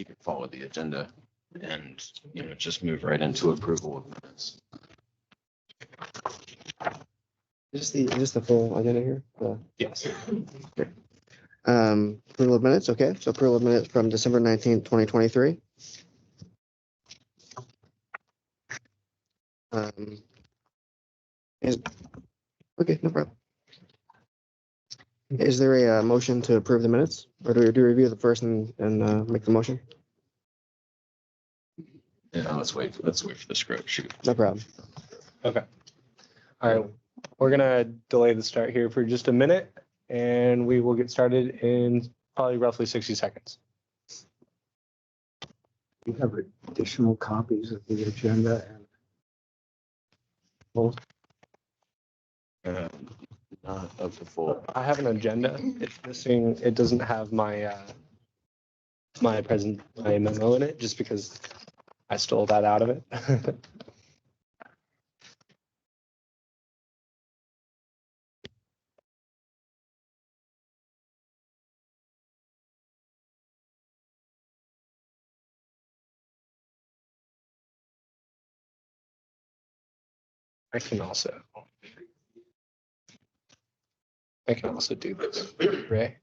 you can follow the agenda and, just move right into approval of minutes. Is this the full agenda here? Yes. Approval of minutes, okay, so approval of minutes from December 19th, 2023. Okay, no problem. Is there a motion to approve the minutes, or do we review the first and make the motion? Yeah, let's wait for the script. Shoot. No problem. Okay. All right. We're gonna delay the start here for just a minute, and we will get started in probably roughly 60 seconds. You have additional copies of the agenda and both. Not of the full. I have an agenda. It's missing. It doesn't have my my memo in it, just because I stole that out of it. I can also do this, Ray.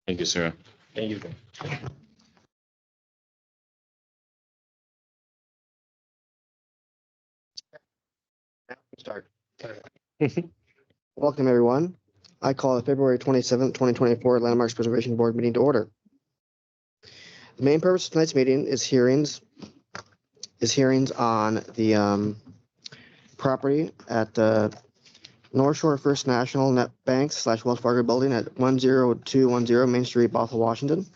Thank you, Sarah. Thank you. Start. Welcome, everyone. I call the February 27th, 2024 Landmarks Preservation Board meeting to order. The main purpose of tonight's meeting is hearings on the property at the Northshore First National Bank / Wells Fargo Building at 10210 Main Street, Bothell, Washington.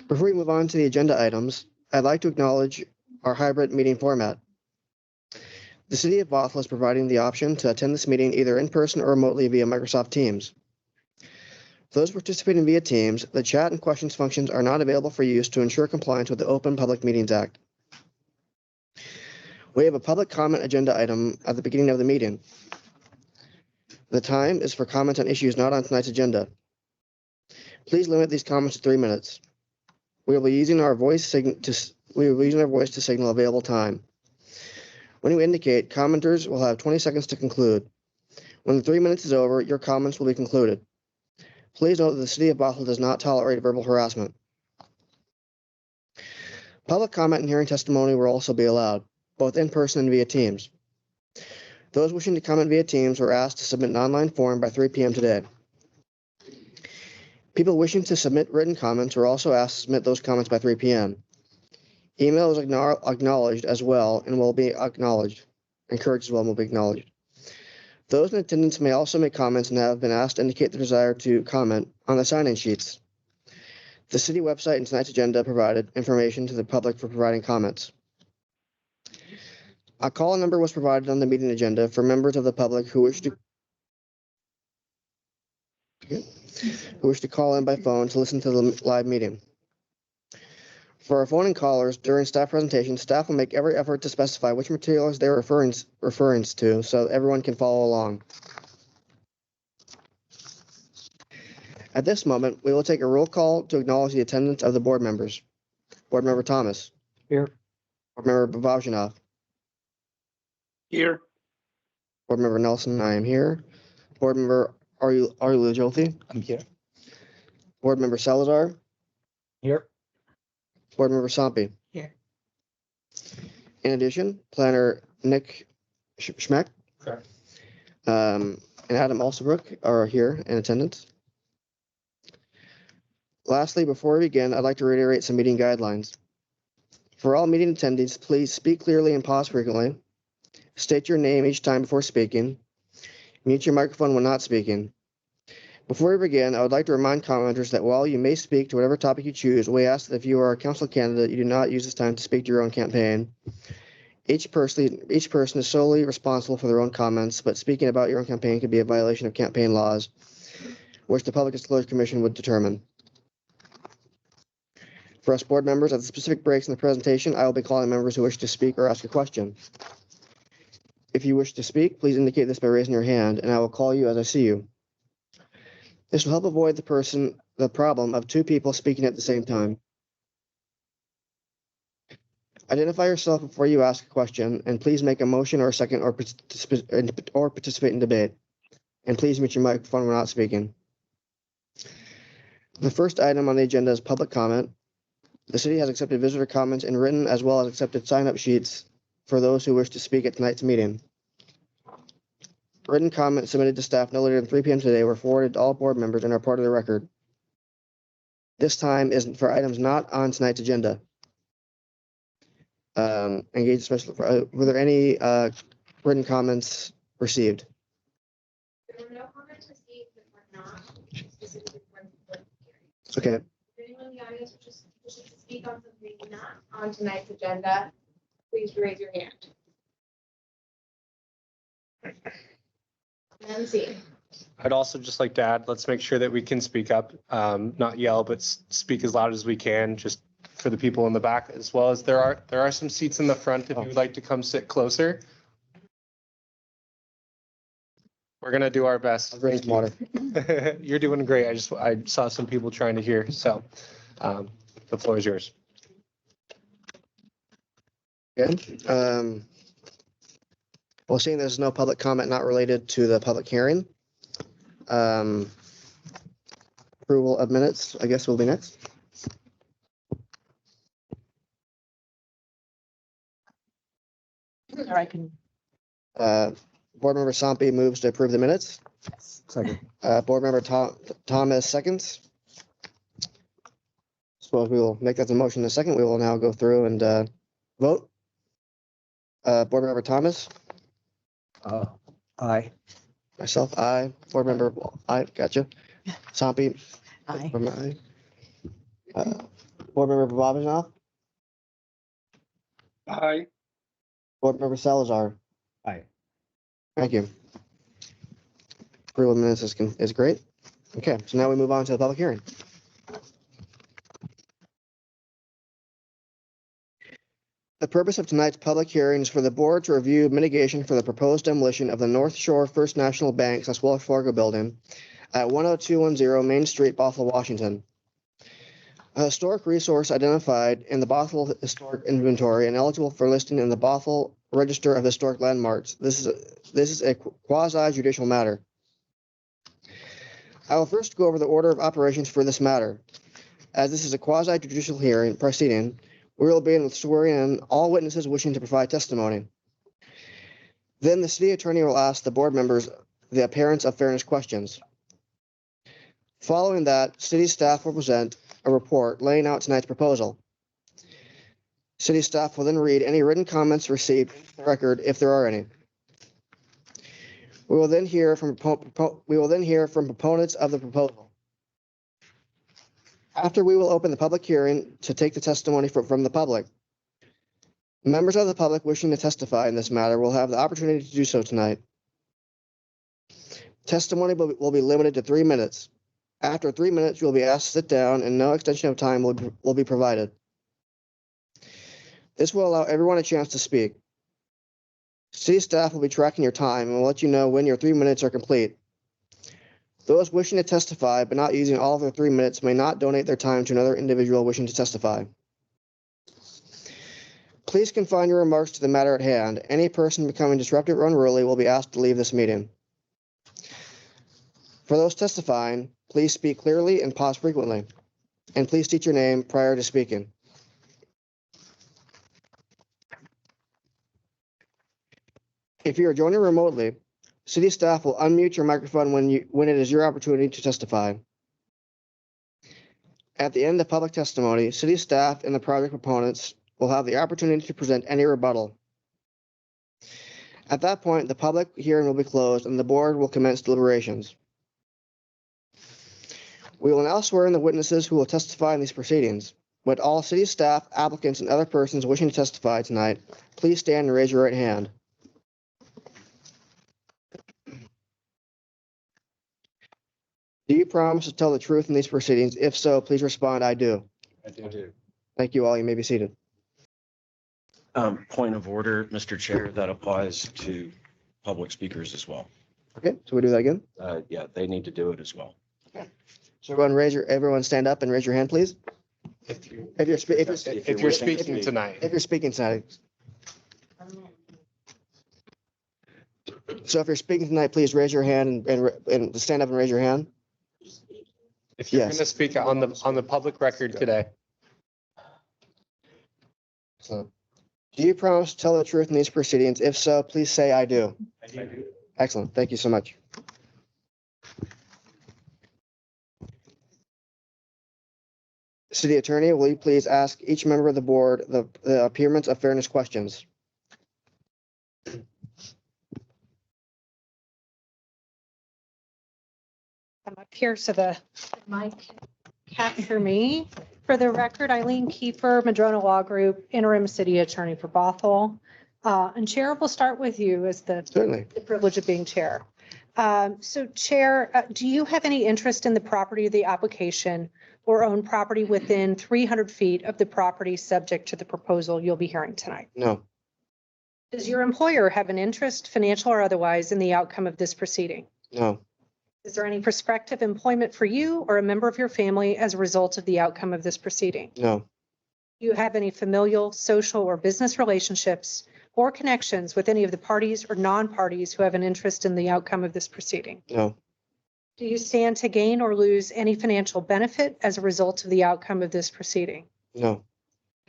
Before we move on to the agenda items, I'd like to acknowledge our hybrid meeting format. The City of Bothell is providing the option to attend this meeting either in person or remotely via Microsoft Teams. For those participating via Teams, the chat and questions functions are not available for use to ensure compliance with the Open Public Meetings Act. We have a public comment agenda item at the beginning of the meeting. The time is for comments on issues not on tonight's agenda. Please limit these comments to 3 minutes. We will be using our voice to signal available time. When we indicate, commenters will have 20 seconds to conclude. When the 3 minutes is over, your comments will be concluded. Please note that the City of Bothell does not tolerate verbal harassment. Public comment and hearing testimony will also be allowed, both in person and via Teams. Those wishing to comment via Teams were asked to submit an online form by 3 p.m. today. People wishing to submit written comments were also asked to submit those comments by 3 p.m. Email is acknowledged as well and will be acknowledged. Encouraged as well and will be acknowledged. Those in attendance may also make comments and have been asked to indicate their desire to comment on the sign-in sheets. The city website and tonight's agenda provided information to the public for providing comments. A call number was provided on the meeting agenda for members of the public who wish to call in by phone to listen to the live meeting. For our phone and callers, during staff presentation, staff will make every effort to specify which materials they're referring to so everyone can follow along. At this moment, we will take a roll call to acknowledge the attendance of the board members. Board Member Thomas. Here. Board Member Babajinov. Here. Board Member Nelson, I am here. Board Member Arulu Jolfi. I'm here. Board Member Salazar. Here. Board Member Sampi. Here. In addition, Planner Nick Schmeck Correct. and Adam Alsabrook are here in attendance. Lastly, before we begin, I'd like to reiterate some meeting guidelines. For all meeting attendees, please speak clearly and pause frequently. State your name each time before speaking. Mute your microphone when not speaking. Before we begin, I would like to remind commenters that while you may speak to whatever topic you choose, we ask that if you are a council candidate, you do not use this time to speak to your own campaign. Each person is solely responsible for their own comments, but speaking about your own campaign could be a violation of campaign laws, which the Public Disclosure Commission would determine. For us board members, at the specific breaks in the presentation, I will be calling members who wish to speak or ask a question. If you wish to speak, please indicate this by raising your hand, and I will call you as I see you. This will help avoid the problem of two people speaking at the same time. Identify yourself before you ask a question, and please make a motion or a second or participate in debate. And please mute your microphone when not speaking. The first item on the agenda is public comment. The city has accepted visitor comments in written as well as accepted sign-up sheets for those who wish to speak at tonight's meeting. Written comments submitted to staff no later than 3 p.m. today were forwarded to all board members and are part of the record. This time is for items not on tonight's agenda. Engage special. Were there any written comments received? There were no comments received that were not specifically for the public hearing. Okay. If anyone in the audience wishes to speak on something not on tonight's agenda, please raise your hand. And see. I'd also just like to add, let's make sure that we can speak up, not yell, but speak as loud as we can, just for the people in the back, as well as there are some seats in the front if you would like to come sit closer. We're gonna do our best. I'll bring some water. You're doing great. I saw some people trying to hear, so the floor is yours. Good. Well, seeing there's no public comment not related to the public hearing, approval of minutes, I guess will be next. Or I can, Board Member Sampi moves to approve the minutes. Second. Board Member Thomas seconds. So we will make that the motion in a second. We will now go through and vote. Board Member Thomas, Aye. myself, aye. Board Member, aye, gotcha. Sampi, aye. aye. Board Member Babajanoff, Aye. Board Member Salazar. Aye. Thank you. Approval of minutes is great. Okay, so now we move on to the public hearing. The purpose of tonight's public hearing is for the board to review mitigation for the proposed demolition of the Northshore First National Bank / Fargo Building at 10210 Main Street, Bothell, Washington. A historic resource identified in the Bothell Historic Inventory and eligible for listing in the Bothell Register of Historic Landmarks. This is a quasi-judicial matter. I will first go over the order of operations for this matter. As this is a quasi-judicial hearing proceeding, we will begin with swearing in all witnesses wishing to provide testimony. Then the city attorney will ask the board members the appearance of fairness questions. Following that, city staff will present a report laying out tonight's proposal. City staff will then read any written comments received into the record if there are any. We will then hear from proponents of the proposal. After, we will open the public hearing to take the testimony from the public. Members of the public wishing to testify in this matter will have the opportunity to do so tonight. Testimony will be limited to 3 minutes. After 3 minutes, you will be asked to sit down and no extension of time will be provided. This will allow everyone a chance to speak. City staff will be tracking your time and will let you know when your 3 minutes are complete. Those wishing to testify but not using all of their 3 minutes may not donate their time to another individual wishing to testify. Please confine your remarks to the matter at hand. Any person becoming disruptive or unruly will be asked to leave this meeting. For those testifying, please speak clearly and pause frequently. And please state your name prior to speaking. If you are joining remotely, city staff will unmute your microphone when it is your opportunity to testify. At the end of public testimony, city staff and the project proponents will have the opportunity to present any rebuttal. At that point, the public hearing will be closed and the board will commence deliberations. We will now swear in the witnesses who will testify in these proceedings. Would all city staff, applicants, and other persons wishing to testify tonight, please stand and raise your right hand. Do you promise to tell the truth in these proceedings? If so, please respond, I do. I do. Thank you all. You may be seated. Point of order, Mr. Chair, that applies to public speakers as well. Okay, so we do that again. Yeah, they need to do it as well. So everyone stand up and raise your hand, please. If you- If you're If you're speaking tonight. speaking tonight. So if you're speaking tonight, please raise your hand and stand up and raise your hand. If you're Yes. going to speak on the public record today. So, do you promise to tell the truth in these proceedings? If so, please say I do. I do. Excellent. Thank you so much. City Attorney, will you please ask each member of the board the appearance of fairness questions? I'm up here so the mic capture me. For the record, Eileen Kiefer, Madrona Law Group, interim city attorney for Bothell. And Chair, we'll start with you as the Certainly. privilege of being chair. So Chair, do you have any interest in the property of the application or own property within 300 feet of the property subject to the proposal you'll be hearing tonight? No, Does your employer have an interest, financial or otherwise, in the outcome of this proceeding? no, Is there any prospective employment for you or a member of your family as a result of the outcome of this proceeding? no, Do you have any familial, social, or business relationships or connections with any of the parties or non-parties who have an interest in the outcome of this proceeding? no, Do you stand to gain or lose any financial benefit as a result of the outcome of this proceeding? no,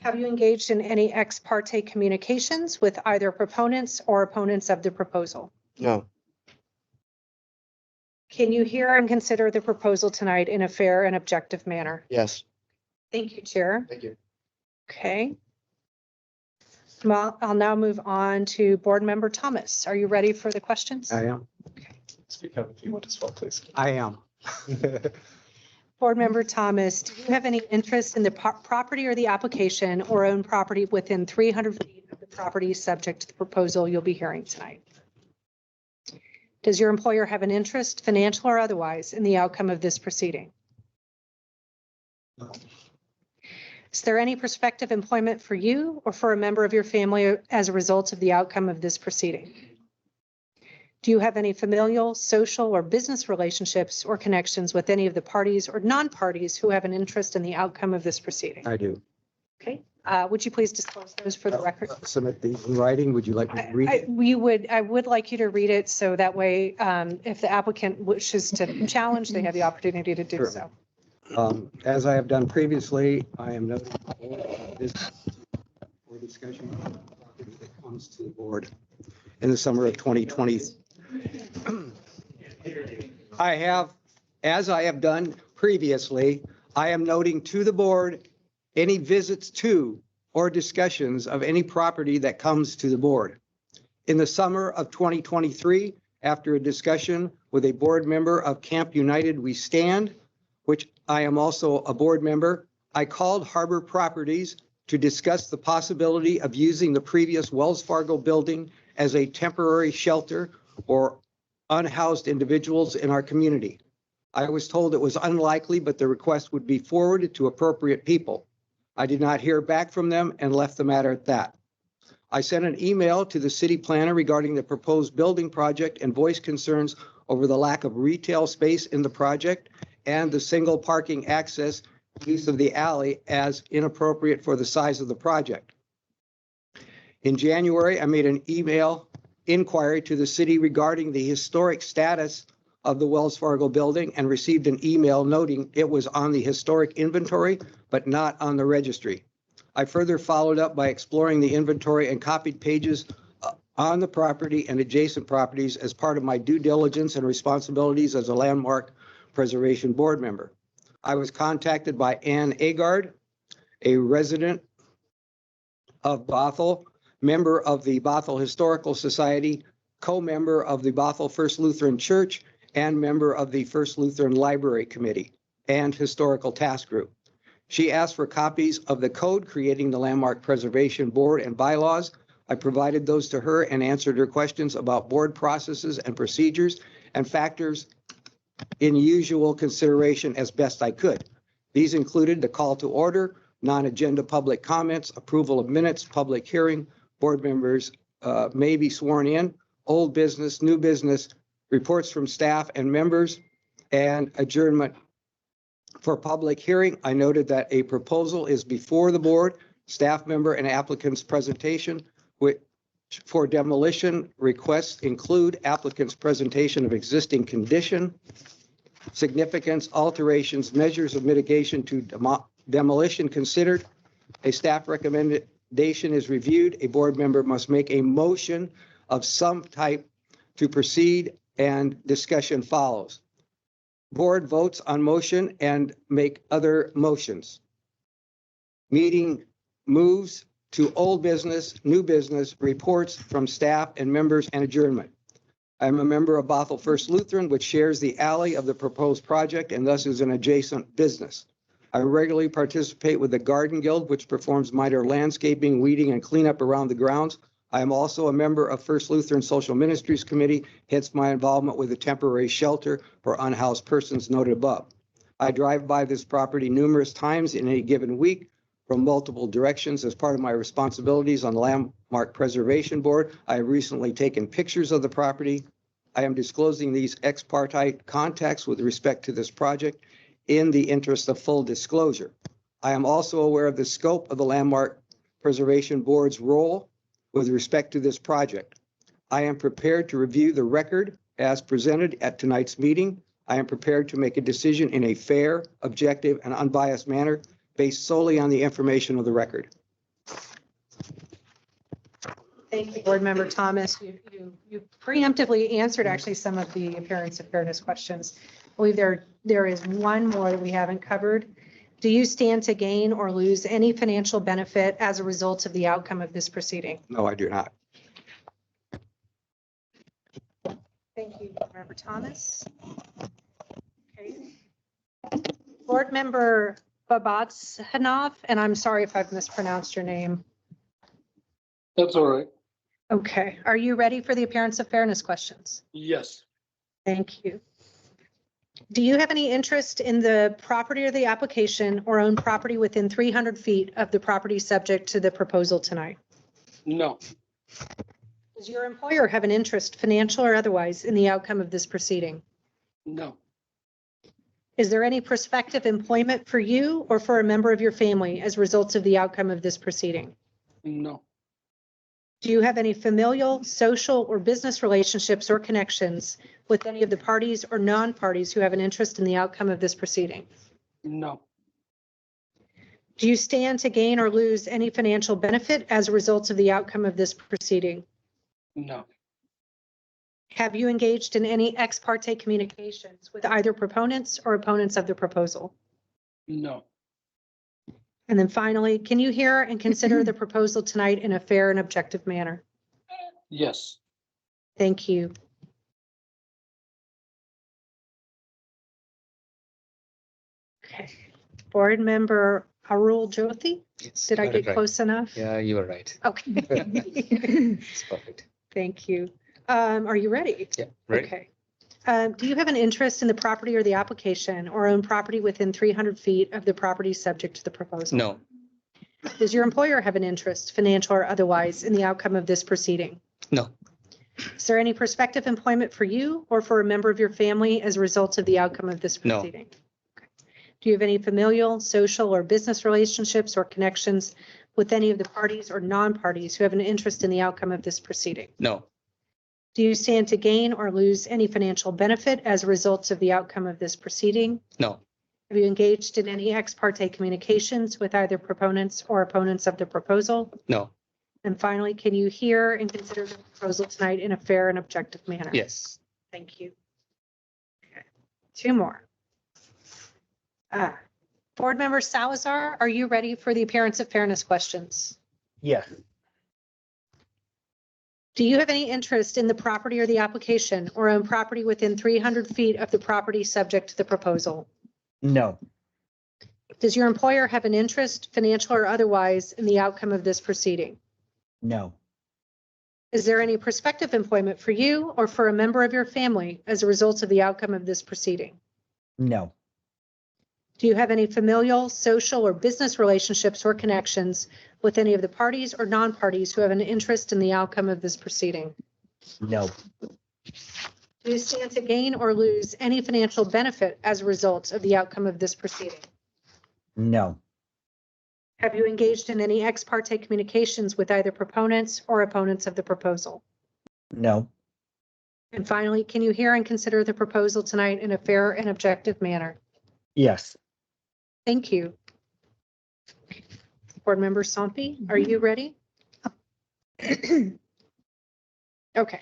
Have you engaged in any ex parte communications with either proponents or opponents of the proposal? no, Can you hear and consider the proposal tonight in a fair and objective manner? yes. Thank you, Chair. Thank you. Okay. Well, I'll now move on to Board Member Thomas. Are you ready for the questions? I am. Speak up if you want as well, please. I am. Board Member Thomas, do you have any interest in the property or the application or own property within 300 feet of the property subject to the proposal you'll be hearing tonight? Does your employer have an interest, financial or otherwise, in the outcome of this proceeding? No. Is there any prospective employment for you or for a member of your family as a result of the outcome of this proceeding? Do you have any familial, social, or business relationships or connections with any of the parties or non-parties who have an interest in the outcome of this proceeding? I do. Okay, would you please disclose those for the record? Submit these in writing. Would you like me to read it? I would like you to read it so that way, if the applicant wishes to challenge, they have the opportunity to do Sure. so. As I have done previously, I am noting this for discussion that comes to the board in the summer of 2020. As I have done previously, I am noting to the board any visits to or discussions of any property that comes to the board. In the summer of 2023, after a discussion with a board member of Camp United We Stand, which I am also a board member, I called Harbor Properties to discuss the possibility of using the previous Wells Fargo building as a temporary shelter or unhoused individuals in our community. I was told it was unlikely, but the request would be forwarded to appropriate people. I did not hear back from them and left the matter at that. I sent an email to the city planner regarding the proposed building project and voiced concerns over the lack of retail space in the project and the single parking access use of the alley as inappropriate for the size of the project. In January, I made an email inquiry to the city regarding the historic status of the Wells Fargo building and received an email noting it was on the historic inventory, but not on the registry. I further followed up by exploring the inventory and copied pages on the property and adjacent properties as part of my due diligence and responsibilities as a landmark preservation board member. I was contacted by Ann Agard, a resident of Bothell, member of the Bothell Historical Society, co-member of the Bothell First Lutheran Church, and member of the First Lutheran Library Committee and Historical Task Group. She asked for copies of the code creating the Landmark Preservation Board and bylaws. I provided those to her and answered her questions about board processes and procedures and factors in usual consideration as best I could. These included the call to order, non-agenda public comments, approval of minutes, public hearing, board members may be sworn in, old business, new business, reports from staff and members, and adjournment. For public hearing, I noted that a proposal is before the board, staff member and applicant's presentation, which for demolition requests include applicant's presentation of existing condition, significance, alterations, measures of mitigation to demolition considered. A staff recommendation is reviewed. A board member must make a motion of some type to proceed, and discussion follows. Board votes on motion and make other motions. Meeting moves to old business, new business, reports from staff and members, and adjournment. I am a member of Bothell First Lutheran, which shares the alley of the proposed project and thus is an adjacent business. I regularly participate with the Garden Guild, which performs minor landscaping, weeding, and cleanup around the grounds. I am also a member of First Lutheran Social Ministries Committee, hence my involvement with the temporary shelter for unhoused persons noted above. I drive by this property numerous times in a given week from multiple directions as part of my responsibilities on the Landmark Preservation Board. I have recently taken pictures of the property. I am disclosing these ex parte contacts with respect to this project in the interest of full disclosure. I am also aware of the scope of the Landmark Preservation Board's role with respect to this project. I am prepared to review the record as presented at tonight's meeting. I am prepared to make a decision in a fair, objective, and unbiased manner based solely on the information of the record. Thank you, Board Member Thomas. You preemptively answered actually some of the appearance of fairness questions. I believe there is one more that we haven't covered. Do you stand to gain or lose any financial benefit as a result of the outcome of this proceeding? No, I do not. Thank you, Board Member Thomas. Okay. Board Member Babatsanov, and I'm sorry if I've mispronounced your name. That's all right. Okay, are you ready for the appearance of fairness questions? Yes. Thank you. Do you have any interest in the property or the application or own property within 300 feet of the property subject to the proposal tonight? No. Does your employer have an interest, financial or otherwise, in the outcome of this proceeding? No. Is there any prospective employment for you or for a member of your family as results of the outcome of this proceeding? No. Do you have any familial, social, or business relationships or connections with any of the parties or non-parties who have an interest in the outcome of this proceeding? No. Do you stand to gain or lose any financial benefit as a result of the outcome of this proceeding? No. Have you engaged in any ex parte communications with either proponents or opponents of the proposal? No. And then finally, can you hear and consider the proposal tonight in a fair and objective manner? Yes. Thank you. Okay. Board Member Arul Jyoti, Yes, did I got get it right. close enough? Yeah, you were right. Okay. It's perfect. Thank you. Are you ready? Yeah, right. Okay. Do you have an interest in the property or the application or own property within 300 feet of the property subject to the proposal? No, Does your employer have an interest, financial or otherwise, in the outcome of this proceeding? no, Is there any prospective employment for you or for a member of your family as a result of the outcome of this No. proceeding? Okay. Do you have any familial, social, or business relationships or connections with any of the parties or non-parties who have an interest in the outcome of this proceeding? no, Do you stand to gain or lose any financial benefit as a result of the outcome of this proceeding? no, Have you engaged in any ex parte communications with either proponents or opponents of the proposal? no, And finally, can you hear and consider the proposal tonight in a fair and objective manner? yes, Thank you. Okay. Two more. Board Member Salazar, are you ready for the appearance of fairness questions? Yeah. Do you have any interest in the property or the application or own property within 300 feet of the property subject to the proposal? No. Does your employer have an interest, financial or otherwise, in the outcome of this proceeding? No. Is there any prospective employment for you or for a member of your family as a result of the outcome of this proceeding? No. Do you have any familial, social, or business relationships or connections with any of the parties or non-parties who have an interest in the outcome of this proceeding? No. Do you stand to gain or lose any financial benefit as a result of the outcome of this proceeding? No. Have you engaged in any ex parte communications with either proponents or opponents of the proposal? No. And finally, can you hear and consider the proposal tonight in a fair and objective manner? Yes. Thank you. Board Member Sompi, are you ready? Okay.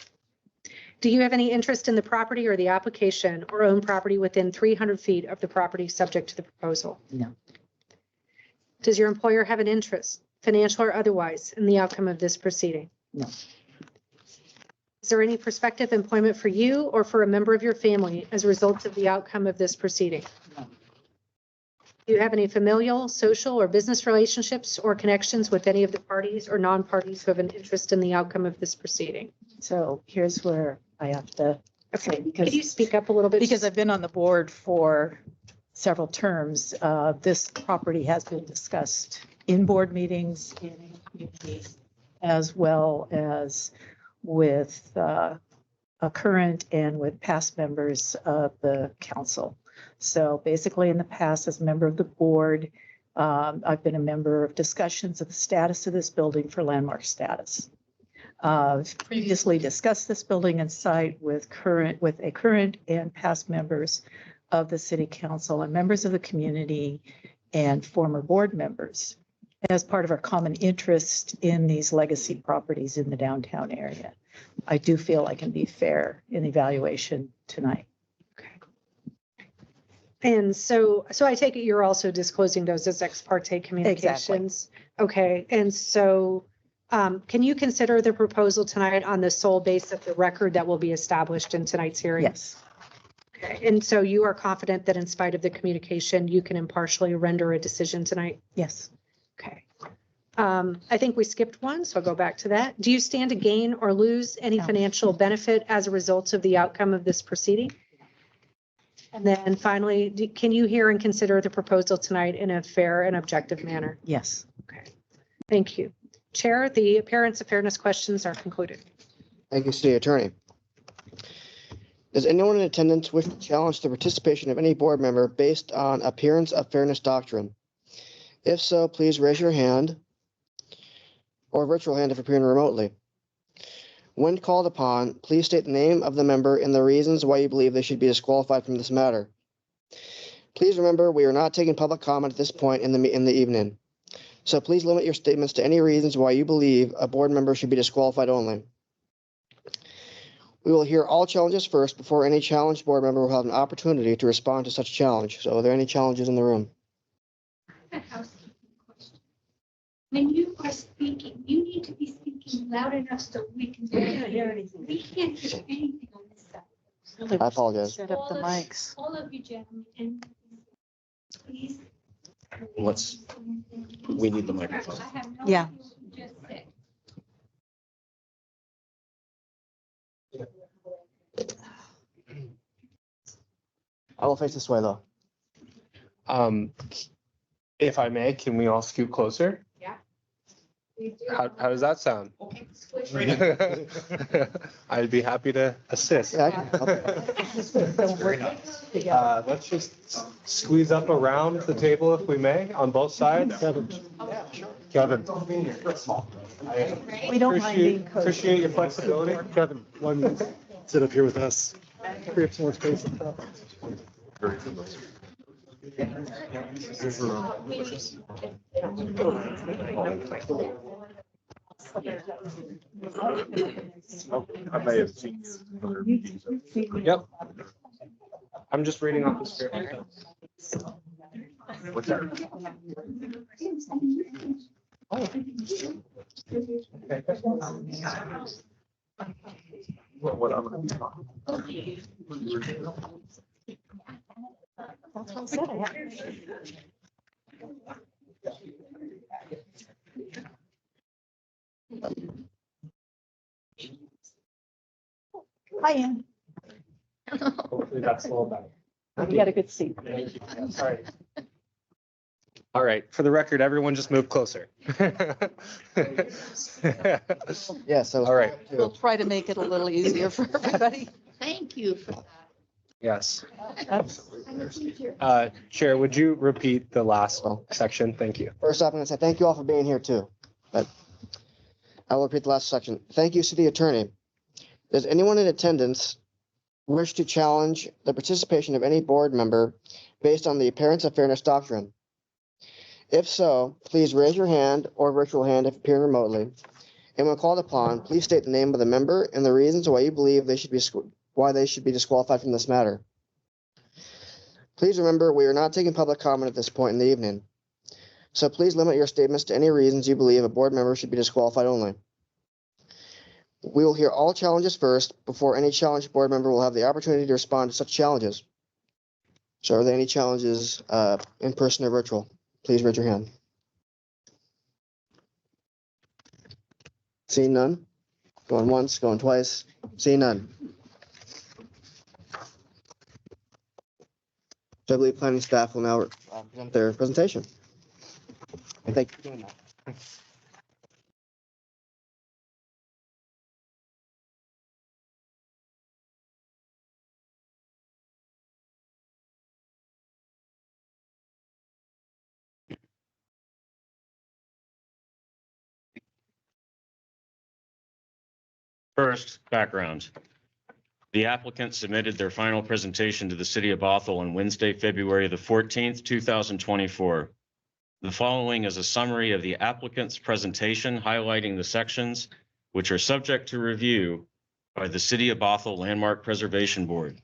Do you have any interest in the property or the application or own property within 300 feet of the property subject to the proposal? No. Does your employer have an interest, financial or otherwise, in the outcome of this proceeding? No. Is there any prospective employment for you or for a member of your family as a result of the outcome of this proceeding? No. Do you have any familial, social, or business relationships or connections with any of the parties or non-parties who have an interest in the outcome of this proceeding? So here's where I have to say, Okay, could you because, speak up a little bit? because I've been on the board for several terms, this property has been discussed in board meetings, in communities, as well as with a current and with past members of the council. So basically, in the past, as a member of the board, I've been a member of discussions of the status of this building for landmark status. I've previously discussed this building and site with a current and past members of the city council and members of the community and former board members as part of our common interest in these legacy properties in the downtown area. I do feel I can be fair in evaluation tonight. And so I take it you're also disclosing those as ex parte communications? Okay, and so can you consider the proposal tonight on the sole base of the record that will be established in tonight's hearing? Yes. Okay, and so you are confident that in spite of the communication, you can impartially render a decision tonight? Yes. Okay. I think we skipped one, so I'll go back to that. Do you stand to gain or lose any No. financial benefit as a result of the outcome of this proceeding? And then finally, can you hear and consider the proposal tonight in a fair and objective manner? Yes. Okay, thank you. Chair, the appearance of fairness questions are concluded. Thank you, City Attorney. Does anyone in attendance wish to challenge the participation of any board member based on appearance of fairness doctrine? If so, please raise your hand or virtual hand if appearing remotely. When called upon, please state the name of the member and the reasons why you believe they should be disqualified from this matter. Please remember, we are not taking public comment at this point in the evening. So please limit your statements to any reasons why you believe a board member should be disqualified only. We will hear all challenges first before any challenged board member will have an opportunity to respond to such challenge. So are there any challenges in the room? A housekeeping question. When you are speaking, you need to be speaking loud enough so we can hear anything. We can't hear anything on this side. I apologize. Set up the mics. All of you gentlemen, and please. We need the microphone. I have no Yeah. idea what you just said. I will face this way though. If I may, can we all scoot closer? We do. How does that sound? Squish. I'd be happy to assist. Yeah, I can help. Let's just squeeze up around the table if we may, on both sides. Kevin. We don't mind being cozy. Appreciate your flexibility. Kevin, one, sit up here with us. Free up some more space up top. I may have seen you. Yep. I'm just reading off the script. What's that? what I'm gonna be talking. That's what I said. I had- Hi, Ann. Hopefully that's a little better. You got a good seat. Thank you. Sorry. All right, for the record, everyone just move closer. Yes, so. All right. We'll try to make it a little easier for everybody. Thank you for that. Yes. That's- I'm a teacher. Chair, would you repeat the last section? Thank you. First off, I'm going to say thank you all for being here too. But I will repeat the last section. Thank you, City Attorney. Does anyone in attendance wish to challenge the participation of any board member based on the appearance of fairness doctrine? If so, please raise your hand or virtual hand if appearing remotely. And when called upon, please state the name of the member and the reasons why you believe they should be disqualified from this matter. Please remember, we are not taking public comment at this point in the evening. So please limit your statements to any reasons you believe a board member should be disqualified only. We will hear all challenges first before any challenged board member will have the opportunity to respond to such challenges. So are there any challenges in person or virtual? Please raise your hand. Seeing none? Going once, going twice, seeing none. So I believe planning staff will now present their presentation. And thank you for doing that. First, background. The applicant submitted their final presentation to the City of Bothell on Wednesday, February the 14th, 2024. The following is a summary of the applicant's presentation highlighting the sections which are subject to review by the City of Bothell Landmark Preservation Board.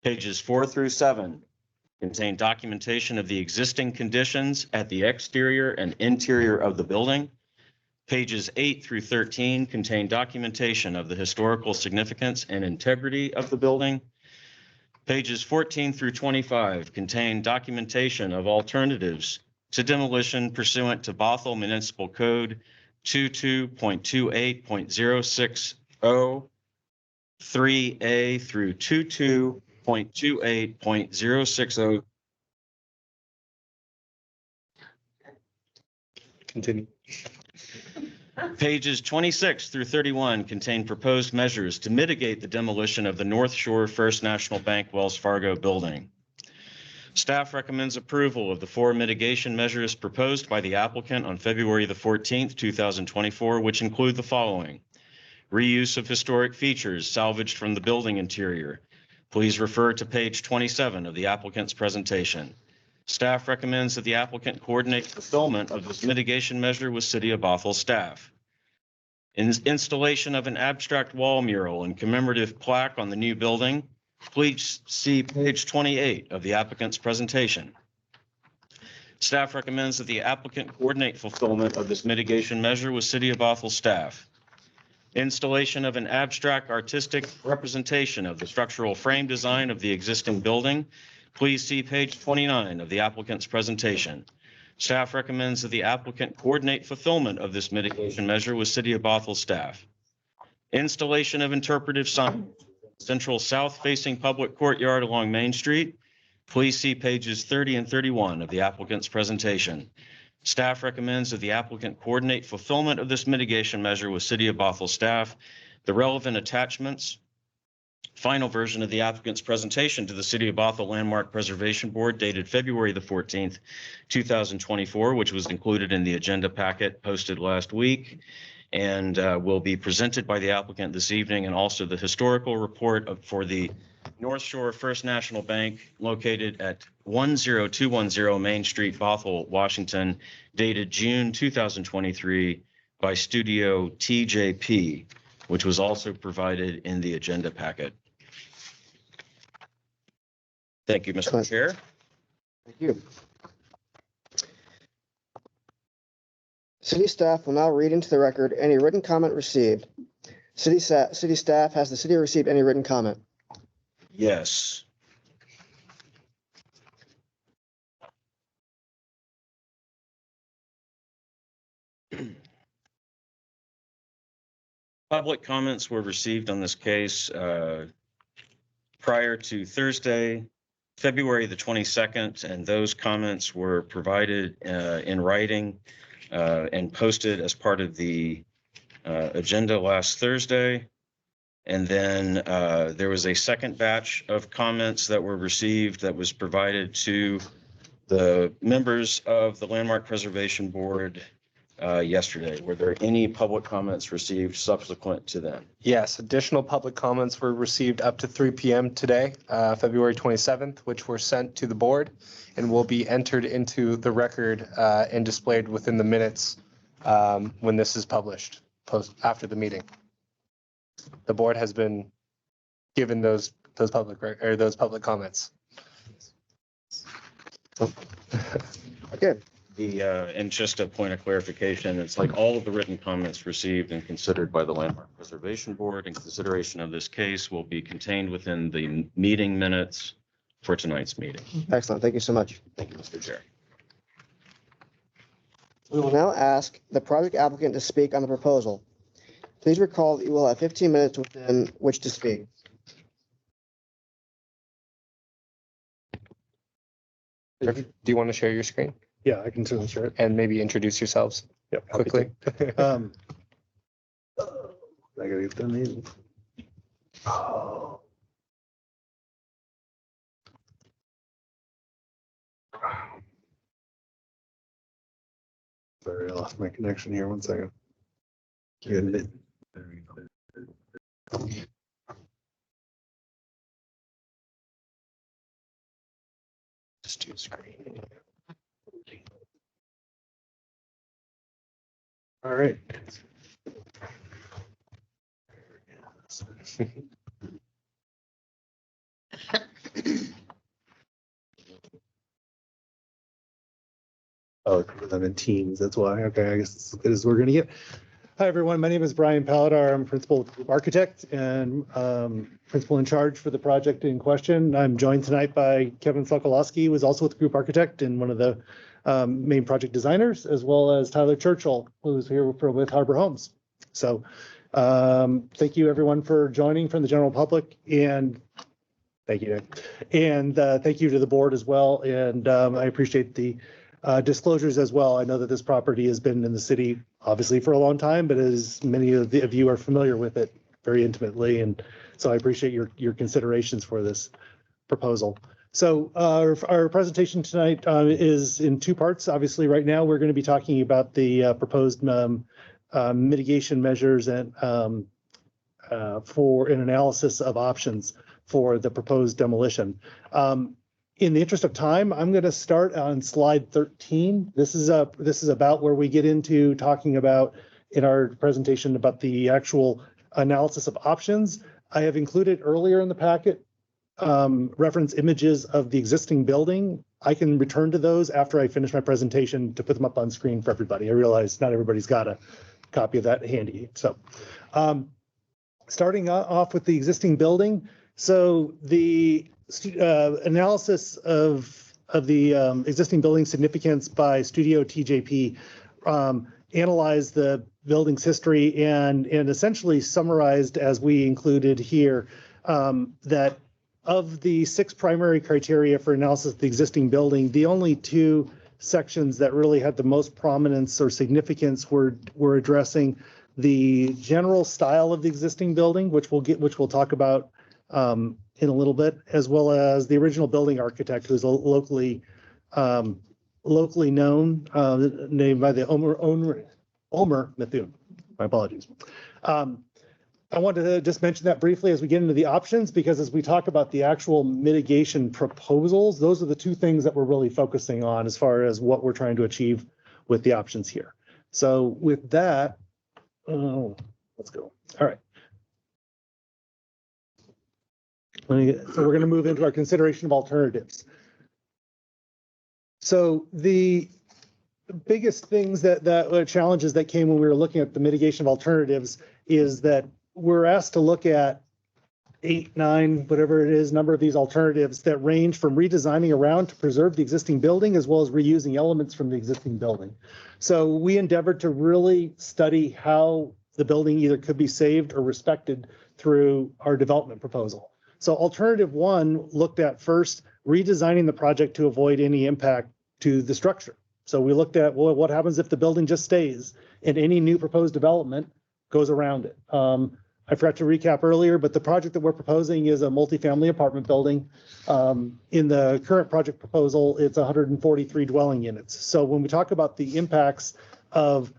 Pages 4 through 7 contain documentation of the existing conditions at the exterior and interior of the building. Pages 8 through 13 contain documentation of the historical significance and integrity of the building. Pages 14 through 25 contain documentation of alternatives to demolition pursuant to Bothell Municipal Code 22.28.060 3A through 22.28.060. Continue. Pages 26 through 31 contain proposed measures to mitigate the demolition of the Northshore First National Bank Wells Fargo Building. Staff recommends approval of the 4 mitigation measures proposed by the applicant on February the 14th, 2024, which include the following: reuse of historic features salvaged from the building interior. Please refer to page 27 of the applicant's presentation. Staff recommends that the applicant coordinate fulfillment of this mitigation measure with City of Bothell staff. Installation of an abstract wall mural and commemorative plaque on the new building. Please see page 28 of the applicant's presentation. Staff recommends that the applicant coordinate fulfillment of this mitigation measure with City of Bothell staff. Installation of an abstract artistic representation of the structural frame design of the existing building. Please see page 29 of the applicant's presentation. Staff recommends that the applicant coordinate fulfillment of this mitigation measure with City of Bothell staff. Installation of interpretive signs, central south-facing public courtyard along Main Street. Please see pages 30 and 31 of the applicant's presentation. Staff recommends that the applicant coordinate fulfillment of this mitigation measure with City of Bothell staff. The relevant attachments, final version of the applicant's presentation to the City of Bothell Landmark Preservation Board dated February the 14th, 2024, which was included in the agenda packet posted last week and will be presented by the applicant this evening, and also the historical report for the Northshore First National Bank located at 10210 Main Street, Bothell, Washington, dated June 2023 by Studio TJP, which was also provided in the agenda packet. Thank you, Mr. Chair. Thank you. City staff will now read into the record any written comment received. City staff, has the city received any written comment? Yes. Public comments were received on this case prior to Thursday, February the 22nd, and those comments were provided in writing and posted as part of the agenda last Thursday. And then there was a second batch of comments that were received that was provided to the members of the Landmark Preservation Board yesterday. Were there any public comments received subsequent to then? Yes, additional public comments were received up to 3 p.m. today, February 27th, which were sent to the board and will be entered into the record and displayed within the minutes when this is published after the meeting. The board has been given those public comments. Okay. And just a point of clarification, it's like all of the written comments received and considered by the Landmark Preservation Board in consideration of this case will be contained within the meeting minutes for tonight's meeting. Excellent. Thank you so much. Thank you, Mr. Chair. We will now ask the project applicant to speak on the proposal. Please recall that you will have 15 minutes within which to speak. Do you want to share your screen Yeah, I can certainly share it. and maybe introduce yourselves Yep. happy quickly? to. I gotta get done these. Oh. Sorry, I lost my connection here. 1 second. Good. Just do screen. All right. Oh, because I'm in Teams, that's why. Okay, I guess it's as good as we're gonna get. Hi, everyone. My name is Brian Paladar. I'm principal architect and principal in charge for the project in question. I'm joined tonight by Kevin Sokolowski, who is also with the group architect and one of the main project designers, as well as Tyler Churchill, who's here with Harbor Homes. So thank you, everyone, for joining from the general public, and thank you, Nick. And thank you to the board as well. And I appreciate the disclosures as well. I know that this property has been in the city obviously for a long time, but as many of you are familiar with it very intimately. And so I appreciate your considerations for this proposal. So our presentation tonight is in two parts. Obviously, right now, we're going to be talking about the proposed mitigation measures and for an analysis of options for the proposed demolition. In the interest of time, I'm going to start on slide 13. This is about where we get into talking about in our presentation about the actual analysis of options. I have included earlier in the packet reference images of the existing building. I can return to those after I finish my presentation to put them up on screen for everybody. I realize not everybody's got a copy of that handy. So starting off with the existing building. So the analysis of the existing building significance by Studio TJP analyzed the building's history and essentially summarized, as we included here, that of the 6 primary criteria for analysis of the existing building, the only 2 sections that really had the most prominence or significance were addressing the general style of the existing building, which we'll talk about in a little bit, as well as the original building architect, who's locally known, named by the Omer Methuen. My apologies. I wanted to just mention that briefly as we get into the options, because as we talk about the actual mitigation proposals, those are the 2 things that we're really focusing on as far as what we're trying to achieve with the options here. So with that, let's go. All right. So we're going to move into our consideration of alternatives. So the biggest things that challenges that came when we were looking at the mitigation of alternatives is that we're asked to look at 8, 9, whatever it is, number of these alternatives that range from redesigning around to preserve the existing building as well as reusing elements from the existing building. So we endeavored to really study how the building either could be saved or respected through our development proposal. So alternative 1 looked at first redesigning the project to avoid any impact to the structure. So we looked at, well, what happens if the building just stays and any new proposed development goes around it? I forgot to recap earlier, but the project that we're proposing is a multifamily apartment building. In the current project proposal, it's 143 dwelling units. So when we talk about the impacts of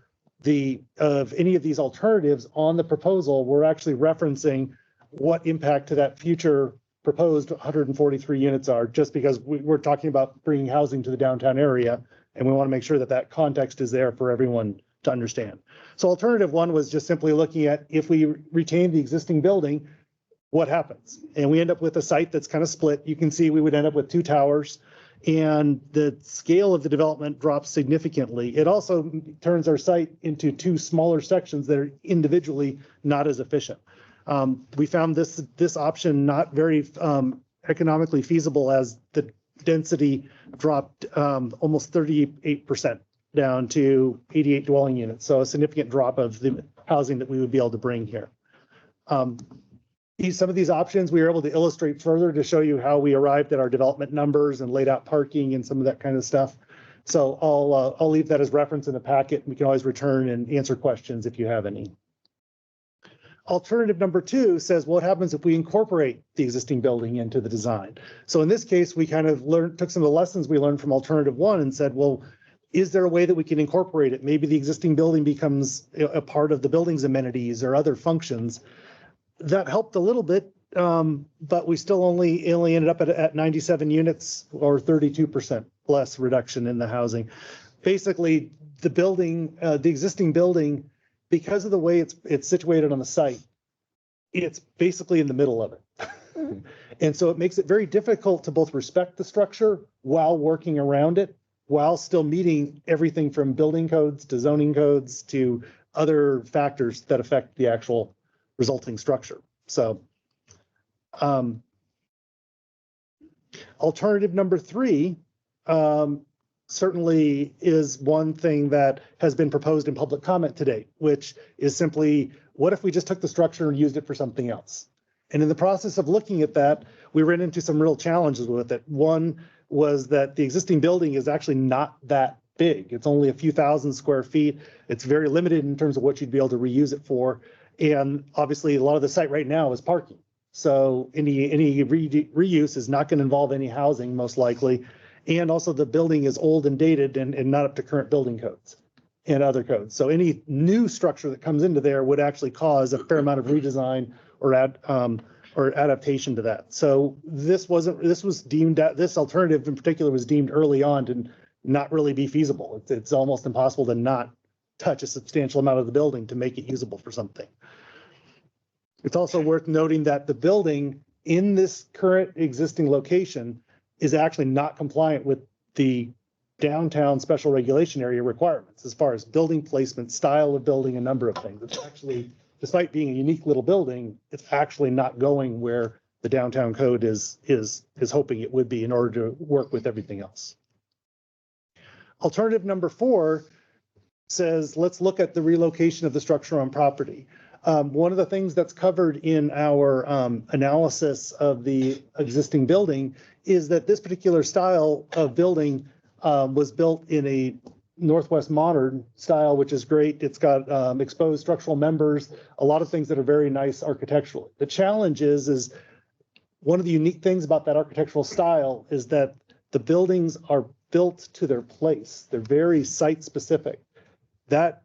any of these alternatives on the proposal, we're actually referencing what impact to that future proposed 143 units are, just because we're talking about bringing housing to the downtown area, and we want to make sure that that context is there for everyone to understand. So alternative 1 was just simply looking at, if we retain the existing building, what happens? And we end up with a site that's kind of split. You can see we would end up with 2 towers, and the scale of the development drops significantly. It also turns our site into 2 smaller sections that are individually not as efficient. We found this option not very economically feasible, as the density dropped almost 38% down to 88 dwelling units. So a significant drop of the housing that we would be able to bring here. Some of these options we were able to illustrate further to show you how we arrived at our development numbers and laid out parking and some of that kind of stuff. So I'll leave that as reference in the packet. We can always return and answer questions if you have any. Alternative number 2 says, what happens if we incorporate the existing building into the design? So in this case, we kind of took some of the lessons we learned from alternative 1 and said, well, is there a way that we can incorporate it? Maybe the existing building becomes a part of the building's amenities or other functions. That helped a little bit, but we still only ended up at 97 units, or 32% less reduction in the housing. Basically, the building, the existing building, because of the way it's situated on the site, it's basically in the middle of it. And so it makes it very difficult to both respect the structure while working around it, while still meeting everything from building codes to zoning codes to other factors that affect the actual resulting structure. So alternative number 3 certainly is one thing that has been proposed in public comment today, which is simply, what if we just took the structure and used it for something else? And in the process of looking at that, we ran into some real challenges with it. One was that the existing building is actually not that big. It's only a few thousand square feet. It's very limited in terms of what you'd be able to reuse it for. And obviously, a lot of the site right now is parking. So any reuse is not going to involve any housing, most likely. And also the building is old and dated and not up to current building codes and other codes. So any new structure that comes into there would actually cause a fair amount of redesign or adaptation to that. So this alternative in particular was deemed early on to not really be feasible. It's almost impossible to not touch a substantial amount of the building to make it usable for something. It's also worth noting that the building in this current existing location is actually not compliant with the downtown special regulation area requirements as far as building placement, style of building, a number of things. It's actually, despite being a unique little building, it's actually not going where the downtown code is hoping it would be in order to work with everything else. Alternative number 4 says, let's look at the relocation of the structure on property. One of the things that's covered in our analysis of the existing building is that this particular style of building was built in a Northwest modern style, which is great. It's got exposed structural members, a lot of things that are very nice architecturally. The challenge is one of the unique things about that architectural style is that the buildings are built to their place. They're very site specific. That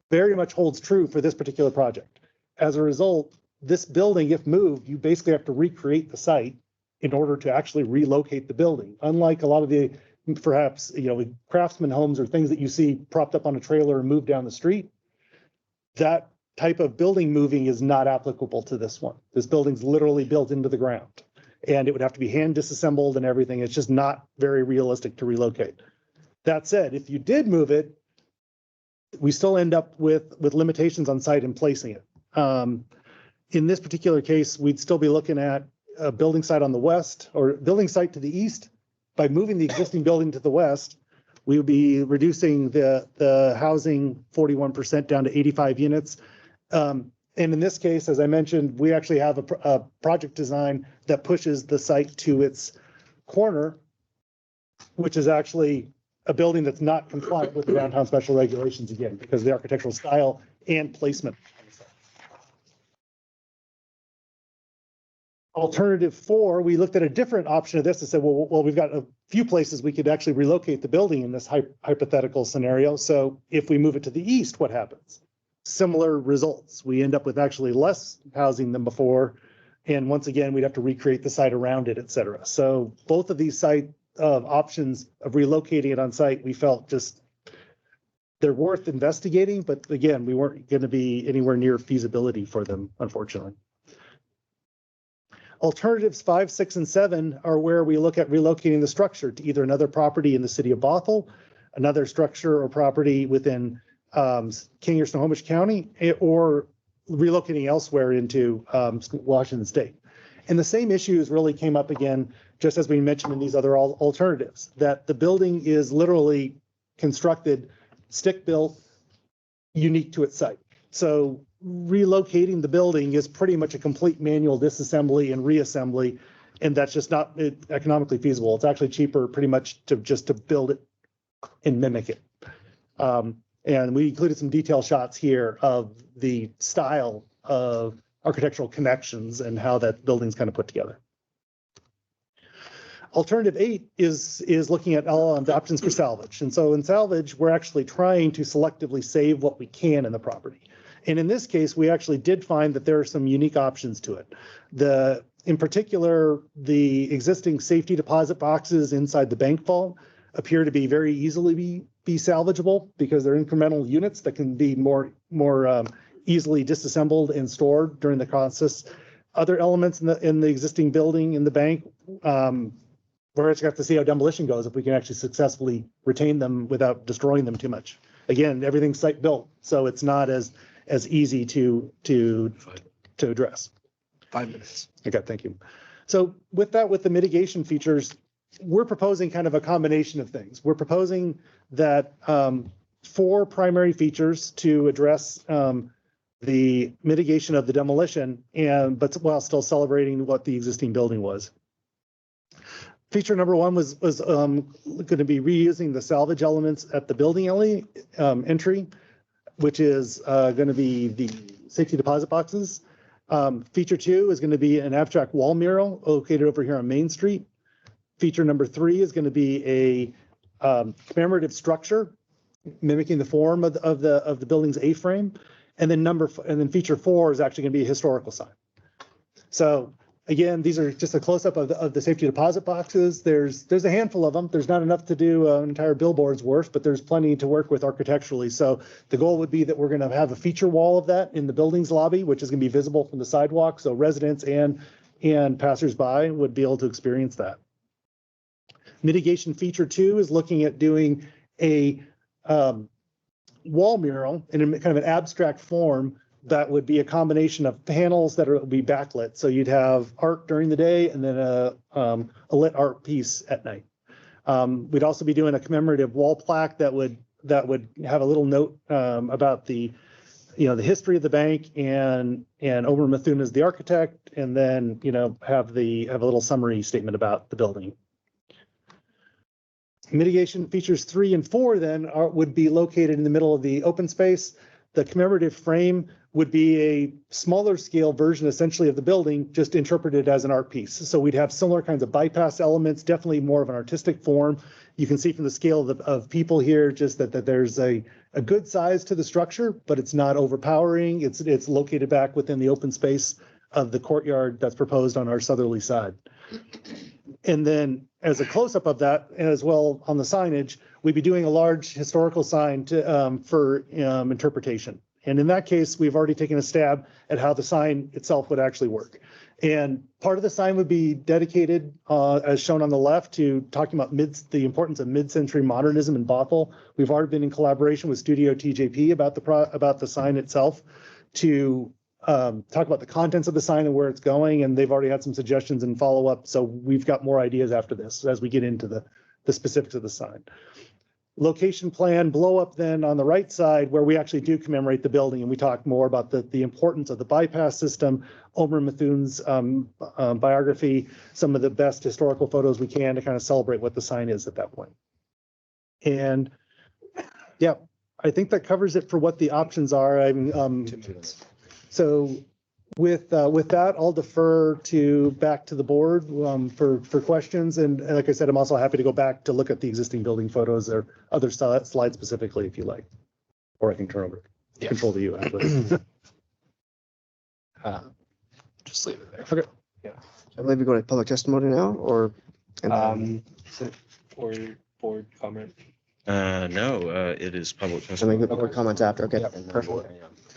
very much holds true for this particular project. As a result, this building, if moved, you basically have to recreate the site in order to actually relocate the building. Unlike a lot of the perhaps craftsman homes or things that you see propped up on a trailer and moved down the street, that type of building moving is not applicable to this one. This building's literally built into the ground, and it would have to be hand disassembled and everything. It's just not very realistic to relocate. That said, if you did move it, we still end up with limitations on site and placing it. In this particular case, we'd still be looking at a building site on the west or building site to the east. By moving the existing building to the west, we would be reducing the housing 41% down to 85 units. And in this case, as I mentioned, we actually have a project design that pushes the site to its corner, which is actually a building that's not compliant with the downtown special regulations again, because of the architectural style and placement. Alternative 4, we looked at a different option of this and said, well, we've got a few places we could actually relocate the building in this hypothetical scenario. So if we move it to the east, what happens? Similar results. We end up with actually less housing than before. And once again, we'd have to recreate the site around it, et cetera. So both of these site options of relocating it on site, we felt just they're worth investigating. But again, we weren't going to be anywhere near feasibility for them, unfortunately. Alternatives 5, 6, and 7 are where we look at relocating the structure to either another property in the city of Bothell, another structure or property within King or Snohomish County, or relocating elsewhere into Washington State. And the same issues really came up again, just as we mentioned in these other alternatives, that the building is literally constructed, stick-built, unique to its site. So relocating the building is pretty much a complete manual disassembly and reassembly, and that's just not economically feasible. It's actually cheaper pretty much to build it and mimic it. And we included some detail shots here of the style of architectural connections and how that building's kind of put together. Alternative 8 is looking at all the options for salvage. And so in salvage, we're actually trying to selectively save what we can in the property. And in this case, we actually did find that there are some unique options to it. In particular, the existing safety deposit boxes inside the bank vault appear to be very easily be salvageable because they're incremental units that can be more easily disassembled and stored during the process. Other elements in the existing building in the bank, we're just going to have to see how demolition goes if we can actually successfully retain them without destroying them too much. Again, everything's site built, so it's not as easy to address. 5 minutes. Okay, thank you. So with that, with the mitigation features, we're proposing kind of a combination of things. We're proposing that 4 primary features to address the mitigation of the demolition, but while still celebrating what the existing building was. Feature number 1 was going to be reusing the salvage elements at the building entry, which is going to be the safety deposit boxes. Feature 2 is going to be an abstract wall mural located over here on Main Street. Feature number 3 is going to be a commemorative structure mimicking the form of the building's A-frame. And then feature 4 is actually going to be a historical sign. So again, these are just a close-up of the safety deposit boxes. There's a handful of them. There's not enough to do an entire billboard's worth, but there's plenty to work with architecturally. So the goal would be that we're going to have a feature wall of that in the building's lobby, which is going to be visible from the sidewalk. So residents and passersby would be able to experience that. Mitigation feature 2 is looking at doing a wall mural in a kind of an abstract form that would be a combination of panels that would be backlit. So you'd have art during the day and then a lit art piece at night. We'd also be doing a commemorative wall plaque that would have a little note about the history of the bank and Omer Methuen as the architect, and then have a little summary statement about the building. Mitigation features 3 and 4 then would be located in the middle of the open space. The commemorative frame would be a smaller scale version essentially of the building, just interpreted as an art piece. So we'd have similar kinds of bypass elements, definitely more of an artistic form. You can see from the scale of people here, just that there's a good size to the structure, but it's not overpowering. It's located back within the open space of the courtyard that's proposed on our southerly side. And then as a close-up of that, as well on the signage, we'd be doing a large historical sign for interpretation. And in that case, we've already taken a stab at how the sign itself would actually work. And part of the sign would be dedicated, as shown on the left, to talking about the importance of mid-century modernism in Bothell. We've already been in collaboration with Studio TJP about the sign itself to talk about the contents of the sign and where it's going, and they've already had some suggestions and follow-up. So we've got more ideas after this as we get into the specifics of the sign. Location plan, blow up then on the right side where we actually do commemorate the building, and we talk more about the importance of the bypass system, Omer Methune's biography, some of the best historical photos we can to kind of celebrate what the sign is at that point. And yeah, I think that covers it for what the options are. So with that, I'll defer back to the board for questions. And like I said, I'm also happy to go back to look at the existing building photos or other slides specifically if you like, or I can turn over control to you. Just leave it there. Okay. Yeah. I believe we go to public testimony now, or? Or board comment. No, it is public So make testimony. the board comments after, okay?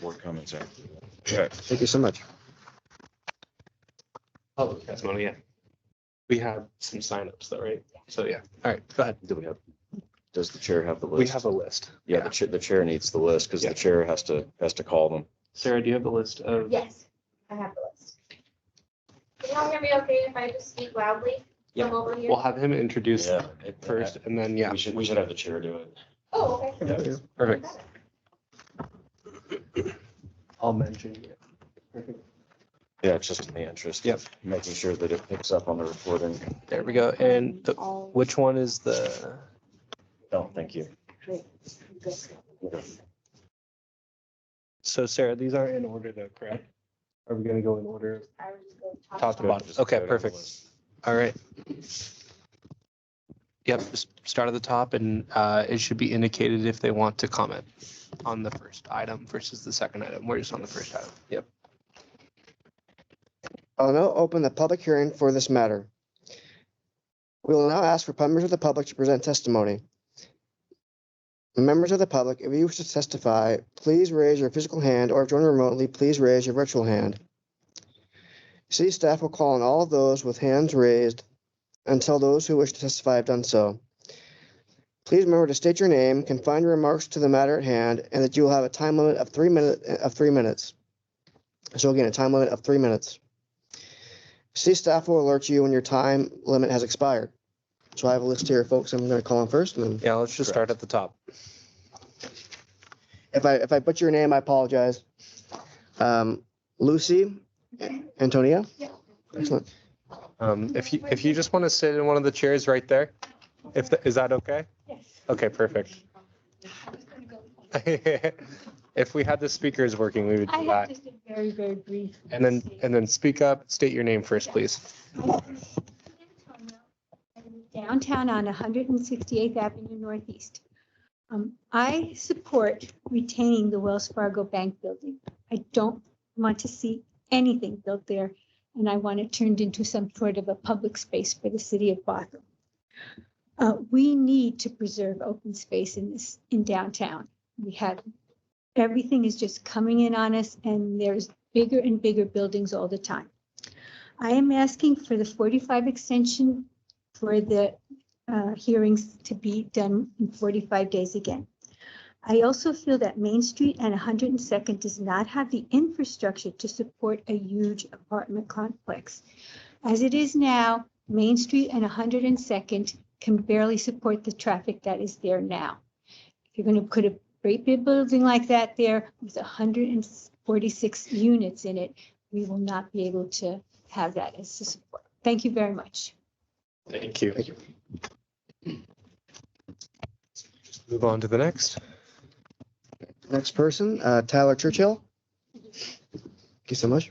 Board comments are. Thank you so much. Public testimony, yeah. We have some signups though, right? So yeah, all right, go ahead. Does the chair have the list? We have a list. Yeah, the chair needs the list because Yeah. the chair has to call them. Sarah, do you have the list of? Yes, I have the list. Can y'all hear me okay if I just speak loudly Yeah. from over here? We'll have him introduce Yeah. first and then, yeah. We should have the chair do it. Oh, okay. Yeah, perfect. I'll mention it. Perfect. Yeah, it's just in the interest. Yep. Of making sure that it picks up on the recording. There we go. And which one is the? No, thank you. So Sarah, these aren't in order though, correct? Are we gonna go in order? I would just go Top to to bottom. Just Okay, go down the perfect. list. All right. Yep, just start at the top and it should be indicated if they want to comment on the first item versus the second item. We're just on the first item. Yep. I'll now open the public hearing for this matter. We will now ask for members of the public to present testimony. Members of the public, if you wish to testify, please raise your physical hand, or if joining remotely, please raise your virtual hand. City staff will call on all of those with hands raised until those who wish to testify have done so. Please remember to state your name, confine your remarks to the matter at hand, and that you will have a time limit of 3 minutes. So again, a time limit of 3 minutes. City staff will alert you when your time limit has expired. So I have a list here, folks. I'm going to call on first, and then Yeah, let's just start at the top. if I butcher your name, I apologize. Lucy, Antonia. Excellent. If you just want to sit in one of the chairs right there, is that okay? Yes. Okay, perfect. I was gonna go. If we had the speakers working, we would I do have that. just a very, very brief. And then speak up, state your name first, please. Downtown on 168th Avenue Northeast. I support retaining the Wells Fargo Bank building. I don't want to see anything built there, and I want it turned into some sort of a public space for the city of Bothell. We need to preserve open space in downtown. Everything is just coming in on us, and there's bigger and bigger buildings all the time. I am asking for the 45 extension for the hearings to be done in 45 days again. I also feel that Main Street and 102nd does not have the infrastructure to support a huge apartment complex. As it is now, Main Street and 102nd can barely support the traffic that is there now. If you're going to put a great big building like that there with 146 units in it, we will not be able to have that as a support. Thank you very much. Thank you. Thank you. Move on to the next. Next person, Tyler Churchill. Thank you so much.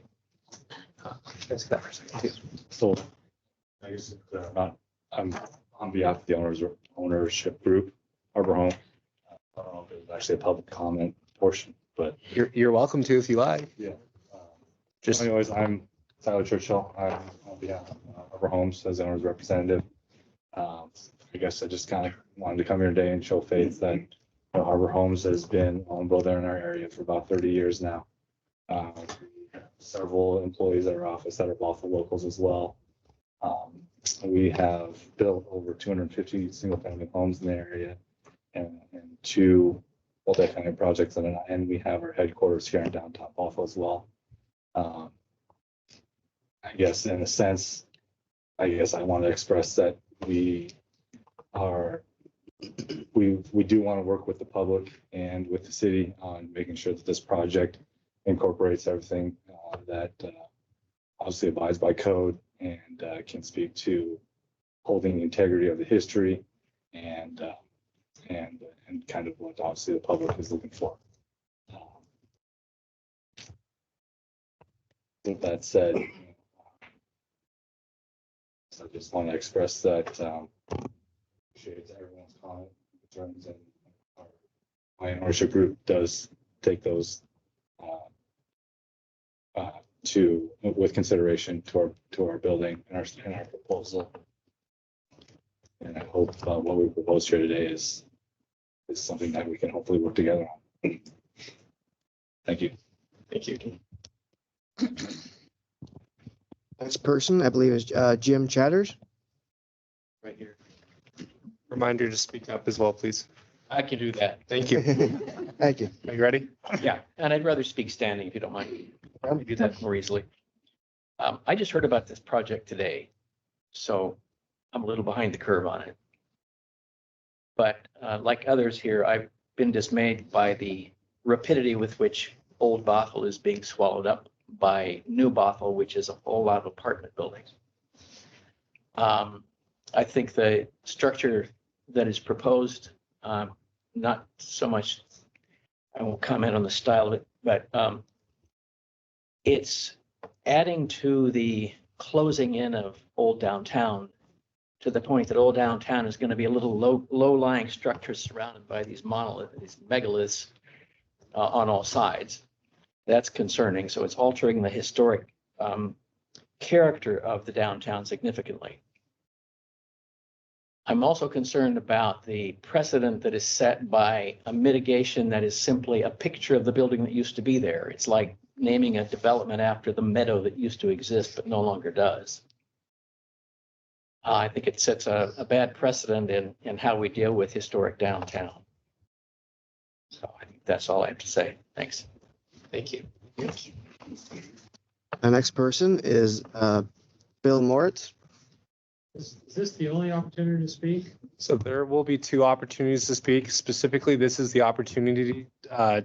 Let's get that for a second, too. So I guess I'm on behalf of the ownership group, Harbor Home. I don't know if it was actually a public comment portion, but You're welcome to if you like. yeah. Just Anyways, I'm Tyler Churchill. I'm on behalf of Harbor Homes as owner's representative. I guess I just kind of wanted to come here today and show faith that Harbor Homes has been on building in our area for about 30 years now. Several employees at our office that are Bothell locals as well. We have built over 250 single-family homes in the area and 2 multi-family projects, and we have our headquarters here in downtown Bothell as well. I guess in a sense, I guess I want to express that we do want to work with the public and with the city on making sure that this project incorporates everything that obviously abides by code and can speak to holding the integrity of the history and kind of what obviously the public is looking for. With that said, so I just want to express that appreciate everyone's comment, concerns, and my ownership group does take those with consideration to our building and our proposal. And I hope what we propose here today is something that we can hopefully work together on. Thank you. Thank you. Next person, I believe, is Jim Chatters. Right here. Reminder to speak up as well, please. I can do that. Thank you. Thank you. Are you ready? Yeah, and I'd rather speak standing if you don't mind. Let me do that more easily. I just heard about this project today, so I'm a little behind the curve on it. But like others here, I've been dismayed by the rapidity with which old Bothell is being swallowed up by new Bothell, which is a whole lot of apartment buildings. I think the structure that is proposed, not so much, I won't comment on the style of it, but it's adding to the closing in of old downtown to the point that old downtown is going to be a little low-lying structure surrounded by these monoliths, these megaliths on all sides. That's concerning. So it's altering the historic character of the downtown significantly. I'm also concerned about the precedent that is set by a mitigation that is simply a picture of the building that used to be there. It's like naming a development after the meadow that used to exist but no longer does. I think it sets a bad precedent in how we deal with historic downtown. So I think that's all I have to say. Thanks. Thank you. The next person is Bill Moritz. Is this the only opportunity to speak? So there will be two opportunities to speak. Specifically, this is the opportunity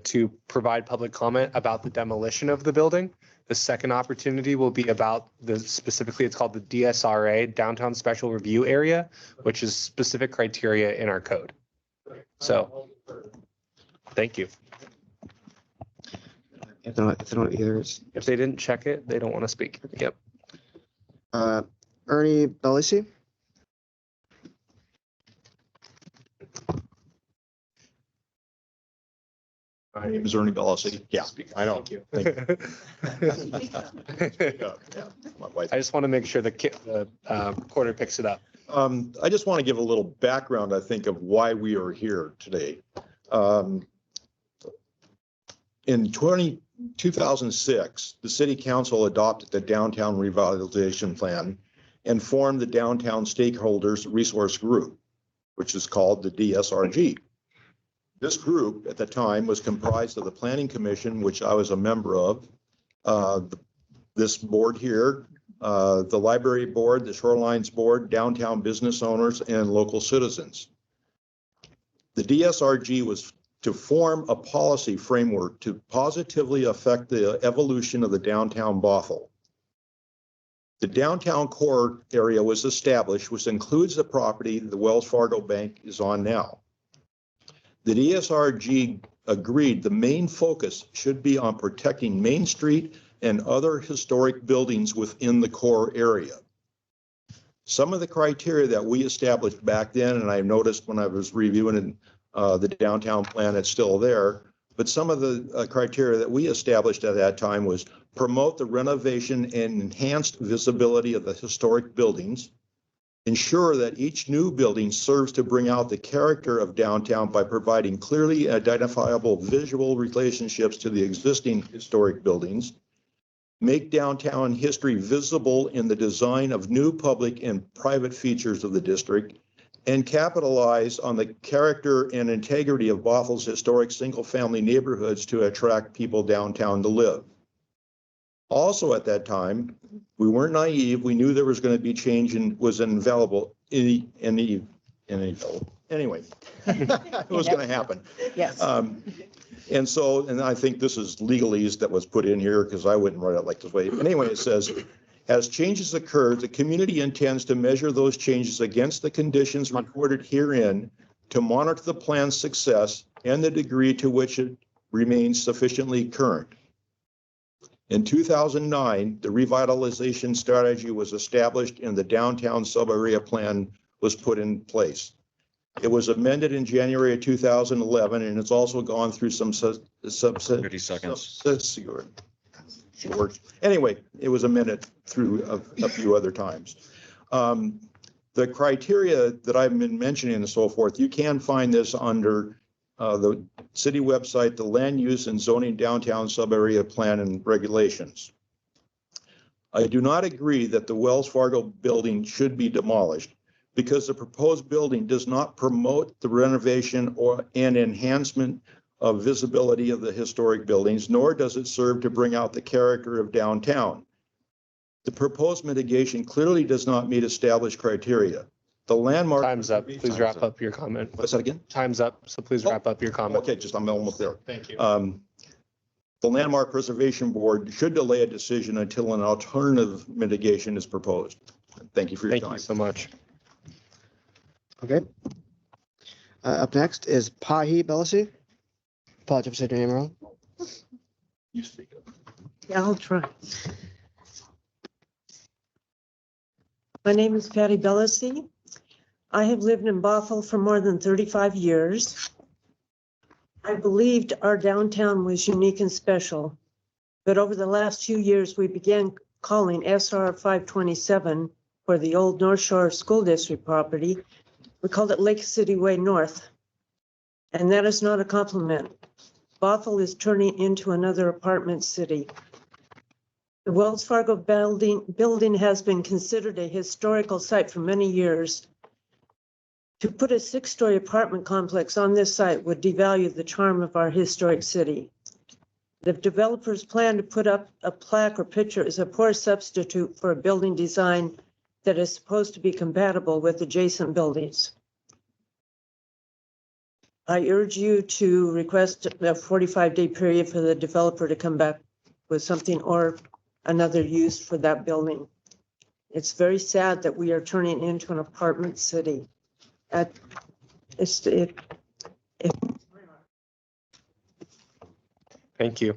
to provide public comment about the demolition of the building. The second opportunity will be about specifically, it's called the DSRA, Downtown Special Review Area, which is specific criteria in our code. So, thank you. If they don't either, If they didn't check it, they don't want to speak. Yep. Ernie Bellisi. My name is Ernie Bellisi. Yeah, I know. Thank you. I just want to make sure the recorder picks it up. I just want to give a little background, I think, of why we are here today. In 2006, the City Council adopted the Downtown Revitalization Plan and formed the Downtown Stakeholders Resource Group, which is called the DSRG. This group at the time was comprised of the Planning Commission, which I was a member of, this board here, the Library Board, the Shorelines Board, downtown business owners, and local citizens. The DSRG was to form a policy framework to positively affect the evolution of the downtown Bothell. The downtown core area was established, which includes the property the Wells Fargo Bank is on now. The DSRG agreed the main focus should be on protecting Main Street and other historic buildings within the core area. Some of the criteria that we established back then, and I noticed when I was reviewing the downtown plan, it's still there, but some of the criteria that we established at that time was promote the renovation and enhanced visibility of the historic buildings, ensure that each new building serves to bring out the character of downtown by providing clearly identifiable visual relationships to the existing historic buildings, make downtown history visible in the design of new public and private features of the district, and capitalize on the character and integrity of Bothell's historic single-family neighborhoods to attract people downtown to live. Also at that time, we weren't naive. We knew there was going to be change and was inevitable, anyway, it was going to happen. Yes. And so, and I think this is legalese that was put in here because I wouldn't write it like this way. Anyway, it says, as changes occur, the community intends to measure those changes against the conditions recorded herein to monitor the plan's success and the degree to which it remains sufficiently current. In 2009, the revitalization strategy was established and the downtown sub-area plan was put in place. It was amended in January of 2011, and it's also gone through some 30 seconds. Anyway, it was amended through a few other times. The criteria that I've been mentioning and so forth, you can find this under the city website, the Land Use and Zoning Downtown Sub-Area Plan and Regulations. I do not agree that the Wells Fargo building should be demolished because the proposed building does not promote the renovation or an enhancement of visibility of the historic buildings, nor does it serve to bring out the character of downtown. The proposed mitigation clearly does not meet established criteria. The landmark. Time's up. Please wrap up your comment. What's that again? Time's up, so please wrap up your comment. Okay, I'm almost there. Thank you. The Landmark Preservation Board should delay a decision until an alternative mitigation is proposed. Thank you for your time. Thank you so much. Okay. Up next is Pahi Belasi. Apologize if I said your name wrong. You speak up. Yeah, I'll try. My name is Patty Belasi. I have lived in Bothell for more than 35 years. I believed our downtown was unique and special, but over the last few years, we began calling SR 527 for the old North Shore School District property. We called it Lake City Way North, and that is not a compliment. Bothell is turning into another apartment city. The Wells Fargo building has been considered a historical site for many years. To put a 6-story apartment complex on this site would devalue the charm of our historic city. The developer's plan to put up a plaque or picture is a poor substitute for a building design that is supposed to be compatible with adjacent buildings. I urge you to request a 45-day period for the developer to come back with something or another use for that building. It's very sad that we are turning into an apartment city. Thank you.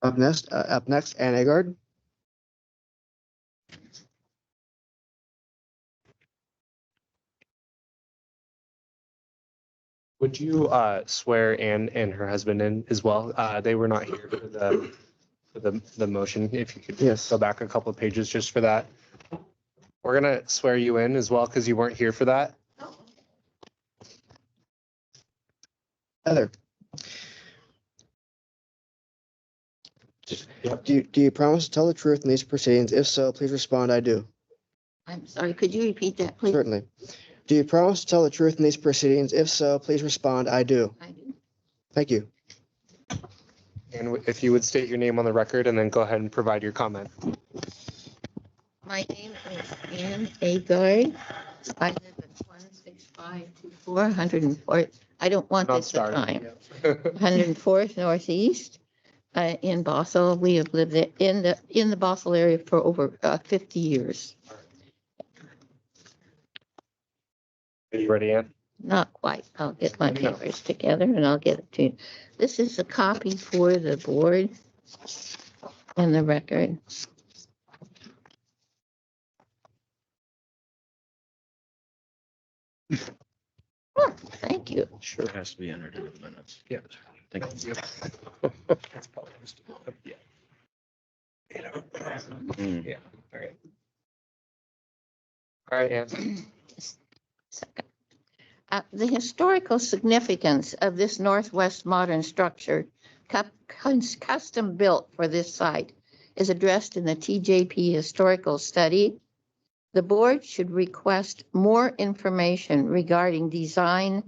Up next, Ann Agard. Would you swear Ann and her husband in as well? They were not here for the motion. If you could go back a couple of pages just for that. We're gonna swear you in as well because you weren't here for that. Heather. Do you promise to tell the truth in these proceedings? If so, please respond, I do. I'm sorry, could you repeat that, please? Certainly. Do you promise to tell the truth in these proceedings? If so, please respond, I do. I do. Thank you. And if you would state your name on the record and then go ahead and provide your comment. My name is Ann Agard. I live at 16524 104. I don't want this to time. 104th Northeast in Bothell. We have lived there in the Bothell area for over 50 years. Are you ready, Ann? Not quite. I'll get my papers together and I'll get it to you. This is a copy for the board and the record. Oh, thank you. Sure has to be entered in the minutes. Yeah. Thank you. That's probably yeah. Yeah. All right. All right, Ann. Second. The historical significance of this Northwest modern structure, custom built for this site, is addressed in the TJP historical study. The board should request more information regarding redesign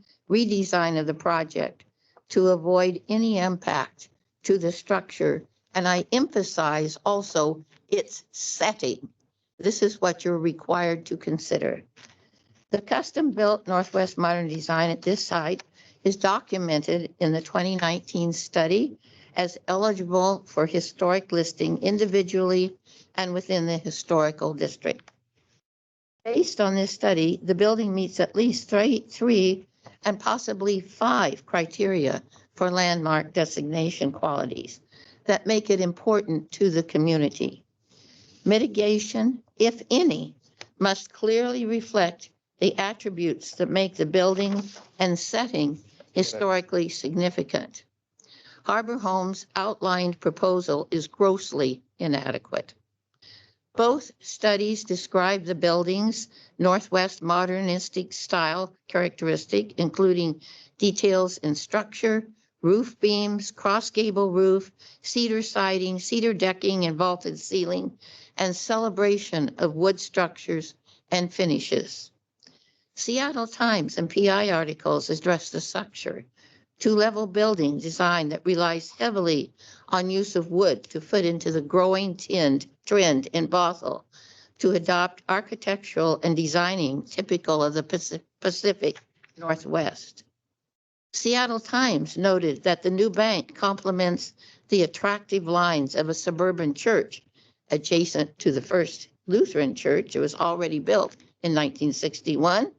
of the project to avoid any impact to the structure, and I emphasize also its setting. This is what you're required to consider. The custom-built Northwest modern design at this site is documented in the 2019 study as eligible for historic listing individually and within the historical district. Based on this study, the building meets at least three and possibly 5 criteria for landmark designation qualities that make it important to the community. Mitigation, if any, must clearly reflect the attributes that make the building and setting historically significant. Harbor Homes' outlined proposal is grossly inadequate. Both studies describe the building's Northwest modernistic style characteristic, including details in structure, roof beams, cross gable roof, cedar siding, cedar decking, and vaulted ceiling, and celebration of wood structures and finishes. Seattle Times and PI articles address the structure, 2-level building design that relies heavily on use of wood to fit into the growing trend in Bothell to adopt architectural and designing typical of the Pacific Northwest. Seattle Times noted that the new bank complements the attractive lines of a suburban church adjacent to the First Lutheran Church. It was already built in 1961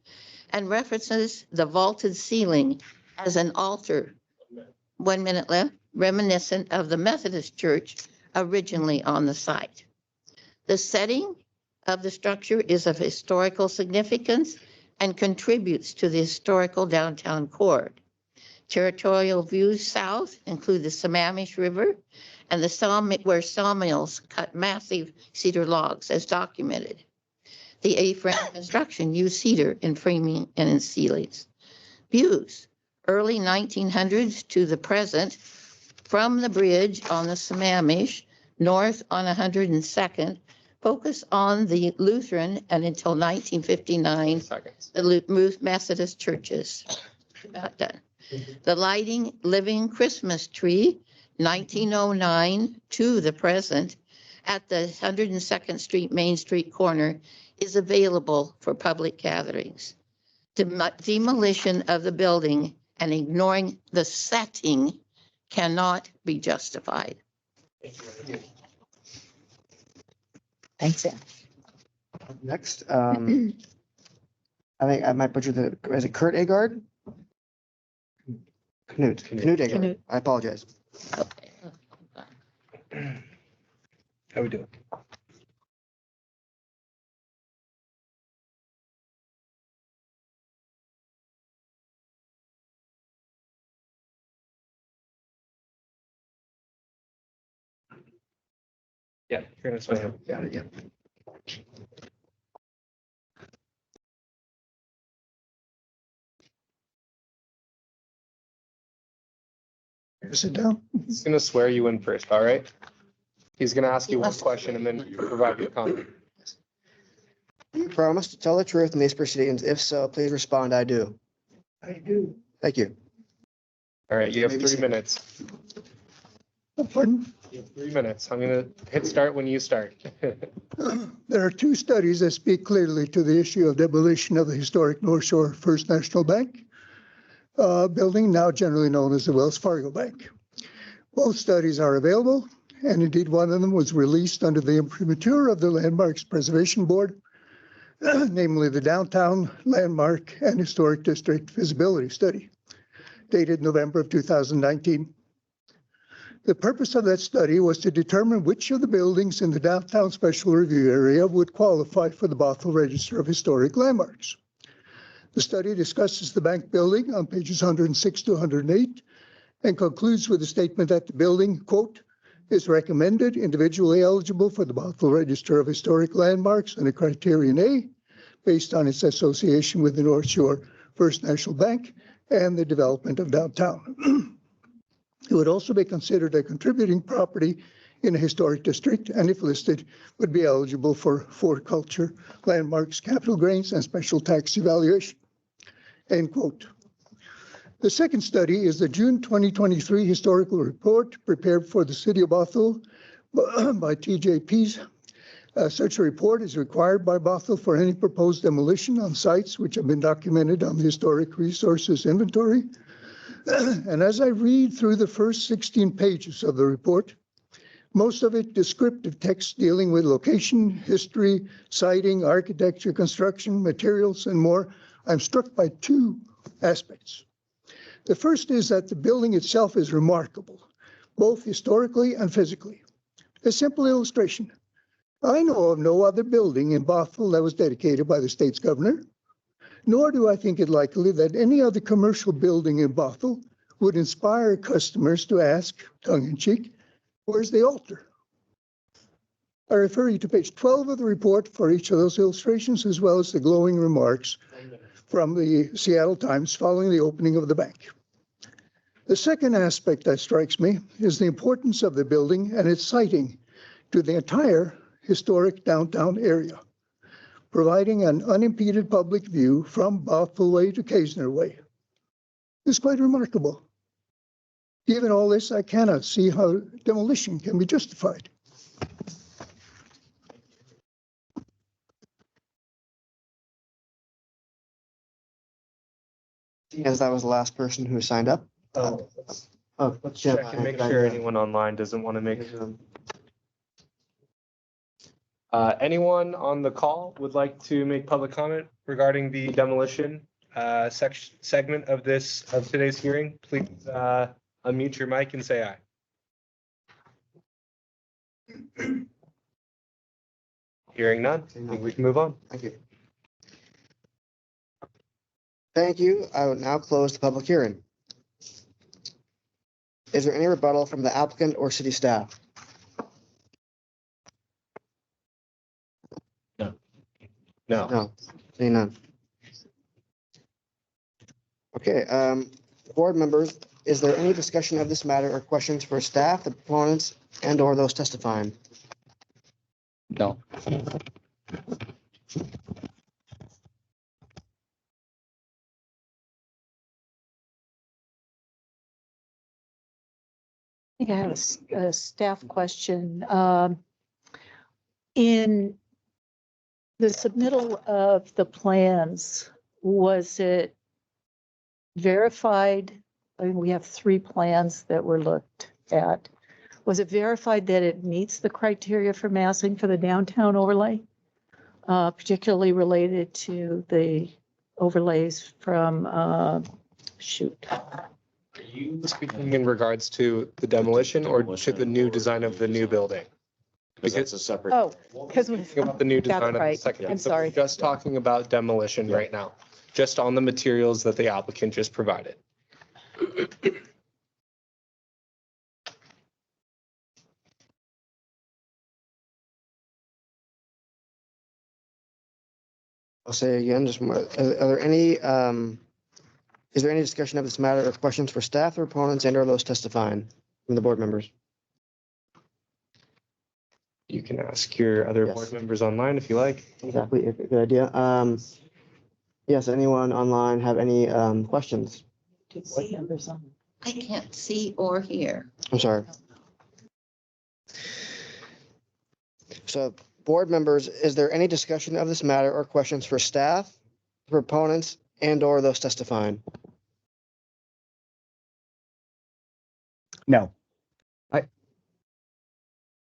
and references the vaulted ceiling as an altar, 1 minute left, reminiscent of the Methodist Church originally on the site. The setting of the structure is of historical significance and contributes to the historical downtown core. Territorial views south include the Sammamish River and the where sawmills cut massive cedar logs as documented. The A-frame construction used cedar in framing and in ceilings. Views, early 1900s to the present, from the bridge on the Sammamish, north on 102nd, focus on the Lutheran and until 1959, the Methodist churches. About done. The lighting living Christmas tree, 1909 to the present, at the 102nd Street Main Street corner is available for public gatherings. Demolition of the building and ignoring the setting cannot be justified. Thanks, Ann. Next, I think I might butcher is it Kurt Agard? Knut Agard. Knut. I apologize. How we doing? Yeah, you're gonna swing him. Got it, yeah. Sit down. He's gonna swear you in first, all right? He's gonna ask you one question and then provide your comment. Do you promise to tell the truth in these proceedings? If so, please respond, I do. I do. Thank you. All right, you have 3 minutes. Pardon? You have 3 minutes. I'm gonna hit start when you start. There are 2 studies that speak clearly to the issue of demolition of the historic Northshore First National Bank building, now generally known as the Wells Fargo Bank. Both studies are available, and indeed one of them was released under the imprimatur of the Landmarks Preservation Board, namely the Downtown Landmark and Historic District Feasibility Study, dated November of 2019. The purpose of that study was to determine which of the buildings in the downtown special review area would qualify for the Bothell Register of Historic Landmarks. The study discusses the bank building on pages 106 to 108 and concludes with a statement that the building, quote, is recommended individually eligible for the Bothell Register of Historic Landmarks and a criterion A based on its association with the Northshore First National Bank and the development of downtown. It would also be considered a contributing property in a historic district, and if listed, would be eligible for culture, landmarks, capital gains, and special tax evaluation. End quote. The second study is the June 2023 historical report prepared for the city of Bothell by TJPs. Such a report is required by Bothell for any proposed demolition on sites which have been documented on the Historic Resources Inventory. And as I read through the first 16 pages of the report, most of it descriptive text dealing with location, history, siting, architecture, construction, materials, and more, I'm struck by two aspects. The first is that the building itself is remarkable, both historically and physically. A simple illustration. I know of no other building in Bothell that was dedicated by the state's governor, nor do I think it likely that any other commercial building in Bothell would inspire customers to ask, tongue-in-cheek, where's the altar? I refer you to page 12 of the report for each of those illustrations, as well as the glowing remarks from the Seattle Times following the opening of the bank. The second aspect that strikes me is the importance of the building and its siting to the entire historic downtown area, providing an unimpeded public view from Bothell Way to Kaisner Way. It's quite remarkable. Given all this, I cannot see how demolition can be justified. As that was the last person who signed up. Let's check and make sure anyone online doesn't want to make. Anyone on the call would like to make public comment regarding the demolition segment of today's hearing? Please unmute your mic and say aye. Hearing none, I think we can move on. Thank you. Thank you. I will now close the public hearing. Is there any rebuttal from the applicant or city staff? No. No, seeing none. Okay, board members, is there any discussion of this matter or questions for staff, the proponents, and or those testifying? No. I think I have a staff question. In the submittal of the plans, was it verified? I mean, we have 3 plans that were looked at. Was it verified that it meets the criteria for massing for the downtown overlay? Particularly related to the overlays from, shoot. Are you speaking in regards to the demolition or to the new design of the new building? Because it's a separate. Oh, because we. Talking about the new design of the right. second. I'm So we're sorry. just talking about demolition right now, just on the materials that the applicant just provided. I'll say again, just more, are there any, is there any discussion of this matter or questions for staff, the proponents, and or those testifying from the board members? You can ask your other Yes. board members online if you like. Exactly, a good idea. Yes, anyone online have any questions? I can't see or hear. I'm sorry. So, board members, is there any discussion of this matter or questions for staff, proponents, and or those testifying? No.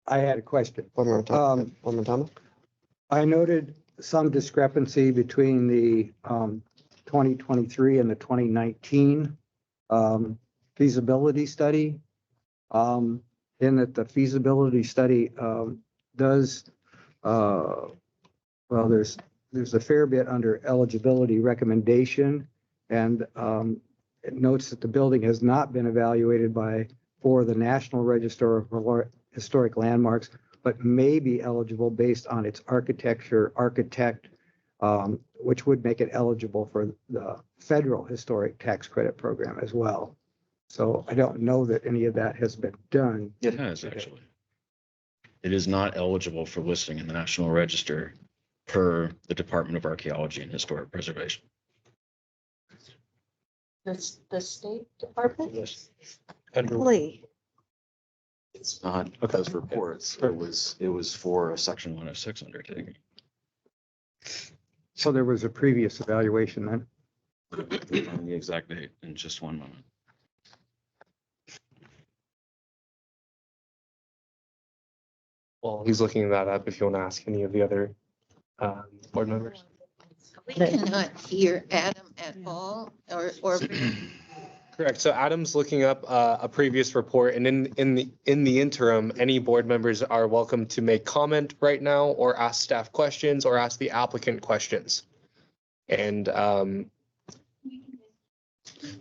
I had a question. Board Member Thomas? I noted some discrepancy between the 2023 and the 2019 feasibility study. In that the feasibility study does, well, there's a fair bit under eligibility recommendation, and it notes that the building has not been evaluated for the National Register of Historic Landmarks, but may be eligible based on its architect, which would make it eligible for the federal historic tax credit program as well. So I don't know that any of that has been done. It has, actually. It is not eligible for listing in the National Register per the Department of Archaeology and Historic Preservation. The State Department? Under- Really? It's not those reports. It was for a section 106 undertaking. So there was a previous evaluation then? On the exact date in just one moment. Well, he's looking that up if you want to ask any of the other board members. We cannot hear Adam at all, or Correct. So Adam's looking up a previous report, and in the interim, any board members are welcome to make comment right now, or ask staff questions, or ask the applicant questions. And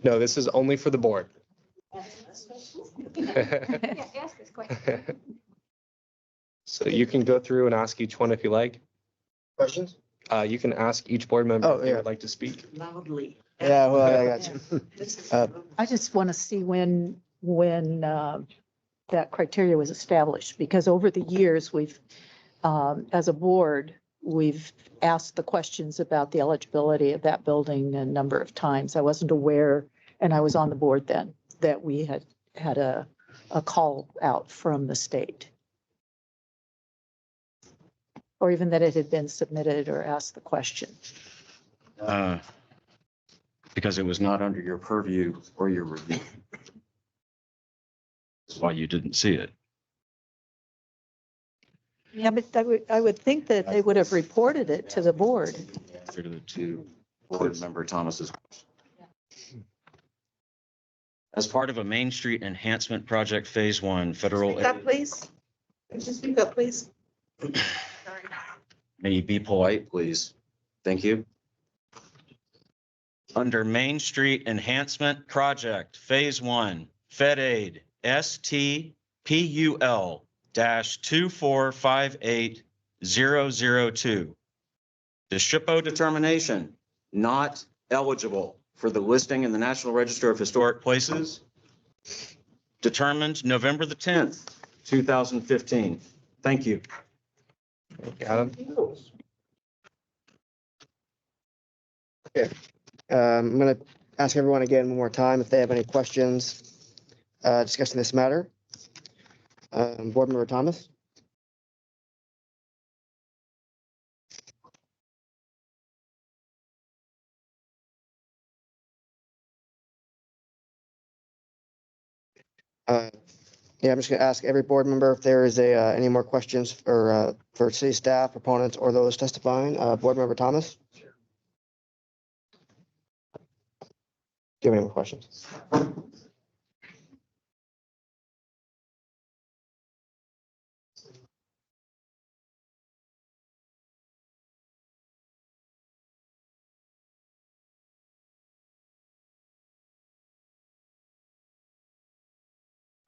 no, this is only for the board. So you can go through and ask each one if you like. Questions? You can ask each board member if they would like to speak. Loudly. Yeah, well, I got you. I just want to see when that criteria was established, because over the years, we've, as a board, we've asked the questions about the eligibility of that building a number of times. I wasn't aware, and I was on the board then, that we had a call out from the state. Or even that it had been submitted or asked the question. Because it was not under your purview or your review. That's why you didn't see it. Yeah, but I would think that they would have reported it to the board. Answer to the two board member Thomas's question. As part of a Main Street Enhancement Project Phase 1 federal. Speak up, please. Just speak up, please. May you be polite, please? Thank you. Under Main Street Enhancement Project Phase 1, Fed Aid STPUL -2458002. The SHPO determination not eligible for the listing in the National Register of Historic Places, determined November the 10th, 2015. Thank you. Adam? Okay. I'm going to ask everyone again one more time if they have any questions discussing this matter. Board Member Thomas? Yeah, I'm just going to ask every board member if there is any more questions for city staff, proponents, or those testifying. Board Member Thomas? Do you have any more questions?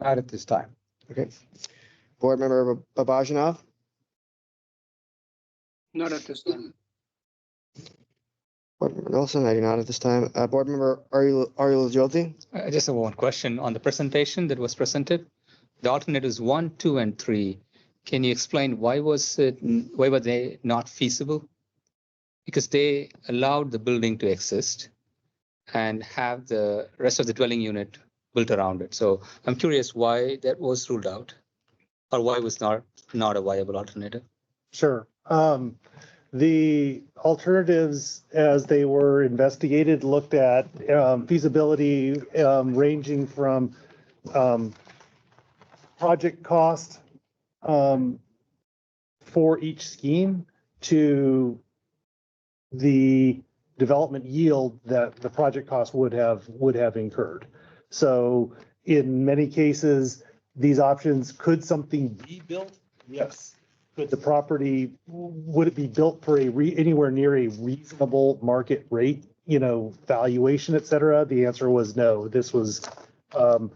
Not at this time. Okay. Board Member Babajanov? Not at this time. Board Member Nelson, I do not at this time. Board Member Ariel Jyoti? I just have one question on the presentation that was presented. The alternatives 1, 2, and 3. Can you explain why were they not feasible? Because they allowed the building to exist and have the rest of the dwelling unit built around it. So I'm curious why that was ruled out, or why was not a viable alternative. Sure. The alternatives, as they were investigated, looked at feasibility ranging from project cost for each scheme to the development yield that the project cost would have incurred. So in many cases, these options, could something be built? Yes. Could the property, would it be built for anywhere near a reasonable market rate, valuation, et cetera? The answer was no. This was all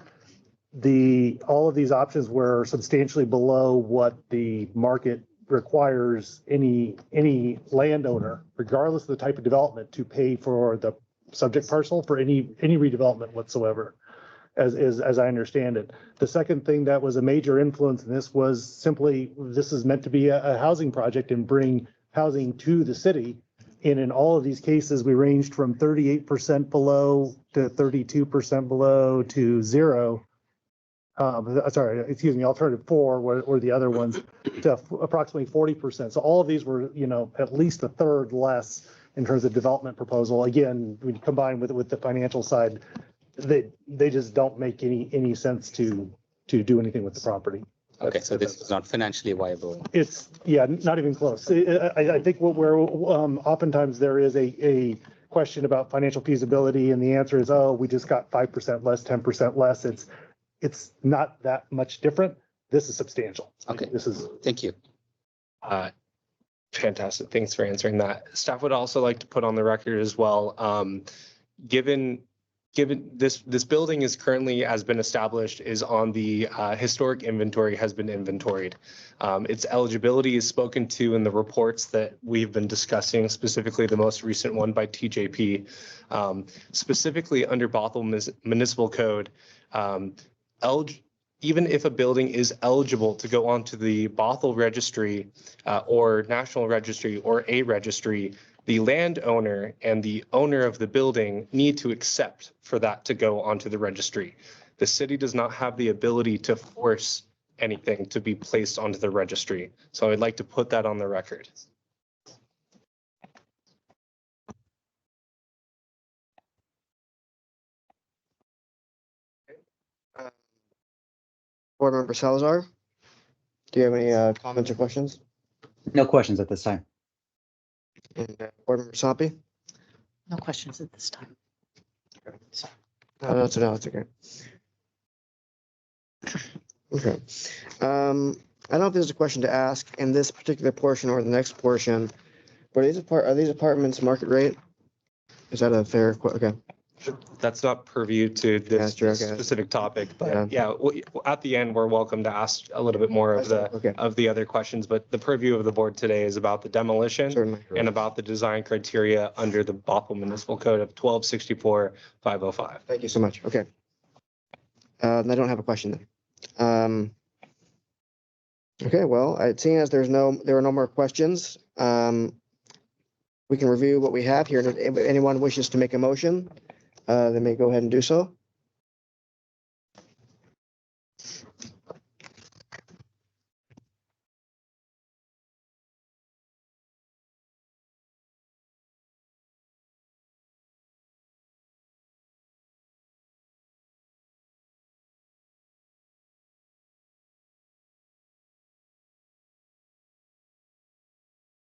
of these options were substantially below what the market requires any landowner, regardless of the type of development, to pay for the subject parcel for any redevelopment whatsoever, as I understand it. The second thing that was a major influence in this was simply, this is meant to be a housing project and bring housing to the city. And in all of these cases, we ranged from 38% below to 32% below to zero. Alternative 4 were the other ones to approximately 40%. So all of these were, at least a third less in terms of development proposal. Again, when you combine with the financial side, they just don't make any sense to do anything with the property. Okay, so this is not financially viable. It's, not even close. I think oftentimes there is a question about financial feasibility, and the answer is, oh, we just got 5% less, 10% less. It's not that much different. This is substantial. Okay, thank you. Fantastic. Thanks for answering that. Staff would also like to put on the record as well, given this building is currently, has been established, is on the historic inventory, has been inventoried. Its eligibility is spoken to in the reports that we've been discussing, specifically the most recent one by TJP. Specifically under Bothell Municipal Code, even if a building is eligible to go onto the Bothell registry or National Registry or a registry, the landowner and the owner of the building need to accept for that to go onto the registry. The city does not have the ability to force anything to be placed onto the registry. So I'd like to put that on the record. Board Member Salazar, do you have any comments or questions? No questions at this time. And Board Member Soppy? No questions at this time. No, it's okay. Okay. I don't know if there's a question to ask in this particular portion or the next portion, but are these apartments market rate? Is that a fair, okay. That's not purview to this specific topic, but at the end, we're welcome to ask a little bit more of the other questions, but the purview of the board today is about the demolition and about the design criteria under the Bothell Municipal Code of 1264-505. Thank you so much. Okay. I don't have a question then. Okay, well, seeing as there are no more questions, we can review what we have here. If anyone wishes to make a motion, they may go ahead and do so.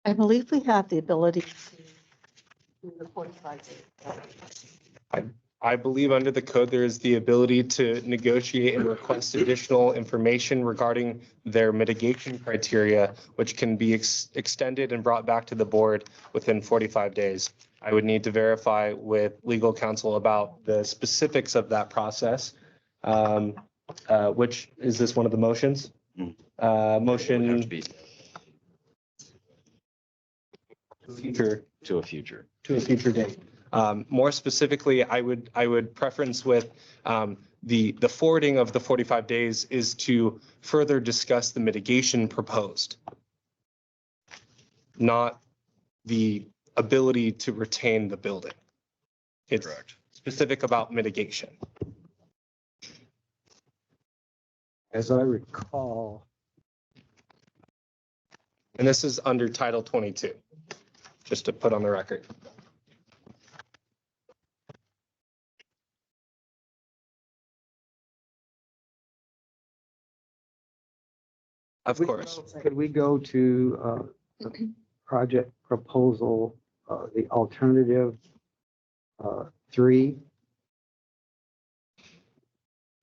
I believe we have the ability to do the 45 days. I believe under the code, there is the ability to negotiate and request additional information regarding their mitigation criteria, which can be extended and brought back to the board within 45 days. I would need to verify with legal counsel about the specifics of that process. Which, is this one of the motions? Motion. To a future date. More specifically, I would preference with the forwarding of the 45 days is to further discuss the mitigation proposed, not the ability to retain the building. It's specific about mitigation. As I recall. And this is under Title 22, just to put on the record. Of course. Could we go to the project proposal, the alternative 3?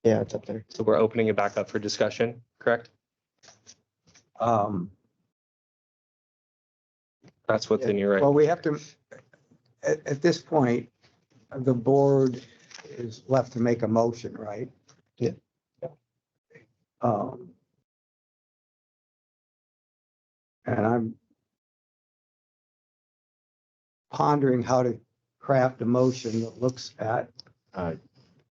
Yeah, it's up there. So we're opening it back up for discussion, correct? That's what's in your right. Well, we have to, at this point, the board is left to make a motion, right? Yeah. And I'm pondering how to craft a motion that looks at.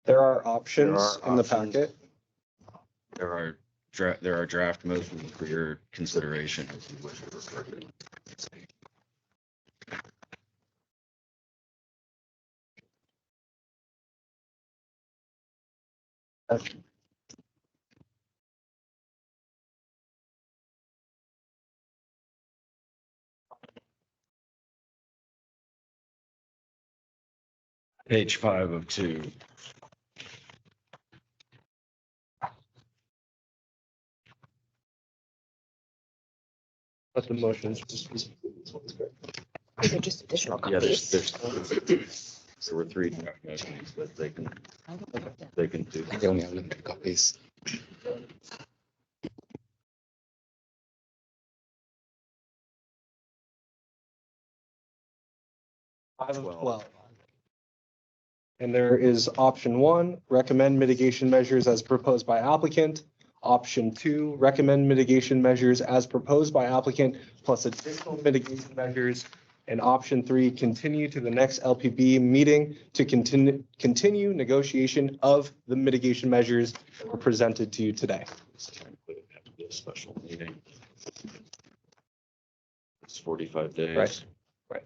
There are options in the packet. There are draft motions for your consideration if you wish to refer to it. Page 5 of 2. But the motions. These are just additional Yeah, copies. there were 3 motions, but they can do. They only have limited copies. Five of 12. And there is option 1, recommend mitigation measures as proposed by applicant. Option 2, recommend mitigation measures as proposed by applicant plus additional mitigation measures. And option 3, continue to the next LPB meeting to continue negotiation of the mitigation measures that were presented to you today. Special meeting. It's 45 days. Right.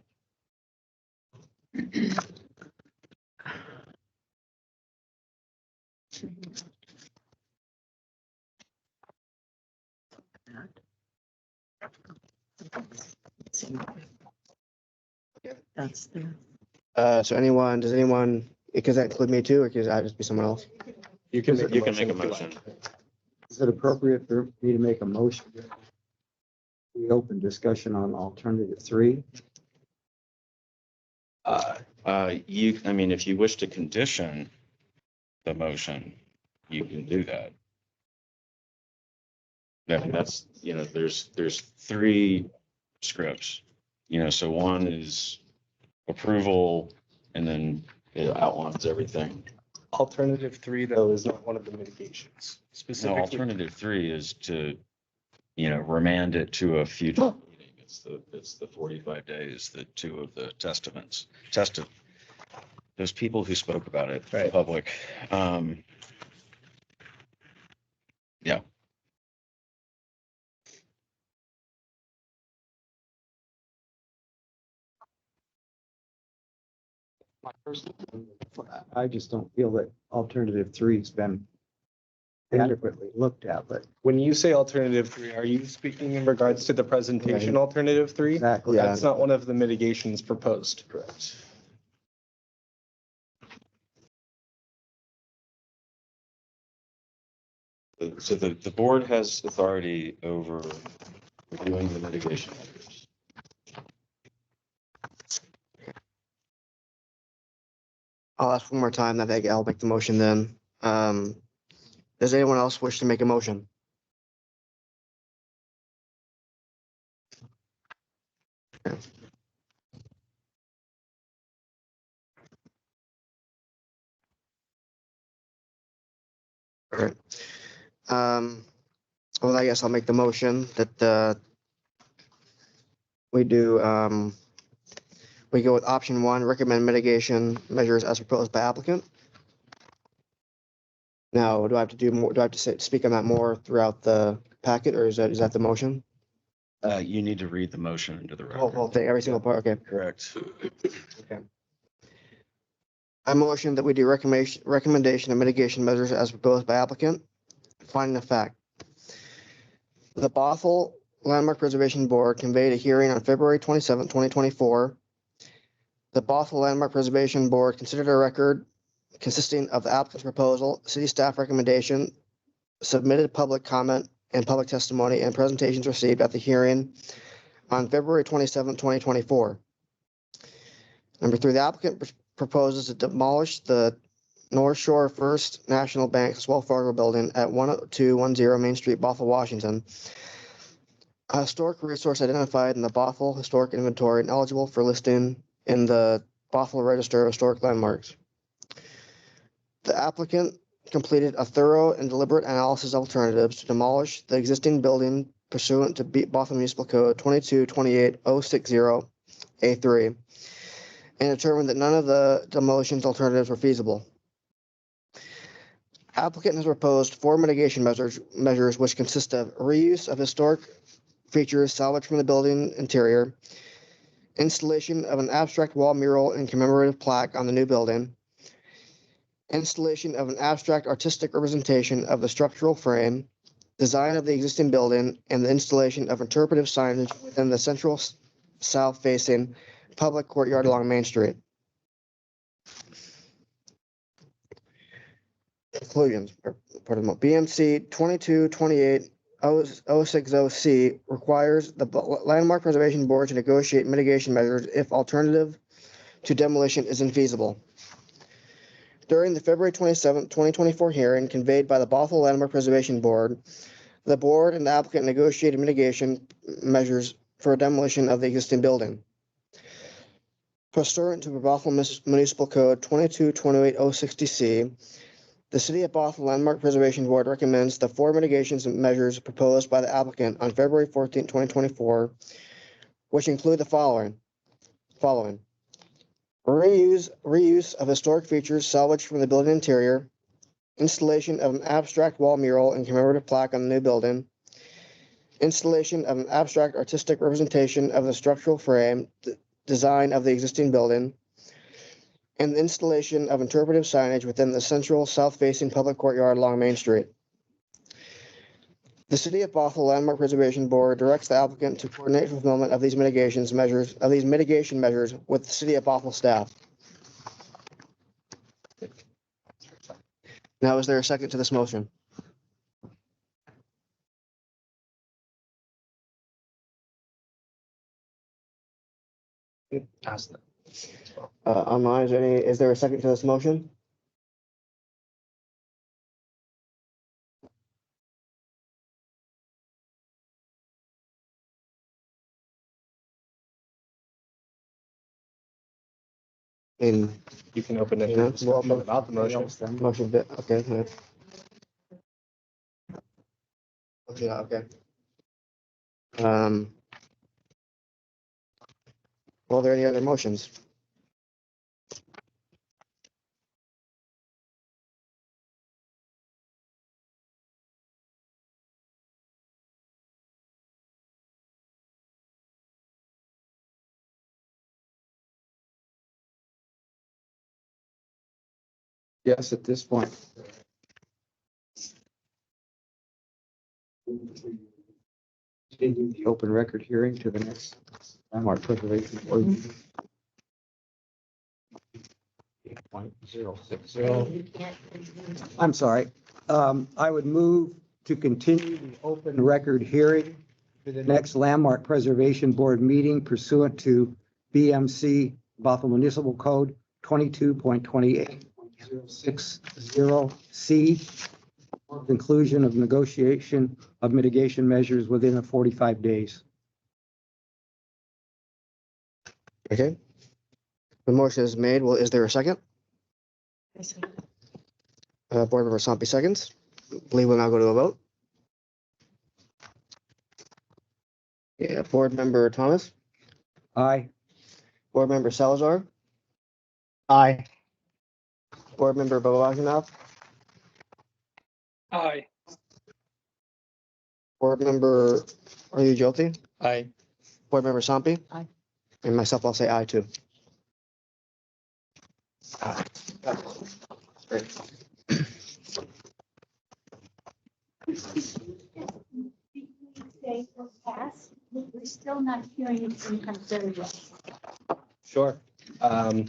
That's the. So does anyone, does that include me too, or could I just be someone else? You can make a motion. Is it appropriate for me to make a motion? We open discussion on alternative 3. If you wish to condition the motion, you can do that. That's, there's 3 scripts, so one is approval and then it outlines everything. Alternative 3, though, is not one of the mitigations. No, Specifically, alternative 3 is to, remand it to a future meeting. It's the 45 days that 2 of the those people who spoke about it in public. Yeah. I just don't feel that alternative 3's been adequately looked at, but when you say alternative 3, are you speaking in regards to the presentation alternative 3? exactly. That's not one of the mitigations proposed. Correct. So the board has authority over reviewing the mitigation measures. I'll ask one more time, I'll make the motion then. Does anyone else wish to make a motion? All right. Well, I guess I'll make the motion that we do, we go with option 1, recommend mitigation measures as proposed by applicant. Now, do I have to do more? Do I have to speak on that more throughout the packet, or is that the motion? You need to read the motion into the Whole record. thing, every single part, okay. Correct. Okay. I motion that we do recommendation of mitigation measures as proposed by applicant. Finding of fact. The Bothell Landmark Preservation Board convened a hearing on February 27, 2024. The Bothell Landmark Preservation Board considered a record consisting of the applicant's proposal, city staff recommendation, submitted public comment and public testimony and presentations received at the hearing on February 27, 2024. Number 3, the applicant proposes to demolish the Northshore First National Bank's Wells Fargo Building at 10210 Main Street, Bothell, Washington. A historic resource identified in the Bothell Historic Inventory and eligible for listing in the Bothell Register of Historic Landmarks. The applicant completed a thorough and deliberate analysis of alternatives to demolish the existing building pursuant to Bothell Municipal Code 2228-060A3 and determined that none of the demolitions alternatives were feasible. Applicant has proposed 4 mitigation measures which consist of reuse of historic features salvaged from the building interior, installation of an abstract wall mural and commemorative plaque on the new building, installation of an abstract artistic representation of the structural frame, design of the existing building, and the installation of interpretive signage within the central south-facing public courtyard along Main Street. Conclusions, or pardon me, BMC 2228-060C requires the Landmark Preservation Board to negotiate mitigation measures if alternative to demolition is infeasible. During the February 27, 2024 hearing conveyed by the Bothell Landmark Preservation Board, the board and the applicant negotiated mitigation measures for demolition of the existing building. Pursuant to Bothell Municipal Code 2228-060C, the City of Bothell Landmark Preservation Board recommends the 4 mitigations measures proposed by the applicant on February 14, 2024, which include the following. Reuse of historic features salvaged from the building interior, installation of an abstract wall mural and commemorative plaque on the new building, installation of an abstract artistic representation of the structural frame, design of the existing building, and the installation of interpretive signage within the central south-facing public courtyard along Main Street. The City of Bothell Landmark Preservation Board directs the applicant to coordinate fulfillment of these mitigation measures with the City of Bothell staff. Now, is there a second to this motion? Online, is there a second to this motion? In You can open it. Yeah, Discussion about the motion. motion bit, okay. Yeah, okay. Well, are there any other motions? Yes, at this point. Continue the open record hearing to the next landmark preservation board meeting. 8.060. I'm sorry. I would move to continue the open record hearing to the next landmark preservation board meeting pursuant to BMC Bothell Municipal Code 22.28.060C. Conclusion of negotiation of mitigation measures within 45 days. Okay. The motion is made. Well, is there a second? Board Member Sompi seconds. Believe we'll now go to a vote. Yeah, Board Member Thomas, Aye. Board Member Salazar, Aye. Board Member Babajanov, Aye. Board Member, are you Jyoti? Aye. Board Member Sompi? Aye. And myself, I'll say aye too. Great. Say or pass, we're still not hearing it from very well. Sure. I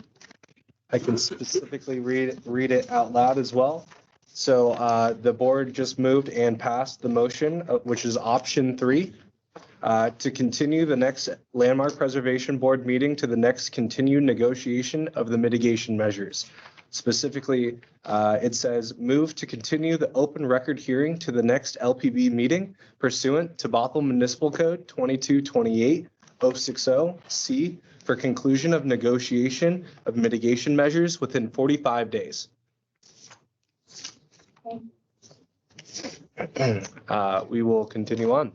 can specifically read it out loud as well. So the board just moved and passed the motion, which is option 3, to continue the next Landmark Preservation Board meeting to the next continued negotiation of the mitigation measures. Specifically, it says move to continue the open record hearing to the next LPB meeting pursuant to Bothell Municipal Code 2228-060C for conclusion of negotiation of mitigation measures within 45 days. We will continue on.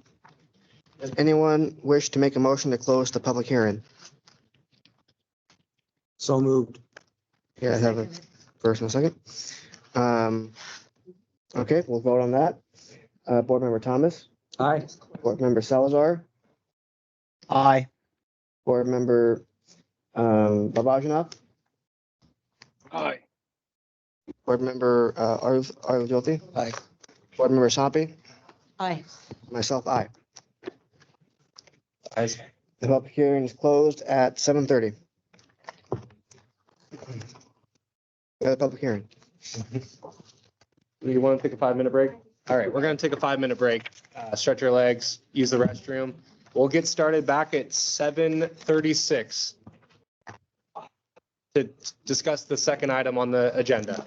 Does anyone wish to make a motion to close the public hearing? So moved. Yeah, I have a first and a second. Okay, we'll vote on that. Board Member Thomas, Aye. Board Member Salazar, Aye. Board Member Babajanov, Aye. Board Member Arjoti? Aye. Board Member Soppy? Aye. Myself, aye. Guys, The public hearing is closed at 7:30. The public hearing. you want to take a 5-minute break? All right, we're going to take a 5-minute break. Stretch your legs, use the restroom. We'll get started back at 7:36 to discuss the second item on the agenda.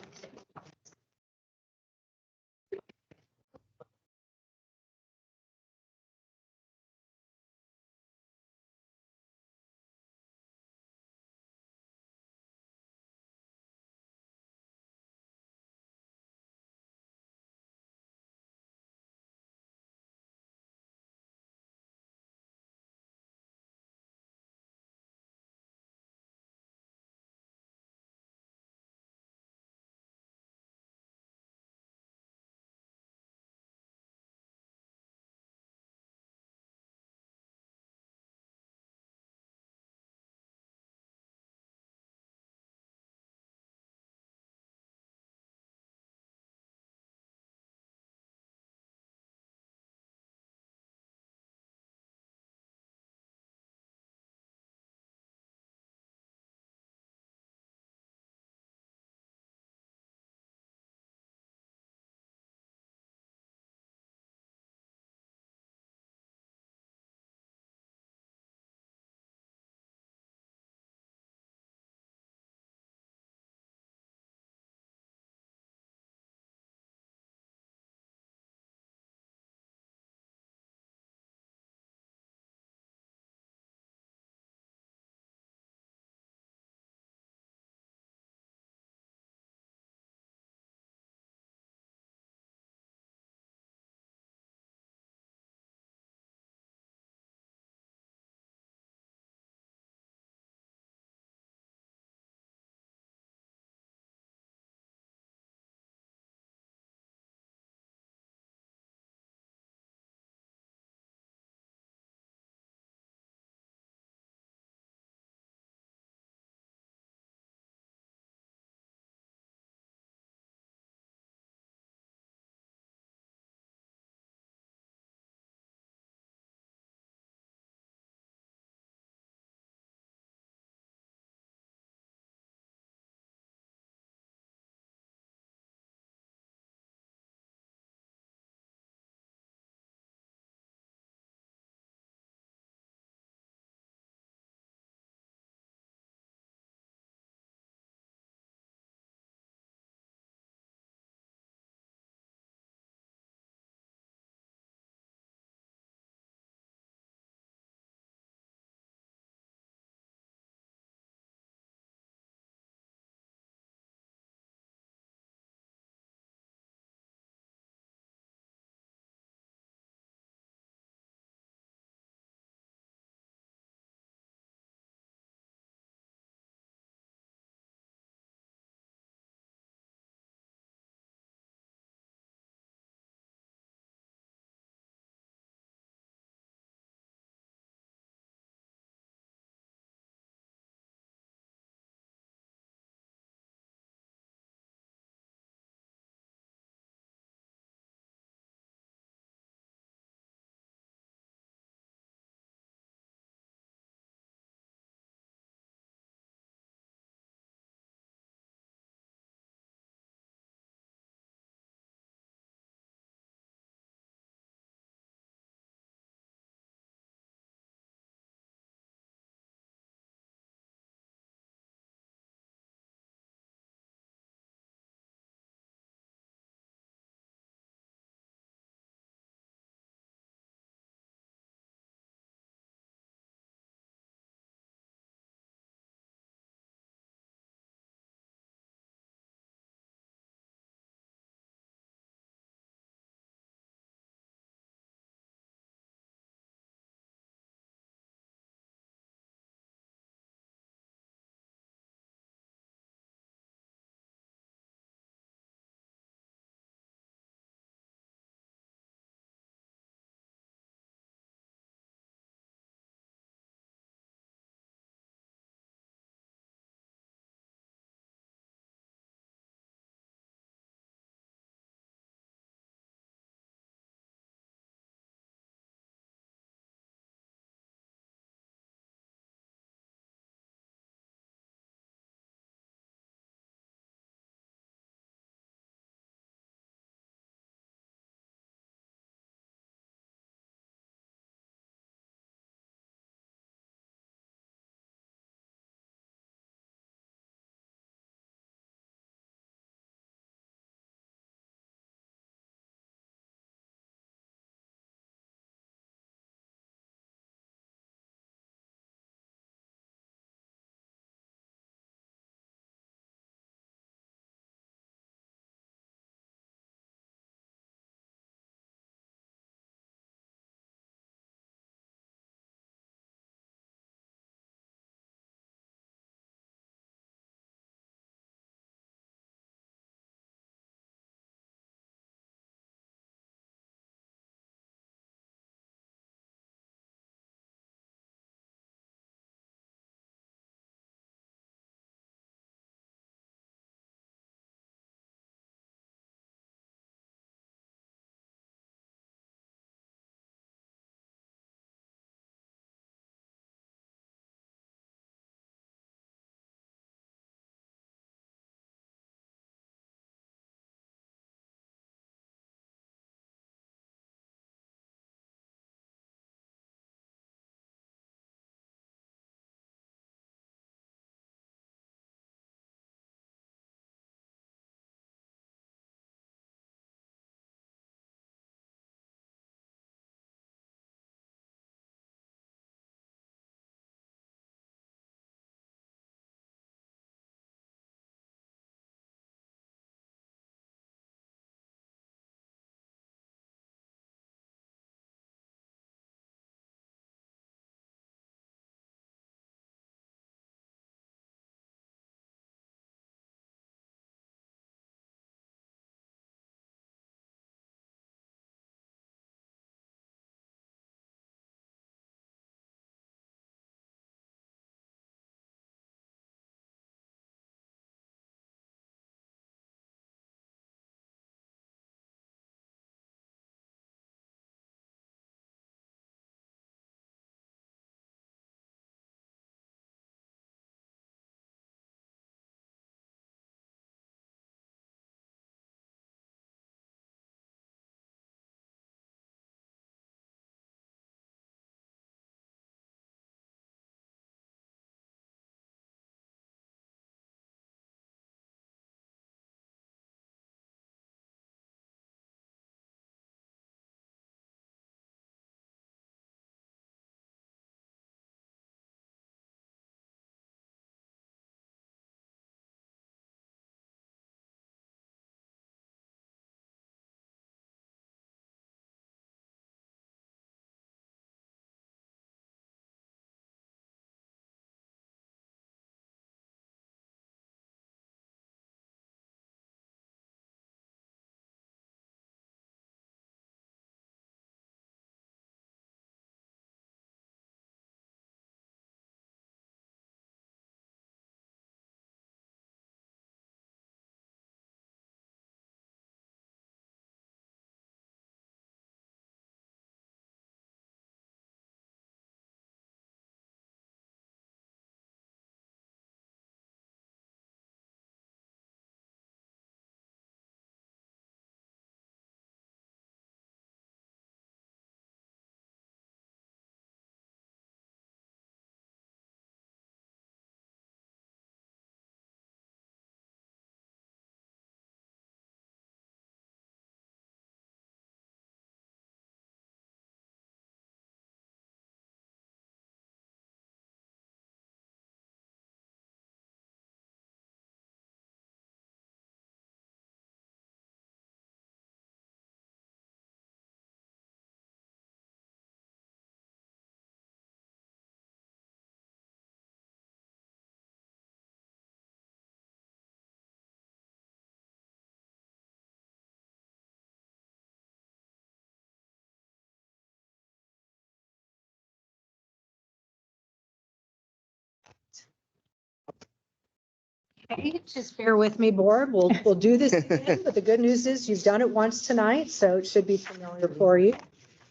Okay, just bear with me, board. We'll do this again, but the good news is you've done it once tonight, so it should be familiar for you.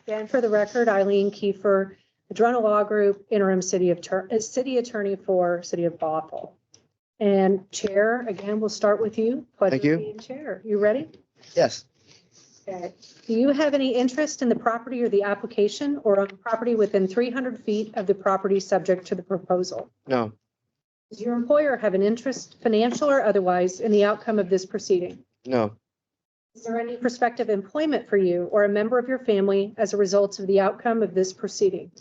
And for the record, Eileen Kiefer, Adrena Law Group, interim city attorney for City of Bothell. And Chair, again, we'll start with you. Pleasure Thank you. being Chair. You ready? Yes. Okay. Do you have any interest in the property or the application or on property within 300 feet of the property subject to the proposal? No. Does your employer have an interest, financial or otherwise, in the outcome of this proceeding? No. Is there any prospective employment for you or a member of your family as a result of the outcome of this proceeding?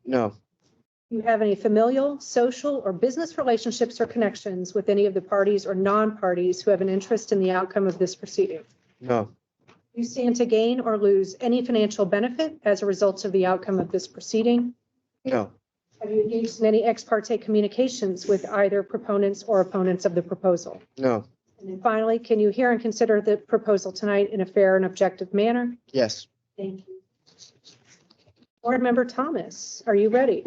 No. Do you have any familial, social, or business relationships or connections with any of the parties or non-parties who have an interest in the outcome of this proceeding? No. Do you stand to gain or lose any financial benefit as a result of the outcome of this proceeding? No. Have you engaged in any ex parte communications with either proponents or opponents of the proposal? No. And then finally, can you hear and consider the proposal tonight in a fair and objective manner? Yes. Thank you. Board Member Thomas, are you ready?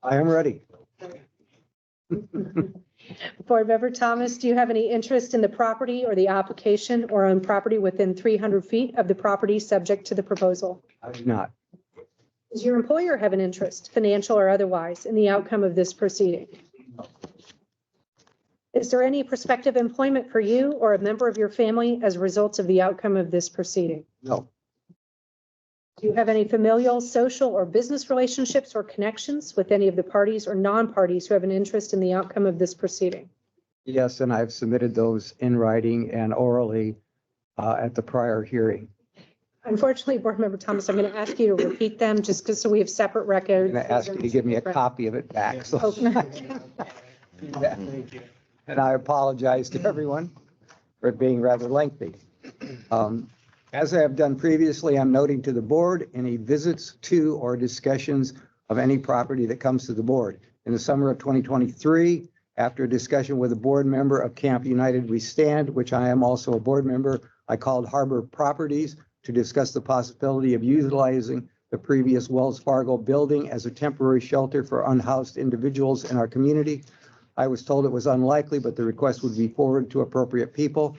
I am ready. Board Member Thomas, do you have any interest in the property or the application or on property within 300 feet of the property subject to the proposal? I do not. Does your employer have an interest, financial or otherwise, in the outcome of this proceeding? Is there any prospective employment for you or a member of your family as a result of the outcome of this proceeding? No. Do you have any familial, social, or business relationships or connections with any of the parties or non-parties who have an interest in the outcome of this proceeding? Yes, and I've submitted those in writing and orally at the prior hearing. Unfortunately, Board Member Thomas, I'm going to ask you to repeat them just because so we have separate records. I'm going to ask you to give me a copy of it back. So. Okay. Yeah. And I apologize to everyone for it being rather lengthy. As I have done previously, I'm noting to the board any visits to or discussions of any property that comes to the board. In the summer of 2023, after a discussion with a board member of Camp United We Stand, which I am also a board member, I called Harbor Properties to discuss the possibility of utilizing the previous Wells Fargo building as a temporary shelter for unhoused individuals in our community. I was told it was unlikely, but the request would be forwarded to appropriate people.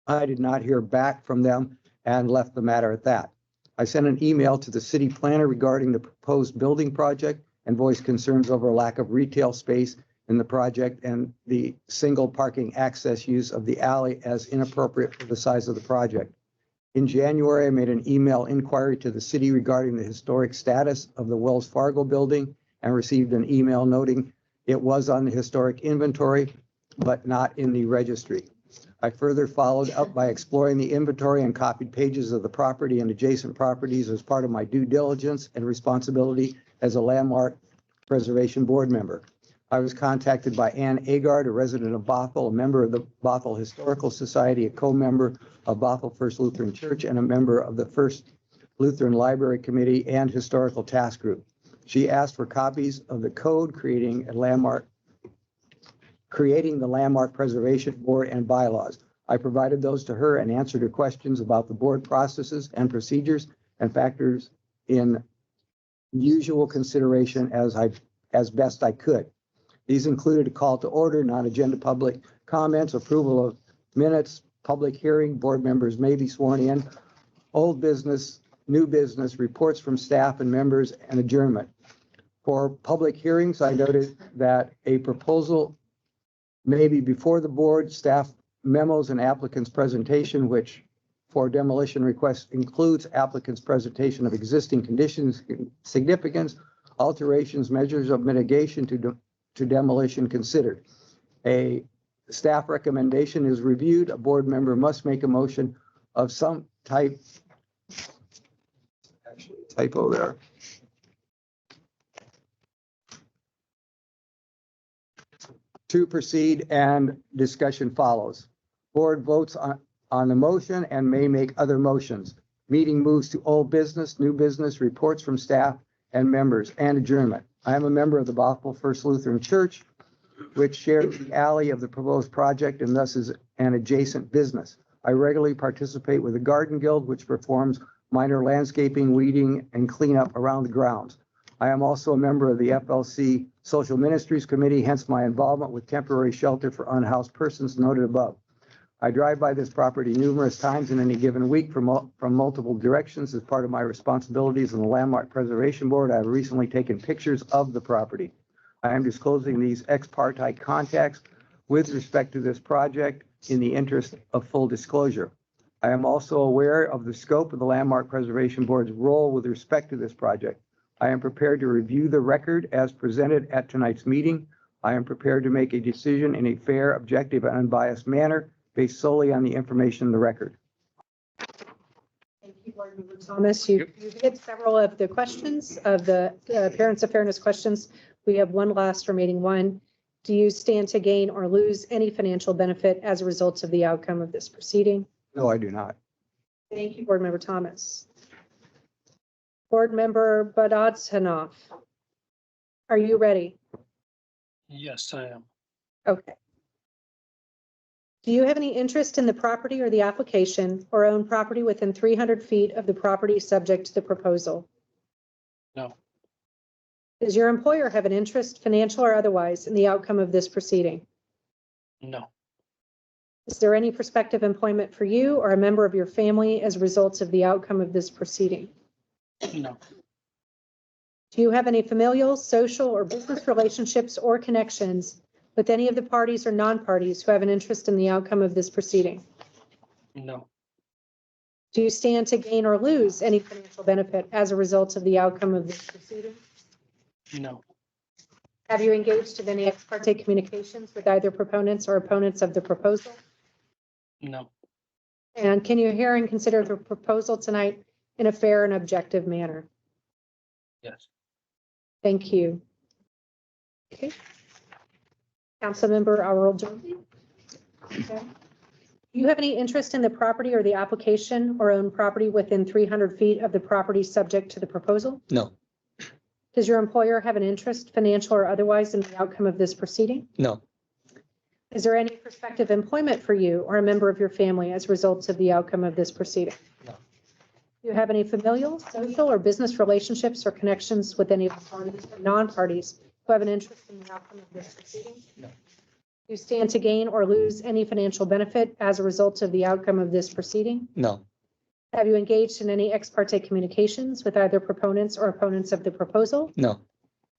I did not hear back from them and left the matter at that. I sent an email to the city planner regarding the proposed building project and voiced concerns over a lack of retail space in the project and the single parking access use of the alley as inappropriate for the size of the project. In January, I made an email inquiry to the city regarding the historic status of the Wells Fargo building and received an email noting it was on the historic inventory, but not in the registry. I further followed up by exploring the inventory and copied pages of the property and adjacent properties as part of my due diligence and responsibility as a landmark preservation board member. I was contacted by Ann Agard, a resident of Bothell, a member of the Bothell Historical Society, a co-member of Bothell First Lutheran Church, and a member of the First Lutheran Library Committee and Historical Task Group. She asked for copies of the code creating the Landmark Preservation Board and bylaws. I provided those to her and answered her questions about the board processes and procedures and factors in usual consideration as best I could. These included a call to order, non-agenda public comments, approval of minutes, public hearing, board members may be sworn in, old business, new business, reports from staff and members, and adjournment. For public hearings, I noted that a proposal may be before the board, staff memos and applicants' presentation, which for demolition requests includes applicants' presentation of existing conditions, significance, alterations, measures of mitigation to demolition considered. A staff recommendation is reviewed. A board member must make a motion of some type. Actually, typo there. To proceed and discussion follows. Board votes on the motion and may make other motions. Meeting moves to old business, new business, reports from staff and members, and adjournment. I am a member of the Bothell First Lutheran Church, which shares the alley of the proposed project and thus is an adjacent business. I regularly participate with the Garden Guild, which performs minor landscaping, weeding, and cleanup around the grounds. I am also a member of the FLC Social Ministries Committee, hence my involvement with temporary shelter for unhoused persons noted above. I drive by this property numerous times in any given week from multiple directions as part of my responsibilities on the Landmark Preservation Board. I have recently taken pictures of the property. I am disclosing these ex parte contacts with respect to this project in the interest of full disclosure. I am also aware of the scope of the Landmark Preservation Board's role with respect to this project. I am prepared to review the record as presented at tonight's meeting. I am prepared to make a decision in a fair, objective, and unbiased manner based solely on the information in the record. Thank you, Board Member Thomas. You've hit several of the questions of the appearance of fairness questions. We have one last remaining one. Do you stand to gain or lose any financial benefit as a result of the outcome of this proceeding? No, I do not. Thank you, Board Member Thomas. Board Member Badadzhanov, are you ready? Yes, I am. Okay. Do you have any interest in the property or the application or own property within 300 feet of the property subject to the proposal? No. Does your employer have an interest, financial or otherwise, in the outcome of this proceeding? No. Is there any prospective employment for you or a member of your family as a result of the outcome of this proceeding? No. Do you have any familial, social, or business relationships or connections with any of the parties or non-parties who have an interest in the outcome of this proceeding? No. Do you stand to gain or lose any financial benefit as a result of the outcome of this proceeding? No. Have you engaged in any ex parte communications with either proponents or opponents of the proposal? No. And can you hear and consider the proposal tonight in a fair and objective manner? Yes. Thank you. Okay. Councilmember Arul-Jones. Okay. Do you have any interest in the property or the application or own property within 300 feet of the property subject to the proposal? No. Does your employer have an interest, financial or otherwise, in the outcome of this proceeding? No. Is there any prospective employment for you or a member of your family as a result of the outcome of this proceeding? No. Do you have any familial, social, or business relationships or connections with any of the parties or non-parties who have an interest in the outcome of this proceeding? No. Do you stand to gain or lose any financial benefit as a result of the outcome of this proceeding? No. Have you engaged in any ex parte communications with either proponents or opponents of the proposal? No.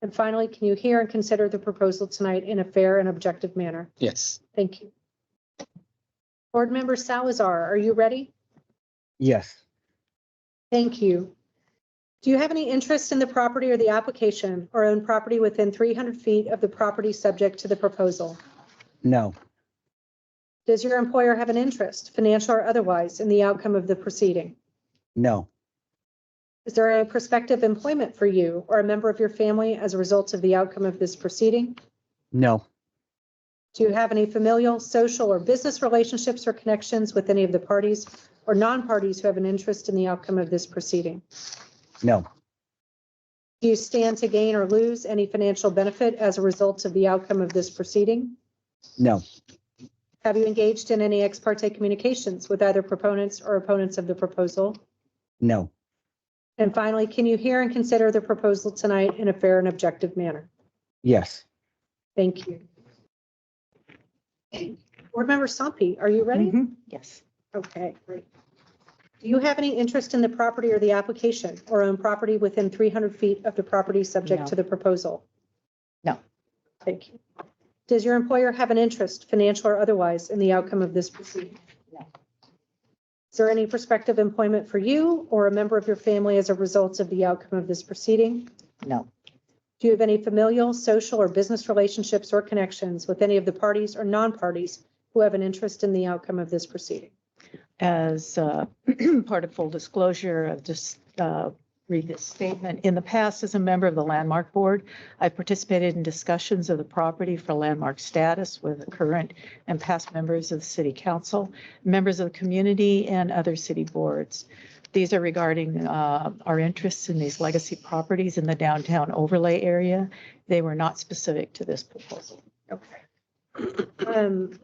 And finally, can you hear and consider the proposal tonight in a fair and objective manner? Yes. Thank you. Board Member Salazar, are you ready? Yes. Thank you. Do you have any interest in the property or the application or own property within 300 feet of the property subject to the proposal? No. Does your employer have an interest, financial or otherwise, in the outcome of the proceeding? No. Is there any prospective employment for you or a member of your family as a result of the outcome of this proceeding? No. Do you have any familial, social, or business relationships or connections with any of the parties or non-parties who have an interest in the outcome of this proceeding? No. Do you stand to gain or lose any financial benefit as a result of the outcome of this proceeding? No. Have you engaged in any ex parte communications with either proponents or opponents of the proposal? No. And finally, can you hear and consider the proposal tonight in a fair and objective manner? Yes. Thank you. Board Member Sampi, are you ready? Yes. Okay, great. Do you have any interest in the property or the application or own property within 300 feet of the property subject No. to the proposal? No. Thank you. Does your employer have an interest, financial or otherwise, in the outcome of this proceeding? No. Is there any prospective employment for you or a member of your family as a result of the outcome of this proceeding? No. Do you have any familial, social, or business relationships or connections with any of the parties or non-parties who have an interest in the outcome of this proceeding? As part of full disclosure, I'll just read this statement. In the past, as a member of the Landmark Board, I've participated in discussions of the property for landmark status with current and past members of the City Council, members of the community, and other city boards. These are regarding our interests in these legacy properties in the downtown overlay area. They were not specific to this proposal. Okay.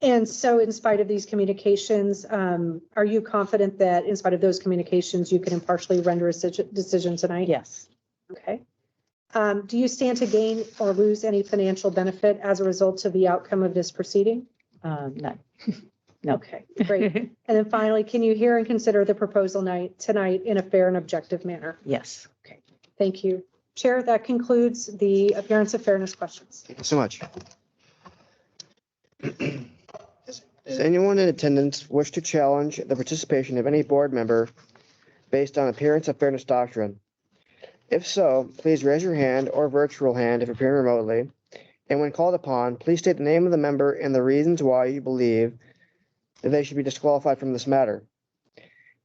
And so in spite of these communications, are you confident that in spite of those communications, you can impartially render a decision tonight? Yes. Okay. Do you stand to gain or lose any financial benefit as a result of the outcome of this proceeding? None. Okay, great. And then finally, can you hear and consider the proposal tonight in a fair and objective manner? Yes. Okay, thank you. Chair, that concludes the appearance of fairness questions. Thank you so much. Does anyone in attendance wish to challenge the participation of any board member based on appearance of fairness doctrine? If so, please raise your hand or virtual hand if appearing remotely. And when called upon, please state the name of the member and the reasons why you believe that they should be disqualified from this matter.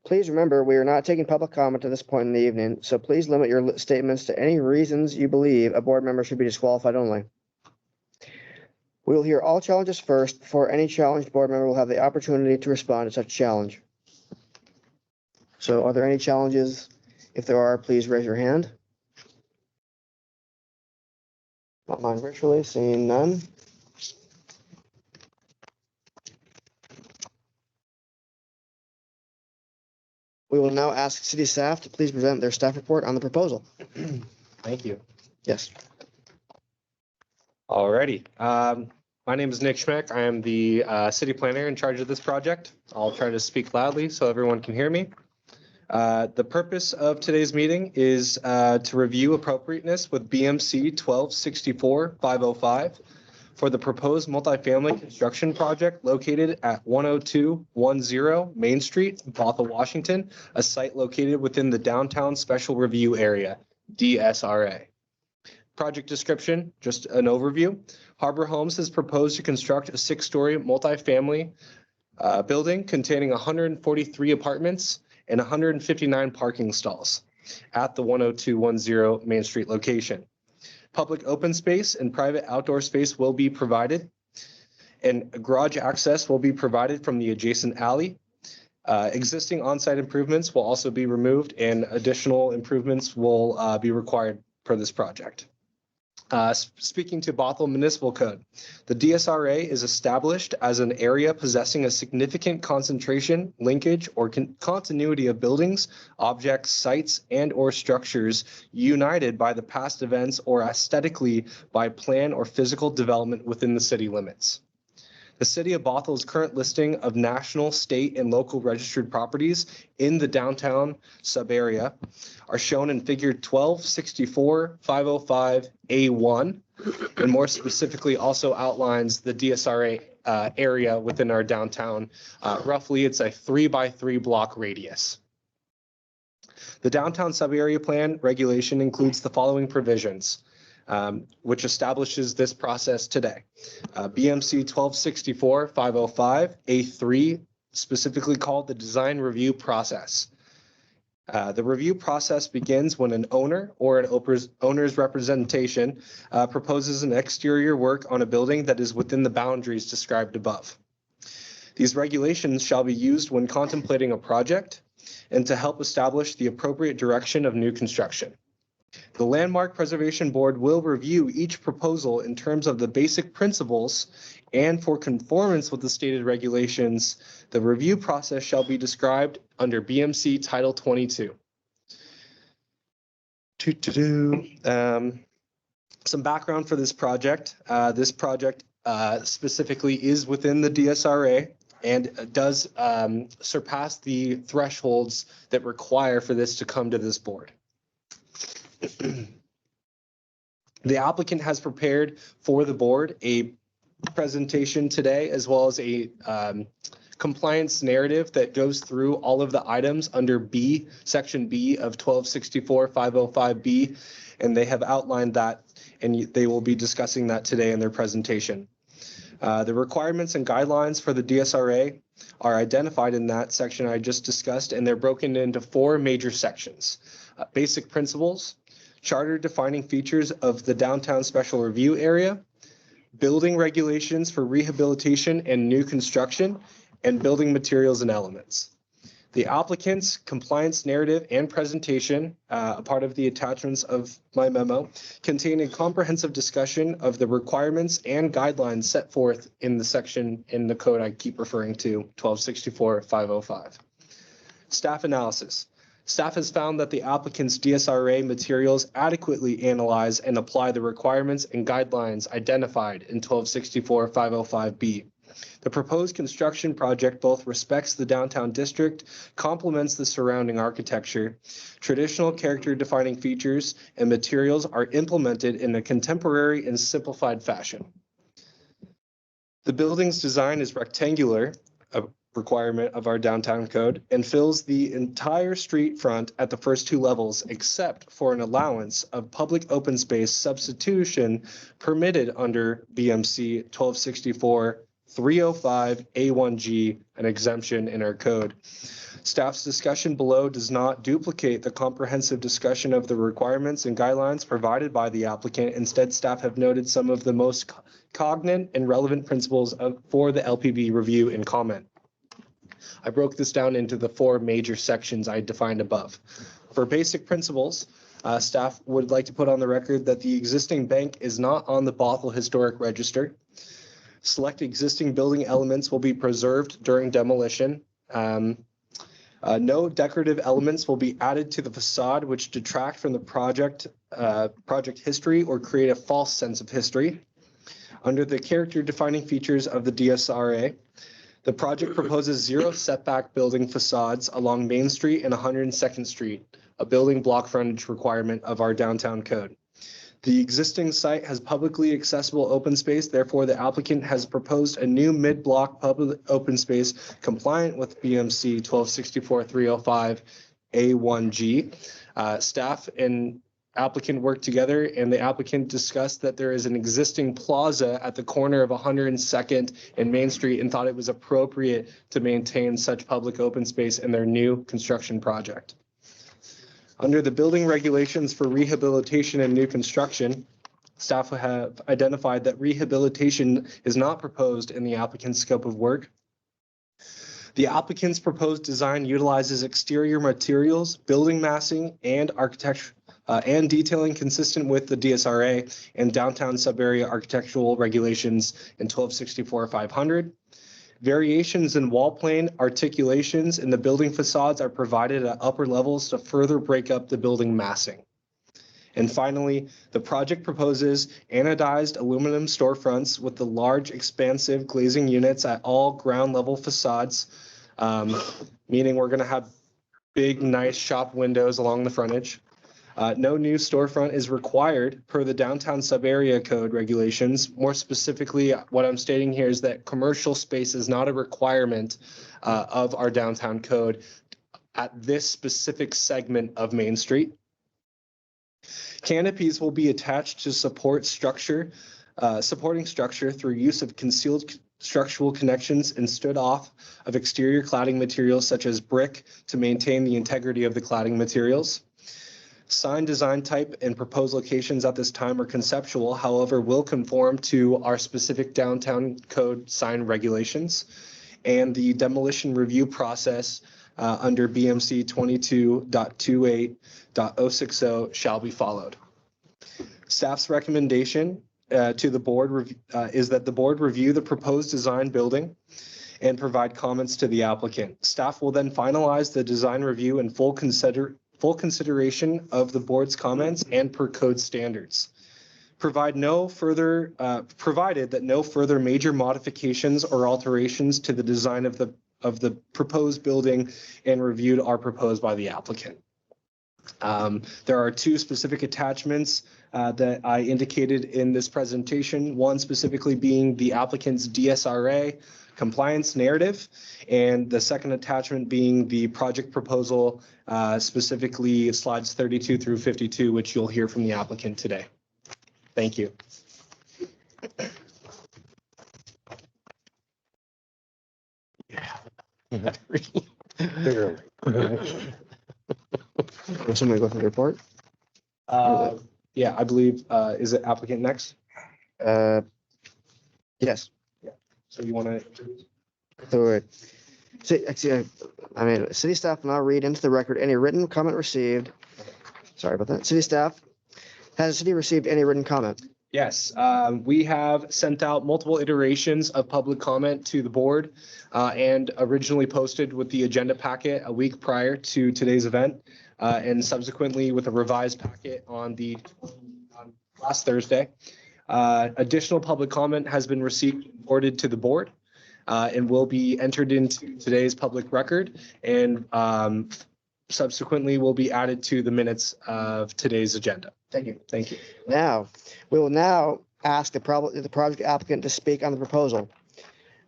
Please remember, we are not taking public comment at this point in the evening, so please limit your statements to any reasons you believe a board member should be disqualified only. We will hear all challenges first before any challenged board member will have the opportunity to respond to such challenge. So are there any challenges? If there are, please raise your hand. Not mine virtually, seeing none. We will now ask city staff to please present their staff report on the proposal. Thank you. Yes. Alrighty. My name is Nick Schmeck. I am the city planner in charge of this project. I'll try to speak loudly so everyone can hear me. The purpose of today's meeting is to review appropriateness with BMC 1264-505 for the proposed multifamily construction project located at 10210 Main Street, Bothell, Washington, a site located within the Downtown Special Review Area, DSRA. Project description, just an overview. Harbor Homes has proposed to construct a 6-story multifamily building containing 143 apartments and 159 parking stalls at the 10210 Main Street location. Public open space and private outdoor space will be provided, and garage access will be provided from the adjacent alley. Existing on-site improvements will also be removed, and additional improvements will be required for this project. Speaking to Bothell Municipal Code, the DSRA is established as an area possessing a significant concentration, linkage, or continuity of buildings, objects, sites, and or structures united by the past events or aesthetically by plan or physical development within the city limits. The city of Bothell's current listing of national, state, and local registered properties in the downtown sub-area are shown in figure 1264-505A1, and more specifically also outlines the DSRA area within our downtown. Roughly, it's a 3x3 block radius. The downtown sub-area plan regulation includes the following provisions, which establishes this process today. BMC 1264-505A3, specifically called the design review process. The review process begins when an owner or an owner's representation proposes an exterior work on a building that is within the boundaries described above. These regulations shall be used when contemplating a project and to help establish the appropriate direction of new construction. The Landmark Preservation Board will review each proposal in terms of the basic principles, and for conformance with the stated regulations, the review process shall be described under BMC Title 22. Some background for this project. This project specifically is within the DSRA and does surpass the thresholds that require for this to come to this board. The applicant has prepared for the board a presentation today, as well as a compliance narrative that goes through all of the items under B, section B of 1264-505B, and they have outlined that, and they will be discussing that today in their presentation. The requirements and guidelines for the DSRA are identified in that section I just discussed, and they're broken into 4 major sections. Basic principles, charter defining features of the downtown special review area, building regulations for rehabilitation and new construction, and building materials and elements. The applicant's compliance narrative and presentation, a part of the attachments of my memo, contain a comprehensive discussion of the requirements and guidelines set forth in the section in the code I keep referring to, 1264-505. Staff analysis. Staff has found that the applicant's DSRA materials adequately analyze and apply the requirements and guidelines identified in 1264-505B. The proposed construction project both respects the downtown district, complements the surrounding architecture. Traditional character-defining features and materials are implemented in a contemporary and simplified fashion. The building's design is rectangular, a requirement of our downtown code, and fills the entire street front at the first two levels, except for an allowance of public open space substitution permitted under BMC 1264-305A1G, an exemption in our code. Staff's discussion below does not duplicate the comprehensive discussion of the requirements and guidelines provided by the applicant. Instead, staff have noted some of the most cognate and relevant principles for the LPB review and comment. I broke this down into the 4 major sections I defined above. For basic principles, staff would like to put on the record that the existing bank is not on the Bothell Historic Register. Select existing building elements will be preserved during demolition. No decorative elements will be added to the facade which detract from the project history or create a false sense of history. Under the character-defining features of the DSRA, the project proposes 0 setback building facades along Main Street and 102nd Street, a building block frontage requirement of our downtown code. The existing site has publicly accessible open space. Therefore, the applicant has proposed a new mid-block public open space compliant with BMC 1264-305A1G. Staff and applicant worked together, and the applicant discussed that there is an existing plaza at the corner of 102nd and Main Street and thought it was appropriate to maintain such public open space in their new construction project. Under the building regulations for rehabilitation and new construction, staff have identified that rehabilitation is not proposed in the applicant's scope of work. The applicant's proposed design utilizes exterior materials, building massing, and architecture and detailing consistent with the DSRA and downtown sub-area architectural regulations in 1264-500. Variations in wall plane articulations in the building facades are provided at upper levels to further break up the building massing. And finally, the project proposes anodized aluminum storefronts with the large expansive glazing units at all ground level facades, meaning we're going to have big, nice shop windows along the frontage. No new storefront is required per the downtown sub-area code regulations. More specifically, what I'm stating here is that commercial space is not a requirement of our downtown code at this specific segment of Main Street. Canopies will be attached to supporting structure through use of concealed structural connections and stood off of exterior cladding materials such as brick to maintain the integrity of the cladding materials. Sign design type and proposed locations at this time are conceptual, however, will conform to our specific downtown code sign regulations. And the demolition review process under BMC 22.28.060 shall be followed. Staff's recommendation to the board is that the board review the proposed design building and provide comments to the applicant. Staff will then finalize the design review in full consideration of the board's comments and per code standards. Provided that no further major modifications or alterations to the design of the proposed building and reviewed are proposed by the applicant. There are 2 specific attachments that I indicated in this presentation, one specifically being the applicant's DSRA compliance narrative, and the second attachment being the project proposal, specifically slides 32 through 52, which you'll hear from the applicant today. Thank you. Somebody go through the report? Yeah, I believe, is it applicant next? Yes. So you want to? So, actually, city staff will now read into the record any written comment received. Sorry about that. City staff, has the city received any written comment? Yes, we have sent out multiple iterations of public comment to the board and originally posted with the agenda packet a week prior to today's event and subsequently with a revised packet on last Thursday. Additional public comment has been received and forwarded to the board and will be entered into today's public record and subsequently will be added to the minutes of today's agenda. Thank you. Thank you. Now, we will now ask the project applicant to speak on the proposal.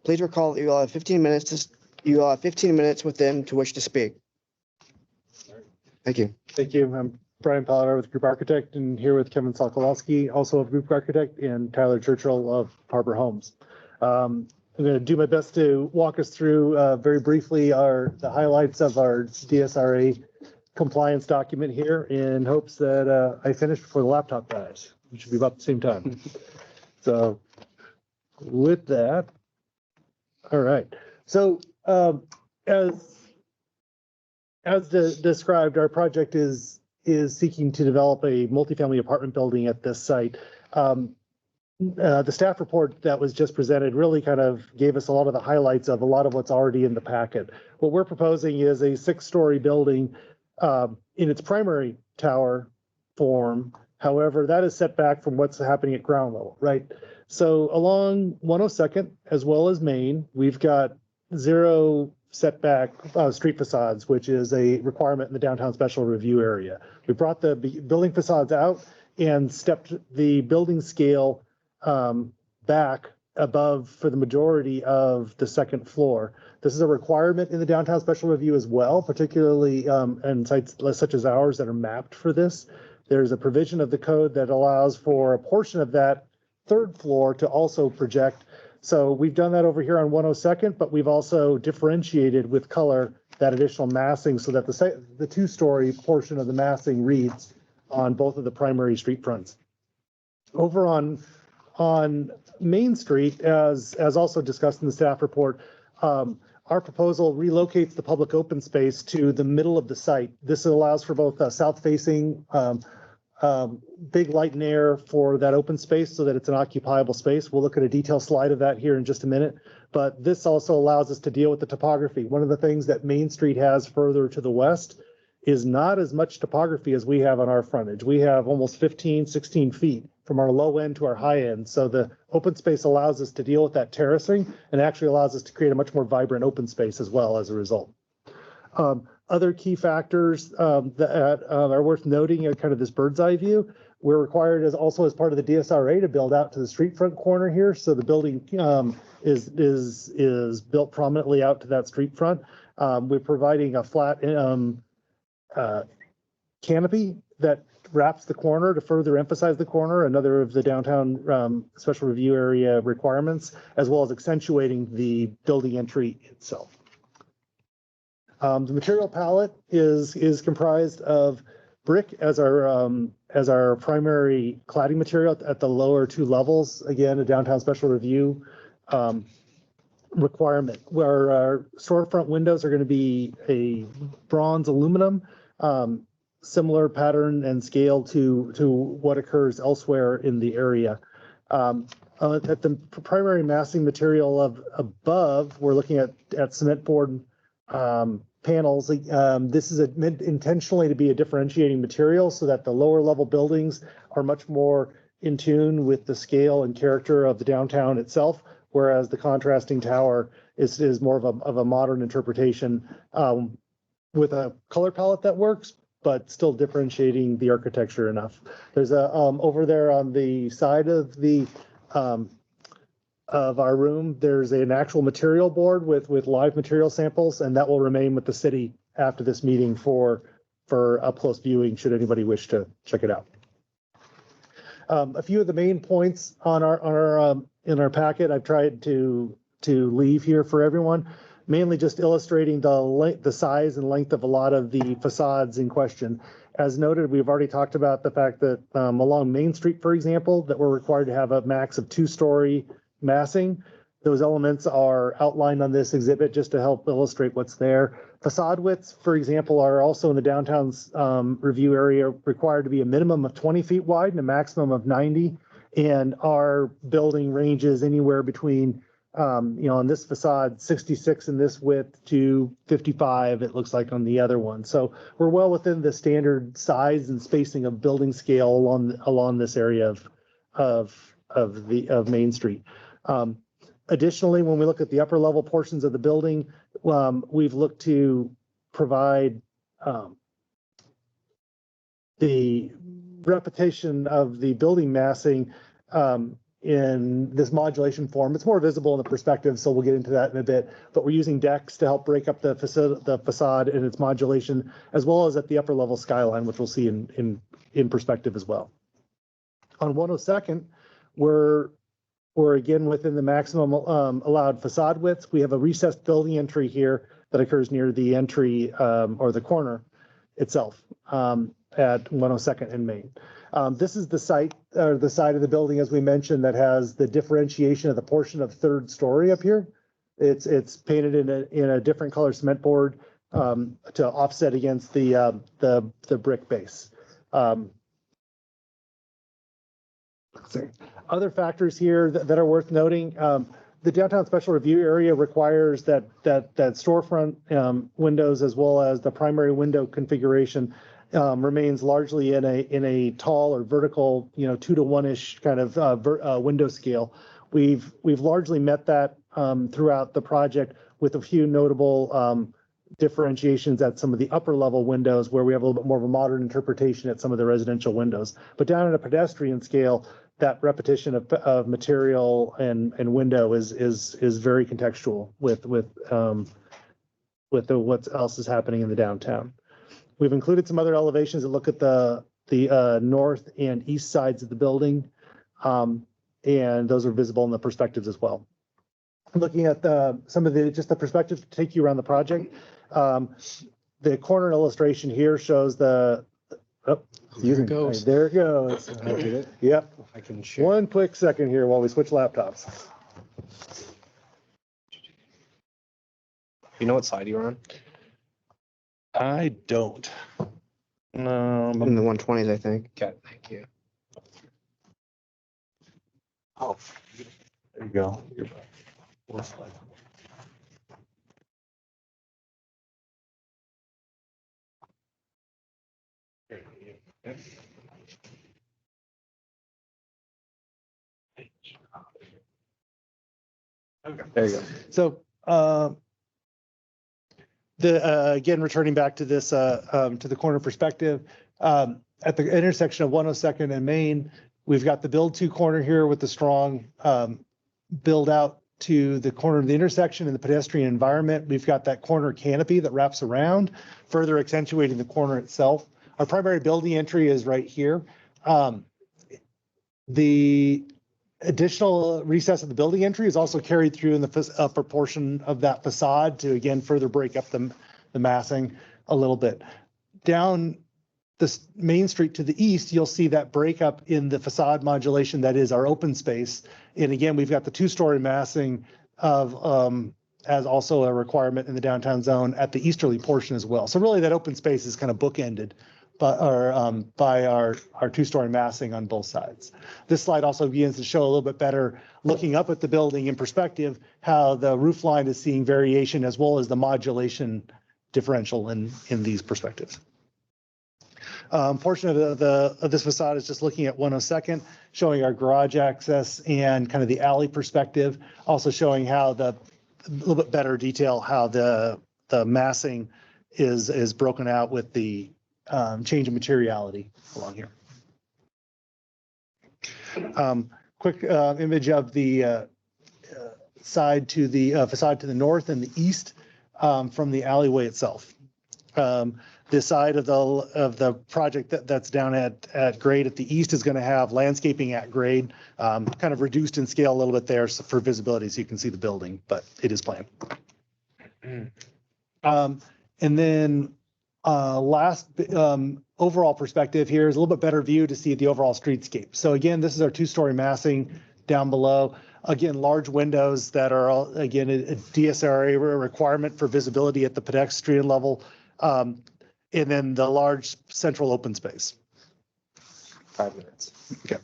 Please recall that you will have 15 minutes with them to wish to speak. Thank you. Thank you. I'm Brian Palladar with Group Architect and here with Kevin Sokolowski, also of Group Architect, and Tyler Churchill of Harbor Homes. I'm going to do my best to walk us through very briefly the highlights of our DSRA compliance document here in hopes that I finish before the laptop dies, which should be about the same time. So with that, all right. So as described, our project is seeking to develop a multifamily apartment building at this site. The staff report that was just presented really kind of gave us a lot of the highlights of a lot of what's already in the packet. What we're proposing is a 6-story building in its primary tower form. However, that is set back from what's happening at ground level, right? So along 102nd as well as Main, we've got 0 setback street facades, which is a requirement in the downtown special review area. We brought the building facades out and stepped the building scale back above for the majority of the second floor. This is a requirement in the downtown special review as well, particularly in sites such as ours that are mapped for this. There's a provision of the code that allows for a portion of that third floor to also project. So we've done that over here on 102nd, but we've also differentiated with color that additional massing so that the 2-story portion of the massing reads on both of the primary street fronts. Over on Main Street, as also discussed in the staff report, our proposal relocates the public open space to the middle of the site. This allows for both south-facing big light and air for that open space so that it's an occupiable space. We'll look at a detailed slide of that here in just a minute, but this also allows us to deal with the topography. One of the things that Main Street has further to the west is not as much topography as we have on our frontage. We have almost 15, 16 feet from our low end to our high end. So the open space allows us to deal with that terracing and actually allows us to create a much more vibrant open space as well as a result. Other key factors that are worth noting are kind of this bird's eye view. We're required as part of the DSRA to build out to the street front corner here. So the building is built prominently out to that street front. We're providing a flat canopy that wraps the corner to further emphasize the corner, another of the downtown special review area requirements, as well as accentuating the building entry itself. The material palette is comprised of brick as our primary cladding material at the lower 2 levels. Again, a downtown special review requirement, where our storefront windows are going to be a bronze aluminum, similar pattern and scale to what occurs elsewhere in the area. At the primary massing material above, we're looking at cement board panels. This is meant intentionally to be a differentiating material so that the lower level buildings are much more in tune with the scale and character of the downtown itself, whereas the contrasting tower is more of a modern interpretation with a color palette that works, but still differentiating the architecture enough. There's a over there on the side of the of our room, there's an actual material board with live material samples, and that will remain with the city after this meeting for up close viewing should anybody wish to check it out. A few of the main points on in our packet I've tried to leave here for everyone, mainly just illustrating the size and length of a lot of the facades in question. As noted, we've already talked about the fact that along Main Street, for example, that we're required to have a max of 2-story massing. Those elements are outlined on this exhibit just to help illustrate what's there. Facade widths, for example, are also in the downtown's review area required to be a minimum of 20 feet wide and a maximum of 90. And our building ranges anywhere between, on this facade, 66 in this width to 55, it looks like on the other one. So we're well within the standard size and spacing of building scale along this area of Main Street. Additionally, when we look at the upper level portions of the building, we've looked to provide the repetition of the building massing in this modulation form. It's more visible in the perspective, so we'll get into that in a bit. But we're using decks to help break up the facade and its modulation, as well as at the upper level skyline, which we'll see in perspective as well. On 102nd, we're again within the maximum allowed facade widths. We have a recessed building entry here that occurs near the entry or the corner itself at 102nd and Main. This is the site or the side of the building, as we mentioned, that has the differentiation of the portion of third story up here. It's painted in a different color cement board to offset against the brick base. Other factors here that are worth noting. The downtown special review area requires that storefront windows, as well as the primary window configuration, remains largely in a tall or vertical, 2 to 1-ish kind of window scale. We've largely met that throughout the project, with a few notable differentiations at some of the upper level windows where we have a little bit more of a modern interpretation at some of the residential windows. But down at a pedestrian scale, that repetition of material and window is very contextual with what else is happening in the downtown. We've included some other elevations that look at the north and east sides of the building, and those are visible in the perspectives as well. Looking at some of the perspectives to take you around the project. The corner illustration here shows the. Oh, there it goes. There it goes. I did it. Yep. I can share. One quick second here while we switch laptops. You know what side you're on? I don't. No, In the 120s, I think. Okay, thank you. Oh, there you go. You're back. Okay. There you go. So, again, returning back to this, to the corner perspective, at the intersection of 102nd and Main, we've got the build to corner here with the strong build out to the corner of the intersection and the pedestrian environment. We've got that corner canopy that wraps around, further accentuating the corner itself. Our primary building entry is right here. The additional recess of the building entry is also carried through in the upper portion of that facade to, again, further break up the massing a little bit. Down the Main Street to the east, you'll see that breakup in the facade modulation that is our open space. And again, we've got the 2-story massing of as also a requirement in the downtown zone at the easterly portion as well. So really that open space is kind of bookended by our 2-story massing on both sides. This slide also begins to show a little bit better, looking up at the building in perspective, how the roof line is seeing variation as well as the modulation differential in these perspectives. Portion of this facade is just looking at 102nd, showing our garage access and kind of the alley perspective, also showing how a little bit better detail how the massing is broken out with the change in materiality along here. Quick image of the side to the facade to the north and the east from the alleyway itself. The side of the project that's down at grade at the east is going to have landscaping at grade, kind of reduced in scale a little bit there for visibility, so you can see the building, but it is planned. And then last overall perspective here is a little bit better view to see the overall streetscape. So again, this is our 2-story massing down below. Again, large windows that are all, again, a DSRA requirement for visibility at the pedestrian level. And then the large central open space. 5 minutes. Okay.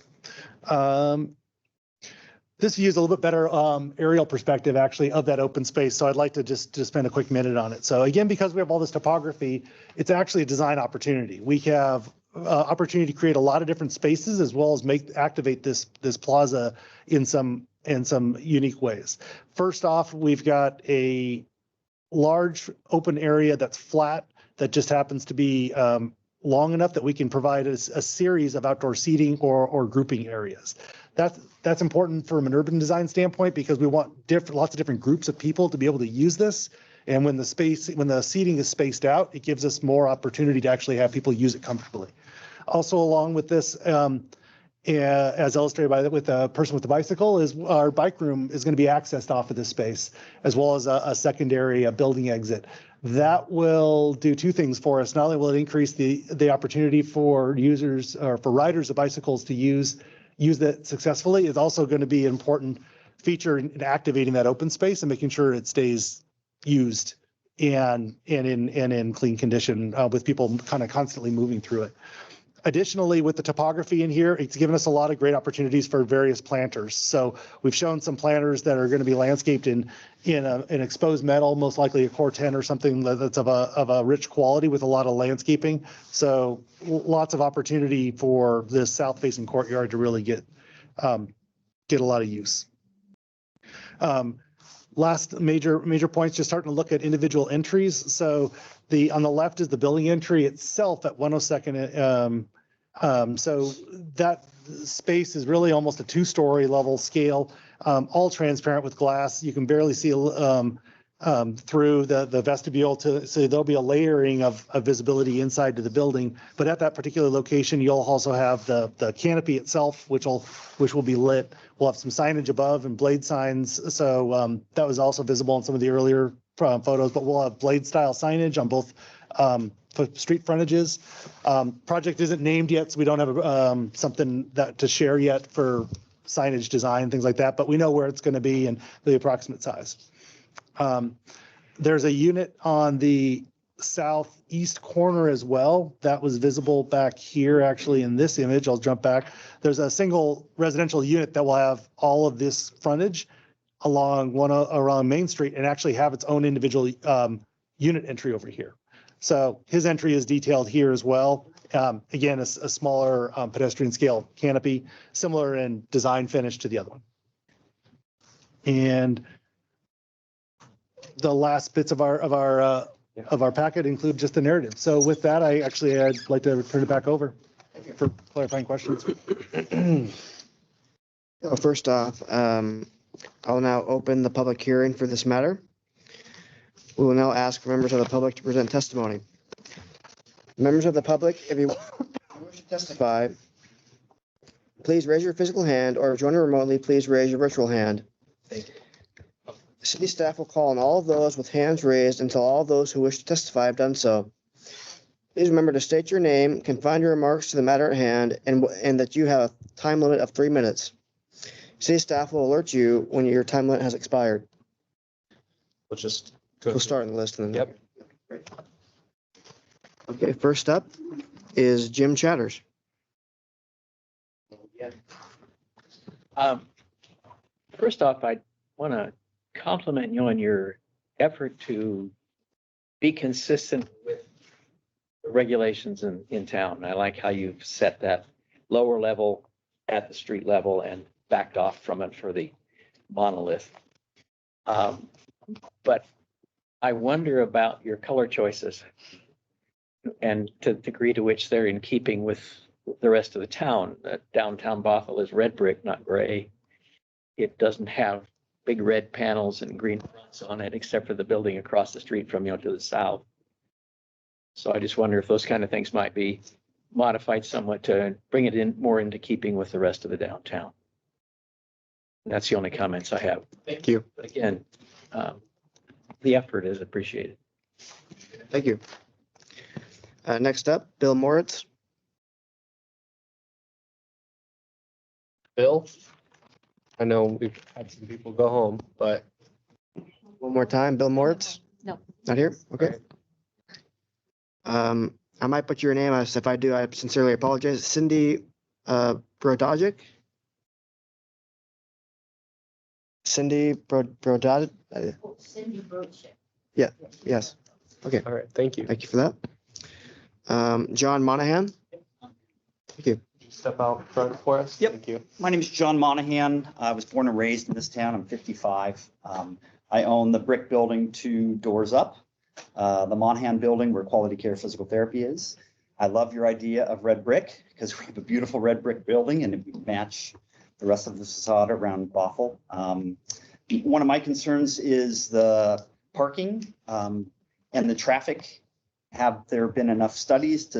This view is a little bit better aerial perspective actually of that open space. So I'd like to just spend a quick minute on it. So again, because we have all this topography, it's actually a design opportunity. We have opportunity to create a lot of different spaces as well as activate this plaza in some unique ways. First off, we've got a large open area that's flat that just happens to be long enough that we can provide a series of outdoor seating or grouping areas. That's important from an urban design standpoint because we want lots of different groups of people to be able to use this. And when the seating is spaced out, it gives us more opportunity to actually have people use it comfortably. Also, along with this, as illustrated with the person with the bicycle, is our bike room is going to be accessed off of this space, as well as a secondary building exit. That will do two things for us. Not only will it increase the opportunity for users or for riders of bicycles to use that successfully, it's also going to be an important feature in activating that open space and making sure it stays used and in clean condition with people kind of constantly moving through it. Additionally, with the topography in here, it's given us a lot of great opportunities for various planters. So we've shown some planters that are going to be landscaped in an exposed metal, most likely a Core-10 or something that's of a rich quality with a lot of landscaping. So lots of opportunity for this south-facing courtyard to really get a lot of use. Last major points, just starting to look at individual entries. So on the left is the building entry itself at 102nd. So that space is really almost a 2-story level scale, all transparent with glass. You can barely see through the vestibule so there'll be a layering of visibility inside to the building. But at that particular location, you'll also have the canopy itself, which will be lit. We'll have some signage above and blade signs. So that was also visible in some of the earlier photos, but we'll have blade style signage on both street frontages. Project isn't named yet, so we don't have something to share yet for signage design, things like that, but we know where it's going to be and the approximate size. There's a unit on the southeast corner as well that was visible back here actually in this image. I'll jump back. There's a single residential unit that will have all of this frontage around Main Street and actually have its own individual unit entry over here. So his entry is detailed here as well. Again, a smaller pedestrian scale canopy, similar in design finish to the other one. And the last bits of our packet include just the narrative. So with that, I'd like to turn it back over for clarifying questions. First off, I'll now open the public hearing for this matter. We will now ask for members of the public to present testimony. Members of the public, if you wish to testify, please raise your physical hand, or if joining remotely, please raise your virtual hand. City staff will call on all of those with hands raised until all those who wish to testify have done so. Please remember to state your name, confine your remarks to the matter at hand, and that you have a time limit of 3 minutes. City staff will alert you when your time limit has expired. We'll start on the list. And then. Yep. Okay, first up is Jim Chatters. First off, I want to compliment you on your effort to be consistent with the regulations in town. I like how you've set that lower level at the street level and backed off from it for the monolith. But I wonder about your color choices and to the degree to which they're in keeping with the rest of the town. Downtown Bothell is red brick, not gray. It doesn't have big red panels and green fronts on it, except for the building across the street from you to the south. So I just wonder if those kind of things might be modified somewhat to bring it in more into keeping with the rest of the downtown. That's the only comments I have. Thank you. But again, the effort is appreciated. Thank you. Next up, Bill Moritz. Bill? I know we've had some people go home, but. One more time, Bill Moritz? No. Not here? Okay. I might put your name as, if I do, I sincerely apologize. Cindy Brodajic? Cindy Brodad. Cindy BRHL. Yeah, yes. Okay. All right, thank you. Thank you for that. John Monahan. Thank you. Step out front for us. Yep. Thank you. My name is John Monahan. I was born and raised in this town. I'm 55. I own the brick building 2 doors up, the Monahan building where Quality Care Physical Therapy is. I love your idea of red brick because we have a beautiful red brick building and it would match the rest of the facade around Bothell. One of my concerns is the parking and the traffic. Have there been enough studies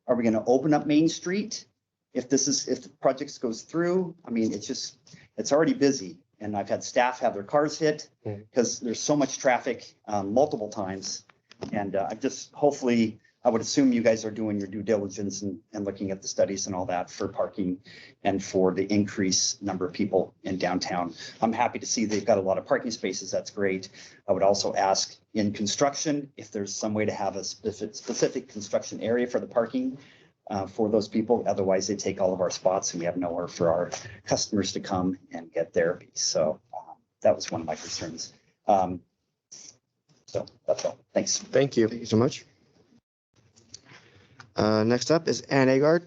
are we going to open up Main Street? If the project goes through, I mean, it's already busy. And I've had staff have their cars hit because there's so much traffic multiple times. And hopefully, I would assume you guys are doing your due diligence and looking at the studies and all that for parking and for the increased number of people in downtown. I'm happy to see they've got a lot of parking spaces. That's great. I would also ask in construction, if there's some way to have a specific construction area for the parking for those people. Otherwise, they take all of our spots and we have nowhere for our customers to come and get therapy. So that was one of my concerns. So that's all. Thanks. Thank you. Thank you so much. Next up is Ann Agard.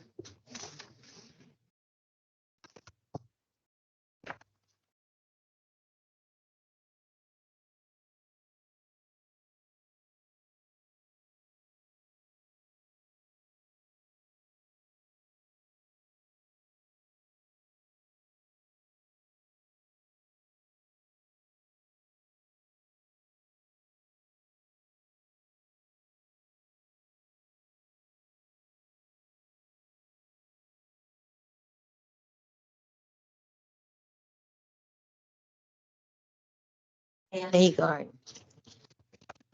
And Agard.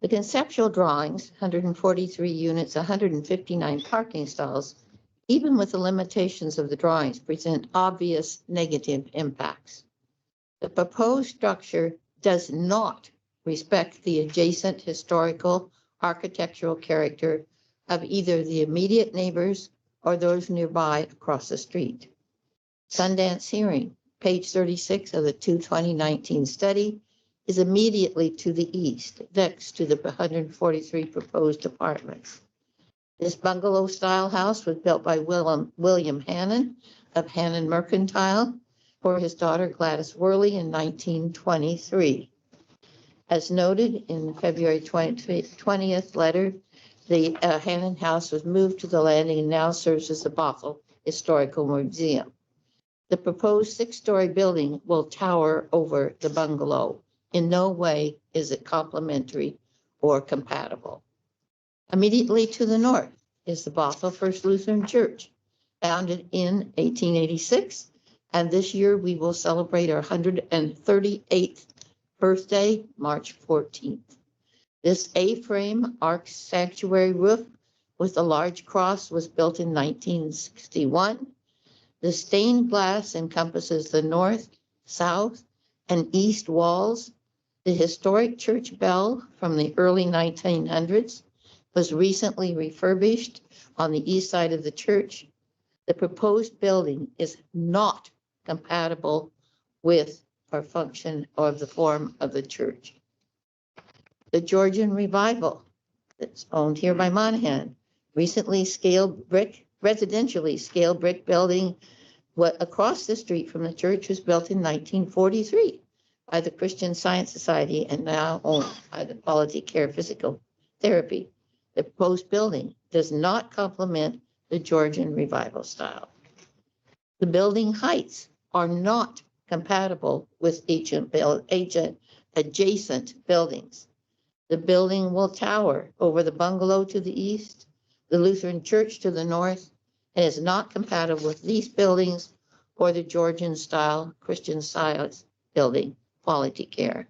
The conceptual drawings, 143 units, 159 parking stalls, even with the limitations of the drawings, present obvious negative impacts. The proposed structure does not respect the adjacent historical architectural character of either the immediate neighbors or those nearby across the street. Sundance Hearing, page 36 of the 2019 study, is immediately to the east, next to the 143 proposed apartments. This bungalow-style house was built by William Hannon of Hannon Mercantile for his daughter Gladys Worley in 1923. As noted in the February 20th letter, the Hannon house was moved to the landing and now serves as the Bothell Historical Museum. The proposed 6-story building will tower over the bungalow. In no way is it complementary or compatible. Immediately to the north is the Bothell First Lutheran Church, founded in 1886, and this year we will celebrate our 138th birthday, March 14th. This A-frame arch sanctuary roof with a large cross was built in 1961. The stained glass encompasses the north, south, and east walls. The historic church bell from the early 1900s was recently refurbished on the east side of the church. The proposed building is not compatible with or function or the form of the church. The Georgian Revival, that's owned here by Monahan, recently residentially scaled brick building across the street from the church was built in 1943 by the Christian Science Society and now owned by the Quality Care Physical Therapy. The proposed building does not complement the Georgian Revival style. The building heights are not compatible with adjacent buildings. The building will tower over the bungalow to the east, the Lutheran church to the north, and is not compatible with these buildings or the Georgian style, Christian Science building, Quality Care.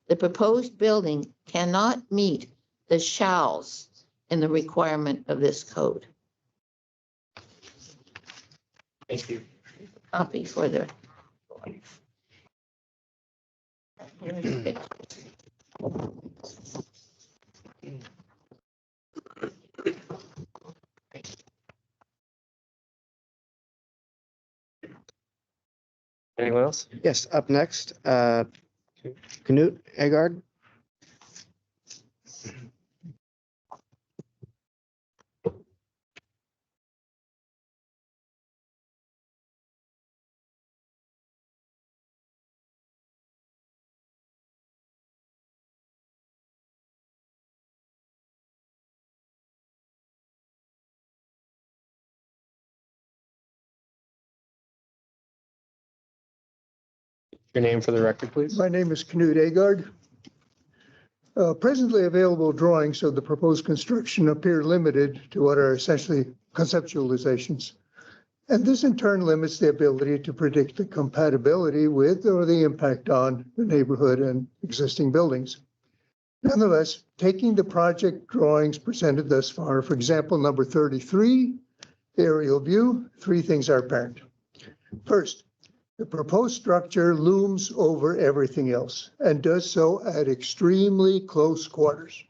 The proposed building cannot meet the shalls in the requirement of this code. Thank you. Copy for the. Anyone else? Yes, up next, Knut Agard. Your name for the record, please. My name is Knut Agard. Presently available drawings of the proposed construction appear limited to what are essentially conceptualizations. And this in turn limits the ability to predict the compatibility with or the impact on the neighborhood and existing buildings. Nonetheless, taking the project drawings presented thus far, for example, number 33, aerial view, three things are apparent. First, the proposed structure looms over everything else and does so at extremely close quarters.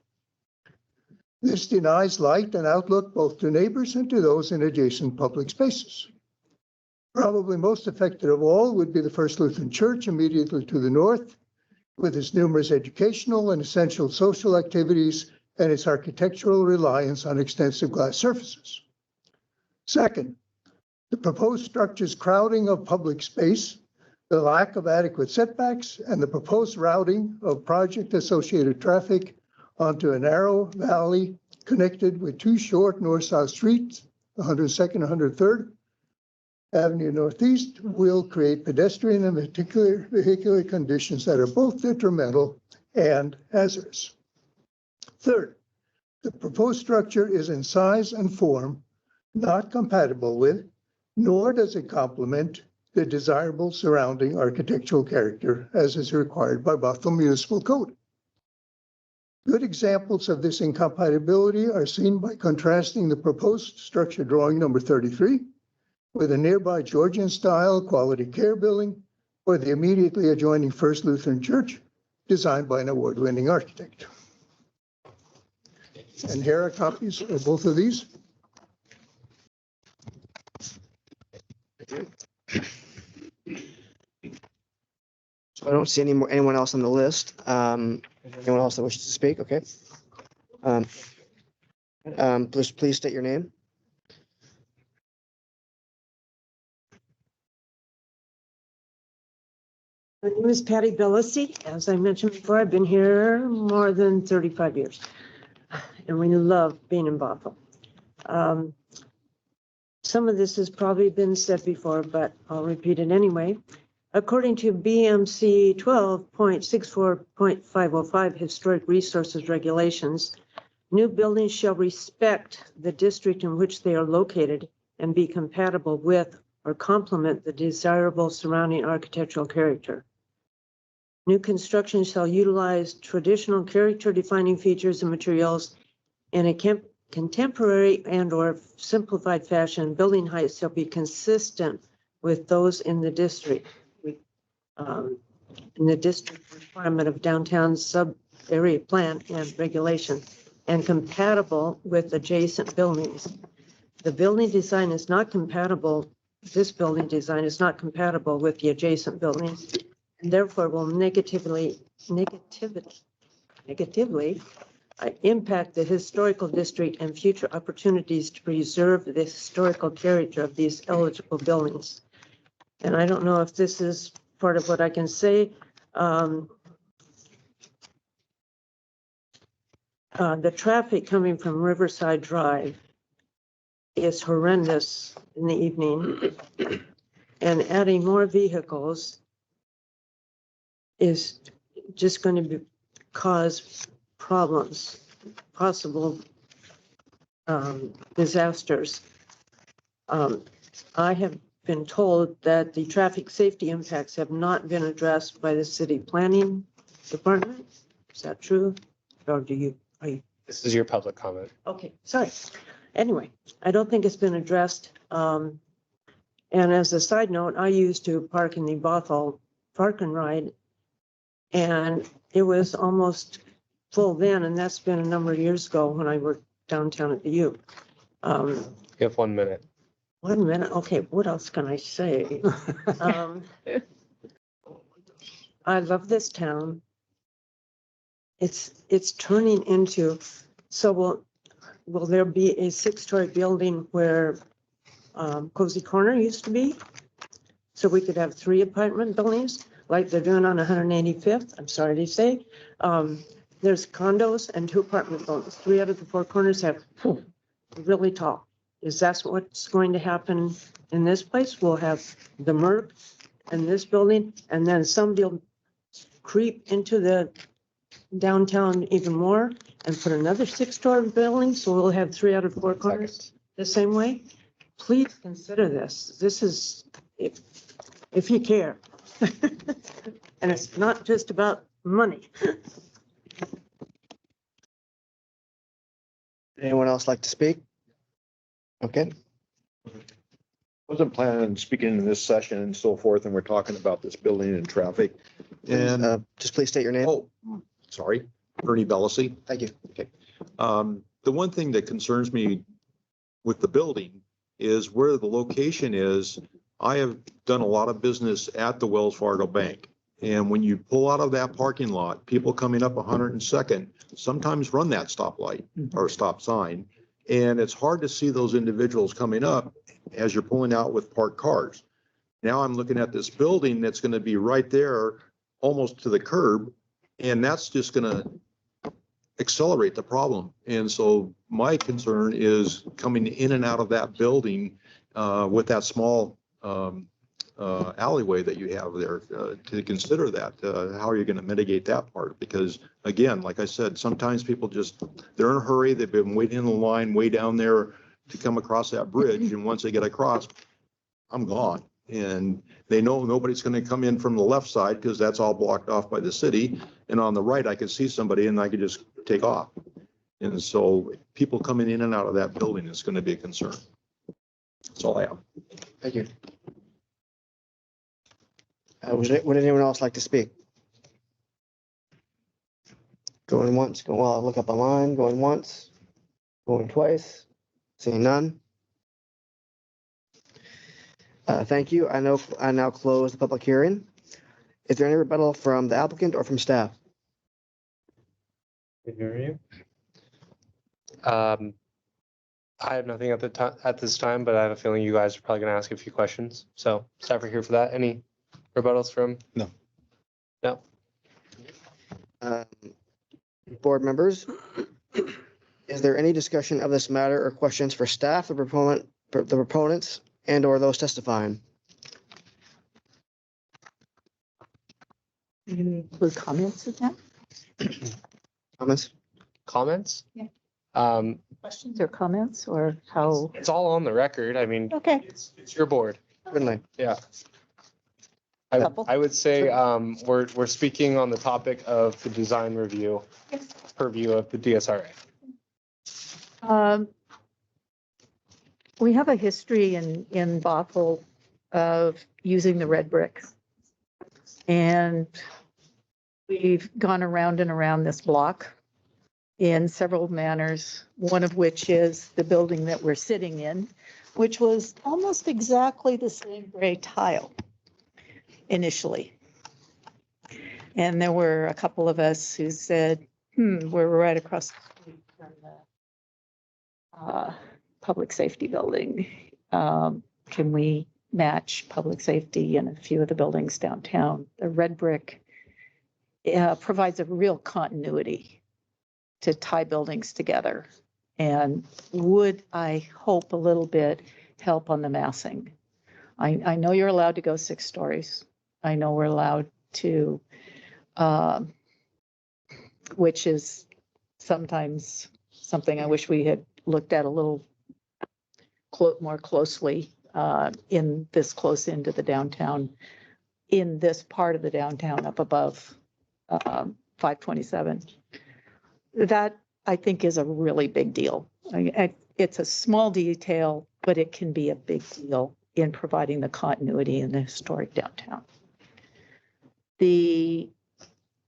This denies light and outlook both to neighbors and to those in adjacent public spaces. Probably most affected of all would be the First Lutheran Church immediately to the north, with its numerous educational and essential social activities and its architectural reliance on extensive glass surfaces. Second, the proposed structure's crowding of public space, the lack of adequate setbacks, and the proposed routing of project-associated traffic onto a narrow valley connected with two short north-south streets, 102nd and 103rd Avenue Northeast, will create pedestrian and vehicular conditions that are both detrimental and hazardous. Third, the proposed structure is in size and form not compatible with, nor does it complement the desirable surrounding architectural character as is required by Bothell Municipal Code. Good examples of this incompatibility are seen by contrasting the proposed structure drawing number 33 with a nearby Georgian-style quality care building or the immediately adjoining First Lutheran Church designed by an award-winning architect. And here are copies of both of these. So I don't see anyone else on the list. Anyone else that wishes to speak? Okay. Please state your name. My name is Patty Billisi. As I mentioned before, I've been here more than 35 years. And we love being in Bothell. Some of this has probably been said before, but I'll repeat it anyway. According to BMC 12.64.505 Historic Resources Regulations, new buildings shall respect the district in which they are located and be compatible with or complement the desirable surrounding architectural character. New construction shall utilize traditional character-defining features and materials in a contemporary and/or simplified fashion. Building heights shall be consistent with those in the district requirement of downtown sub-area plan and regulation, and compatible with adjacent buildings. The building design is not compatible. This building design is not compatible with the adjacent buildings, and therefore will negatively impact the historical district and future opportunities to preserve the historical character of these eligible buildings. And I don't know if this is part of what I can say. The traffic coming from Riverside Drive is horrendous in the evening, and adding more vehicles is just going to cause problems, possible disasters. I have been told that the traffic safety impacts have not been addressed by the city planning department. Is that true? Or do you, This is your public comment. Okay, sorry. Anyway, I don't think it's been addressed. And as a side note, I used to park in the Bothell Park and Ride, and it was almost full then, and that's been a number of years ago when I worked downtown at the U. You have 1 minute. 1 minute. Okay, what else can I say? I love this town. It's turning into, so will there be a 6-story building where Cozy Corner used to be? So we could have 3 apartment buildings like they're doing on 185th, I'm sorry to say. There's condos and 2 apartment buildings. 3 out of the 4 corners have really tall. Is that what's going to happen in this place? We'll have the Merc and this building, and then somebody will creep into the downtown even more and put another 6-story building, so we'll have 3 out of 4 corners the same way. Please consider this. This is, if you care. And it's not just about money. Anyone else like to speak? Okay, Wasn't planning on speaking in this session and so forth, and we're talking about this building and traffic. And just please state your name. Oh, sorry, Ernie Bellisy. Thank you. Okay. The one thing that concerns me with the building is where the location is. I have done a lot of business at the Wells Fargo Bank. And when you pull out of that parking lot, people coming up 102nd sometimes run that stoplight or stop sign. And it's hard to see those individuals coming up as you're pulling out with parked cars. Now I'm looking at this building that's going to be right there, almost to the curb, and that's just going to accelerate the problem. And so my concern is coming in and out of that building with that small alleyway that you have there, to consider that. How are you going to mitigate that part? Because again, like I said, sometimes people they're in a hurry. They've been waiting in the line way down there to come across that bridge. And once they get across, I'm gone. And they know nobody's going to come in from the left side because that's all blocked off by the city. And on the right, I could see somebody and I could just take off. And so people coming in and out of that building is going to be a concern. That's all I have. Thank you. Would anyone else like to speak? Going once, well, I'll look up online, going once, going twice, seeing none. Thank you. I now close the public hearing. Is there any rebuttal from the applicant or from staff? Can hear you. I have nothing at this time, but I have a feeling you guys are probably going to ask a few questions. So staff are here for that. Any rebuttals from? No. No. Board members, is there any discussion of this matter or questions for staff, the proponents, and or those testifying? Include comments in that? Comments? Comments? Yeah. Questions or comments or how? It's all on the record. I mean, Okay. It's your board. Certainly. Yeah. I would say we're speaking on the topic of the design review purview of the DSRA. We have a history in Bothell of using the red brick. And we've gone around and around this block in several manners, one of which is the building that we're sitting in, which was almost exactly the same gray tile initially. And there were a couple of us who said, we're right across the street from the public safety building. Can we match public safety in a few of the buildings downtown? The red brick provides a real continuity to tie buildings together and would, I hope, a little bit help on the massing. I know you're allowed to go 6 stories. I know we're allowed to, which is sometimes something I wish we had looked at a little more closely in this close into the downtown, in this part of the downtown up above 527. That, I think, is a really big deal. It's a small detail, but it can be a big deal in providing the continuity in the historic downtown. The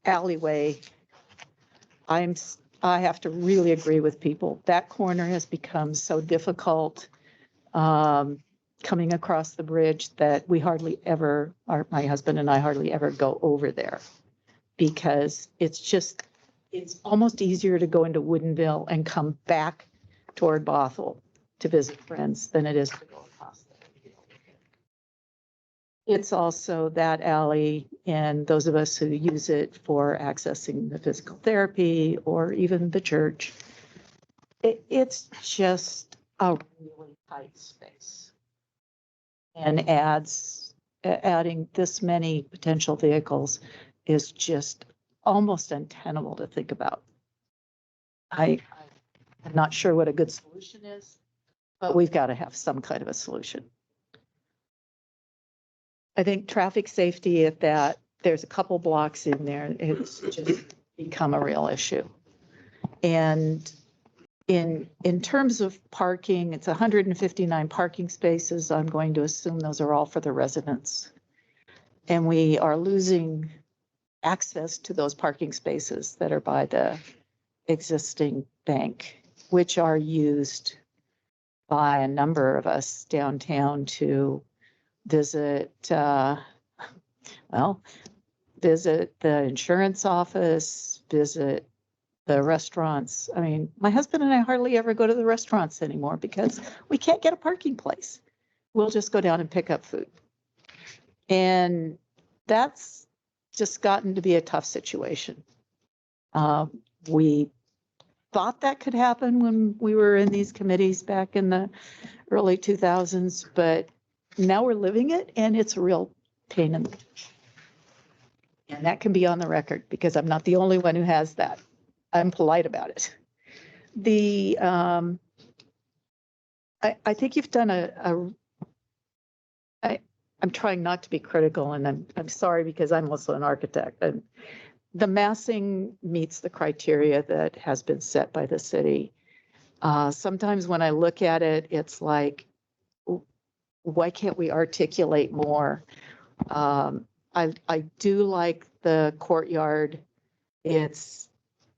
alleyway, I have to really agree with people. That corner has become so difficult. coming across the bridge that we hardly ever, my husband and I hardly ever go over there because it's almost easier to go into Woodinville and come back toward Bothell to visit friends than it is to go across there. It's also that alley and those of us who use it for accessing the physical therapy or even the church. It's just a really tight space. And adding this many potential vehicles is just almost untenable to think about. I'm not sure what a good solution is, but we've got to have some kind of a solution. I think traffic safety, if that, there's a couple blocks in there, it's just become a real issue. And in terms of parking, it's 159 parking spaces. I'm going to assume those are all for the residents. And we are losing access to those parking spaces that are by the existing bank, which are used by a number of us downtown to visit, visit the insurance office, visit the restaurants. I mean, my husband and I hardly ever go to the restaurants anymore because we can't get a parking place. We'll just go down and pick up food. And that's just gotten to be a tough situation. We thought that could happen when we were in these committees back in the early 2000s, but now we're living it and it's a real pain in the and that can be on the record because I'm not the only one who has that. I'm polite about it. I think you've done I'm trying not to be critical and I'm sorry because I'm also an architect. And the massing meets the criteria that has been set by the city. Sometimes when I look at it, it's like, why can't we articulate more? I do like the courtyard. It's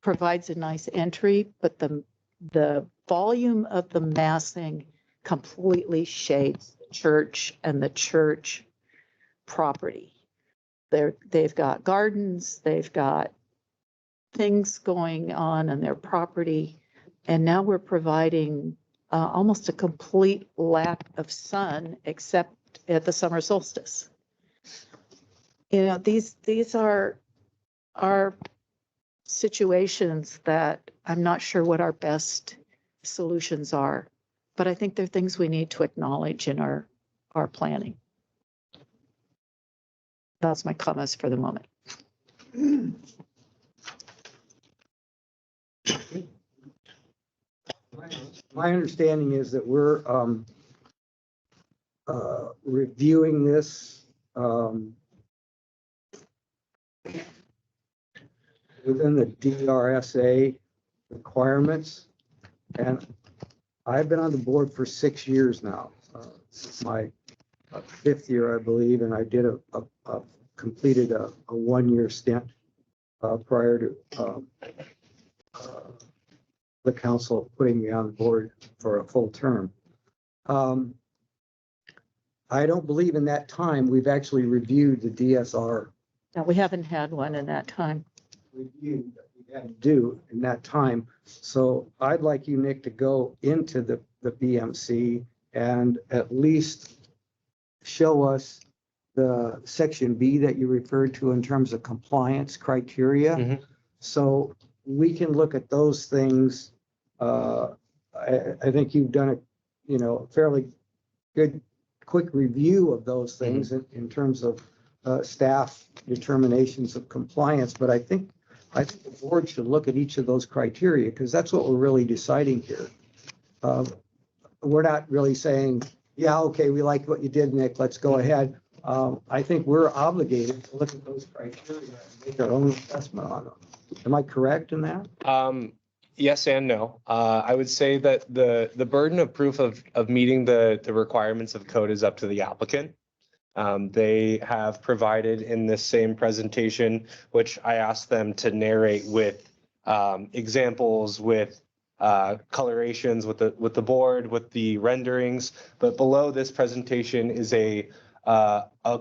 provides a nice entry, but the volume of the massing completely shades the church and the church property. They've got gardens, they've got things going on their property, and now we're providing almost a complete lack of sun except at the summer solstice. You know, these are situations that I'm not sure what our best solutions are, but I think they're things we need to acknowledge in our planning. That's my comments for the moment. My understanding is that we're reviewing this within the DRSA requirements. And I've been on the board for 6 years now. It's my 5th year, I believe, and I did completed a 1-year stint prior to the council putting me on the board for a full term. I don't believe in that time we've actually reviewed the DSR. No, we haven't had one in that time. Review that we had to do in that time. So I'd like you, Nick, to go into the BMC and at least show us the section B that you referred to in terms of compliance criteria. Mm-hmm. So we can look at those things. I think you've done a fairly good, quick review of those things in terms of staff determinations of compliance. But I think the board should look at each of those criteria because that's what we're really deciding here. We're not really saying, yeah, okay, we like what you did, Nick, let's go ahead. I think we're obligated to look at those criteria and make our own assessment on them. Am I correct in that? Yes and no. I would say that the burden of proof of meeting the requirements of code is up to the applicant. They have provided in this same presentation, which I asked them to narrate with examples, with colorations with the board, with the renderings. But below this presentation is a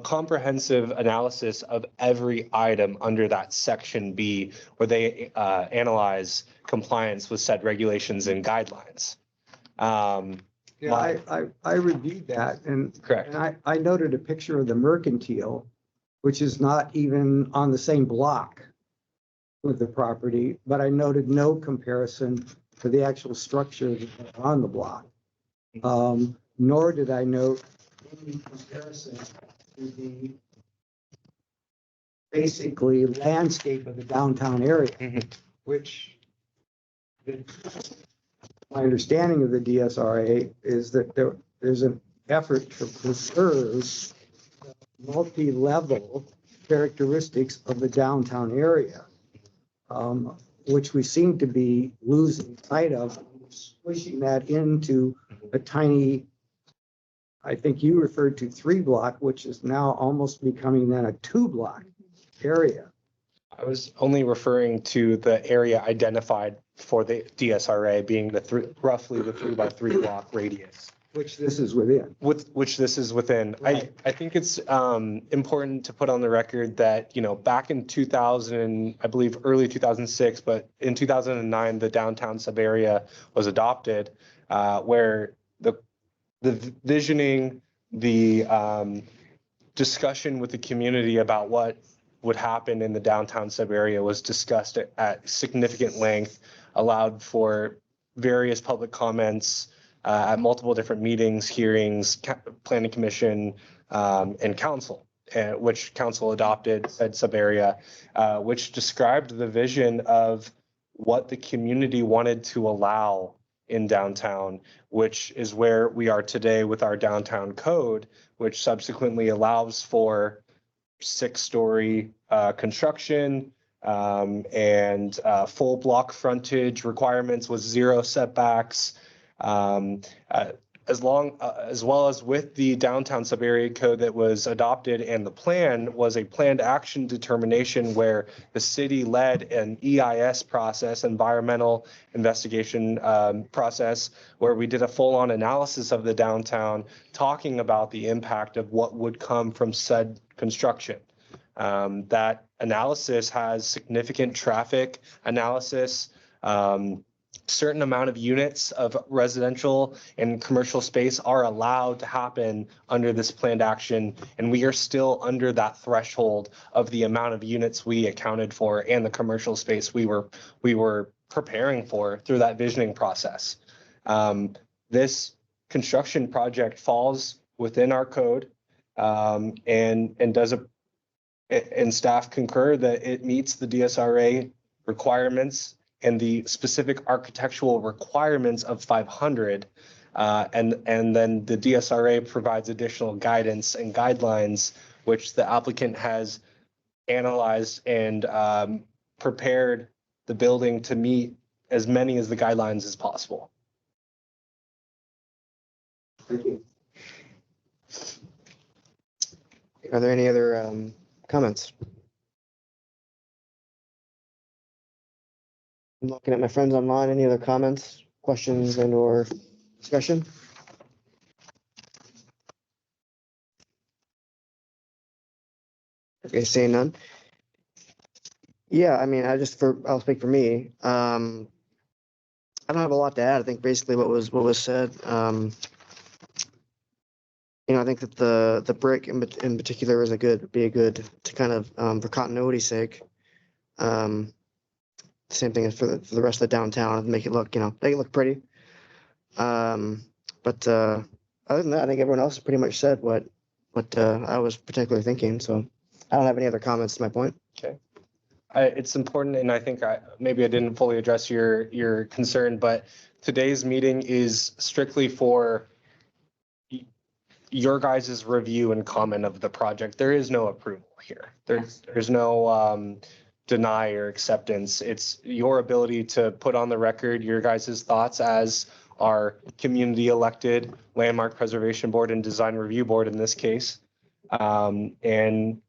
comprehensive analysis of every item under that section B, where they analyze compliance with said regulations and guidelines. Yeah, I reviewed that and. Correct. And I noted a picture of the Mercantile, which is not even on the same block with the property, but I noted no comparison to the actual structure on the block. Nor did I note any comparison to the basically landscape of the downtown area, which my understanding of the DSRA is that there's an effort to preserve multi-level characteristics of the downtown area, which we seem to be losing sight of, pushing that into a tiny, I think you referred to 3-block, which is now almost becoming then a 2-block area. I was only referring to the area identified for the DSRA being roughly the 3x3 block radius. Which this is within. Which this is within. Right. I think it's important to put on the record that, back in 2000, I believe early 2006, but in 2009, the downtown sub-area was adopted, where the visioning, the discussion with the community about what would happen in the downtown sub-area was discussed at significant length, allowed for various public comments at multiple different meetings, hearings, planning commission, and council, which council adopted said sub-area, which described the vision of what the community wanted to allow in downtown, which is where we are today with our downtown code, which subsequently allows for 6-story construction, and full block frontage requirements with 0 setbacks, as well as with the downtown sub-area code that was adopted, and the plan was a planned action determination where the city led an EIS process, environmental investigation process, where we did a full-on analysis of the downtown, talking about the impact of what would come from said construction. That analysis has significant traffic analysis, certain amount of units of residential and commercial space are allowed to happen under this planned action, and we are still under that threshold of the amount of units we accounted for and the commercial space we were preparing for through that visioning process. This construction project falls within our code, and staff concur that it meets the DSRA requirements and the specific architectural requirements of 500. And then the DSRA provides additional guidance and guidelines, which the applicant has analyzed and prepared the building to meet as many as the guidelines as possible. Thank you. Are there any other comments? I'm looking at my friends online. Any other comments, questions, and or discussion? Okay, seeing none. Yeah, I mean, I'll speak for me. I don't have a lot to add. I think basically what was said. I think that the brick in particular is be a good to kind of for continuity's sake. Same thing as for the rest of the downtown, and make it look, make it look pretty. But other than that, I think everyone else has pretty much said what I was particularly thinking. So I don't have any other comments to my point. Okay. It's important, and I think maybe I didn't fully address your concern, but today's meeting is strictly for your guys' review and comment of the project. There is no approval here. There's no deny or acceptance. It's your ability to put on the record your guys' thoughts as our community elected Landmark Preservation Board and Design Review Board in this case. And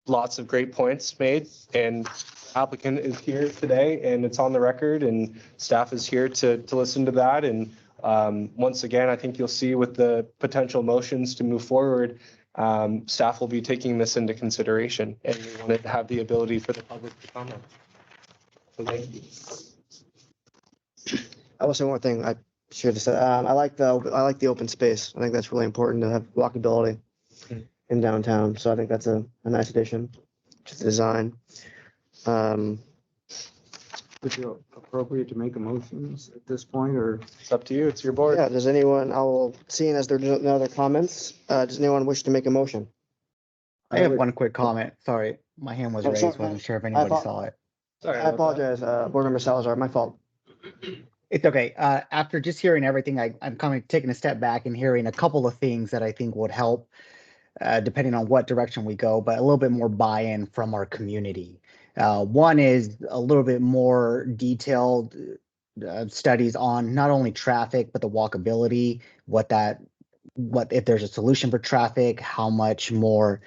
lots of great points made, and applicant is here today and it's on the record and staff is here to listen to that. And once again, I think you'll see with the potential motions to move forward, staff will be taking this into consideration and we wanted to have the ability for the public to comment. So thank you. I will say one thing. I should have said, I like the open space. I think that's really important to have walkability in downtown. So I think that's a nice addition to the design. Would you appropriate to make a motion at this point, or? It's up to you. It's your board. Yeah, does anyone, seeing as there's no other comments, does anyone wish to make a motion? I have one quick comment. Sorry, my hand was Oh, raised. sorry. Wasn't sure if anybody saw it. Sorry. I apologize, Board Member Salazar, my fault. It's okay. After just hearing everything, I'm kind of taking a step back and hearing a couple of things that I think would help, depending on what direction we go, but a little bit more buy-in from our community. One is a little bit more detailed studies on not only traffic, but the walkability, what if there's a solution for traffic, how much more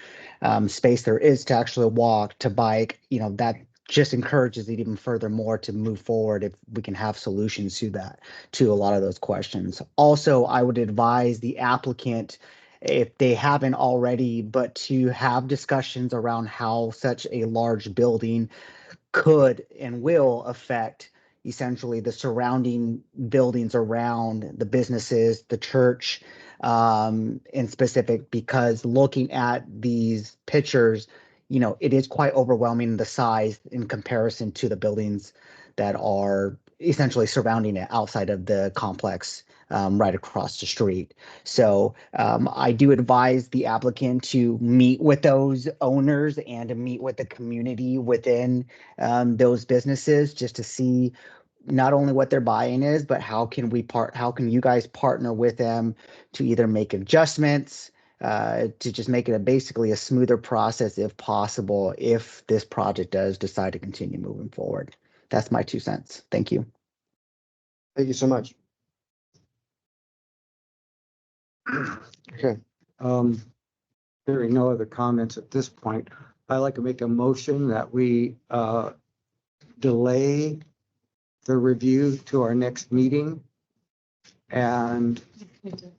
space there is to actually walk, to bike, that just encourages it even furthermore to move forward if we can have solutions to that, to a lot of those questions. Also, I would advise the applicant, if they haven't already, but to have discussions around how such a large building could and will affect essentially the surrounding buildings around the businesses, the church, in specific, because looking at these pictures, it is quite overwhelming, the size in comparison to the buildings that are essentially surrounding it outside of the complex, right across the street. So I do advise the applicant to meet with those owners and to meet with the community within those businesses, just to see not only what their buy-in is, but how can you guys partner with them to either make adjustments, to just make it basically a smoother process if possible, if this project does decide to continue moving forward. That's my 2 cents. Thank you. Thank you so much. Okay. Hearing no other comments at this point, I'd like to make a motion that we delay the review to our next meeting and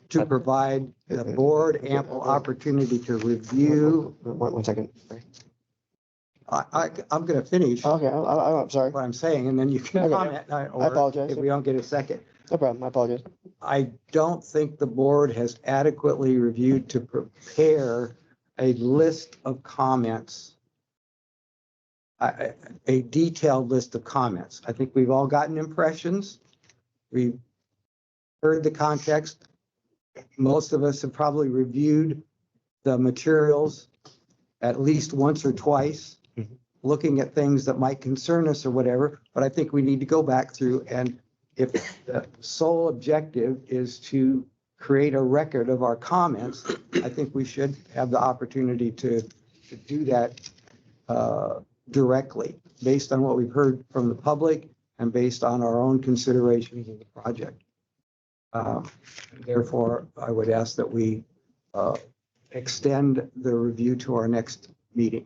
to provide the board ample opportunity to review. One second. I'm going to finish. Okay, I'm sorry. What I'm saying, and then you can comment. I apologize. If we don't get a second. No problem. I apologize. I don't think the board has adequately reviewed to prepare a list of comments, a detailed list of comments. I think we've all gotten impressions. We've heard the context. Most of us have probably reviewed the materials at least once or twice, looking at things that might concern us or whatever. But I think we need to go back through, and if the sole objective is to create a record of our comments, I think we should have the opportunity to do that directly, based on what we've heard from the public and based on our own considerations of the project. Therefore, I would ask that we extend the review to our next meeting.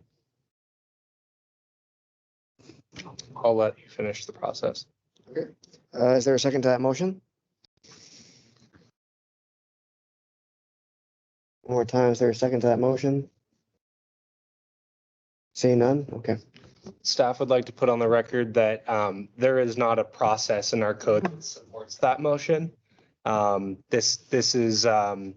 I'll let you finish the process. Okay. Is there a second to that motion? One more time, is there a second to that motion? Seeing none? Okay. Staff would like to put on the record that there is not a process in our code that supports that motion. This is the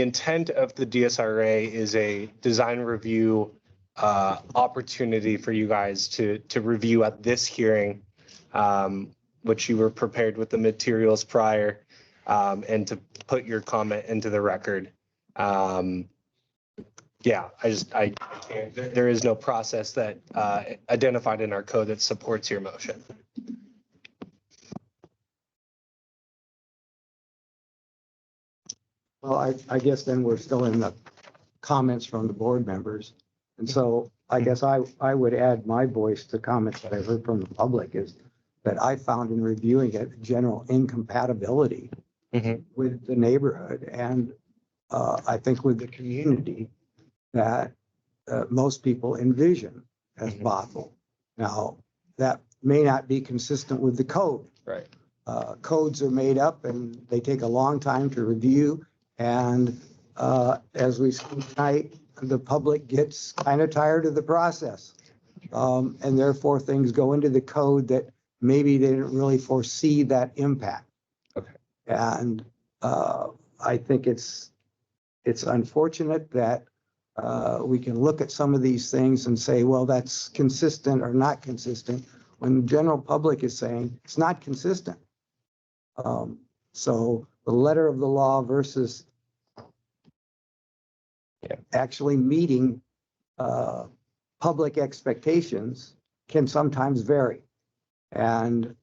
intent of the DSRA is a design review opportunity for you guys to review at this hearing, which you were prepared with the materials prior, and to put your comment into the record. Yeah, I can't, there is no process that identified in our code that supports your motion. Well, I guess then we're still in the comments from the board members. And so I guess I would add my voice to comments that I heard from the public, is that I found in reviewing it general incompatibility with the neighborhood and I think with the community that most people envision. as Bothell. Now, that may not be consistent with the code. Right. Codes are made up and they take a long time to review. And as we see tonight, the public gets kind of tired of the process. And therefore things go into the code that maybe they didn't really foresee that impact. Okay. And I think it's unfortunate that we can look at some of these things and say, well, that's consistent or not consistent, when the general public is saying it's not consistent. So the letter of the law versus actually meeting public expectations can sometimes vary. And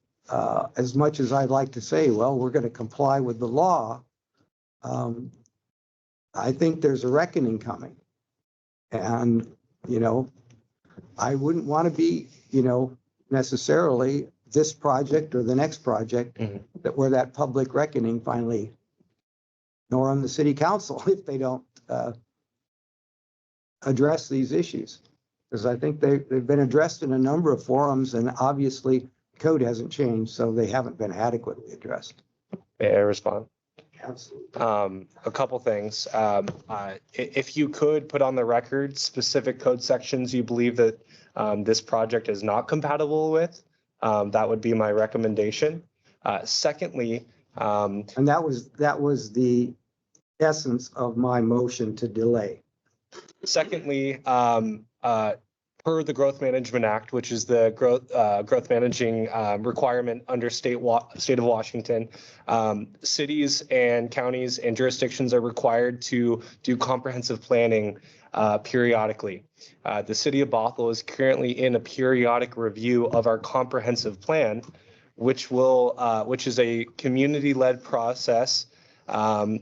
as much as I'd like to say, well, we're going to comply with the law, I think there's a reckoning coming. And, I wouldn't want to be, necessarily this project or the next project that where that public reckoning finally, nor on the city council if they don't address these issues. Because I think they've been addressed in a number of forums and obviously code hasn't changed, so they haven't been adequately addressed. May I respond? Absolutely. A couple things. If you could put on the record specific code sections you believe that this project is not compatible with, that would be my recommendation. Secondly, and that was the essence of my motion to delay. Secondly, per the Growth Management Act, which is the growth managing requirement under state of Washington, cities and counties and jurisdictions are required to do comprehensive planning periodically. The city of Bothell is currently in a periodic review of our comprehensive plan, which is a community-led process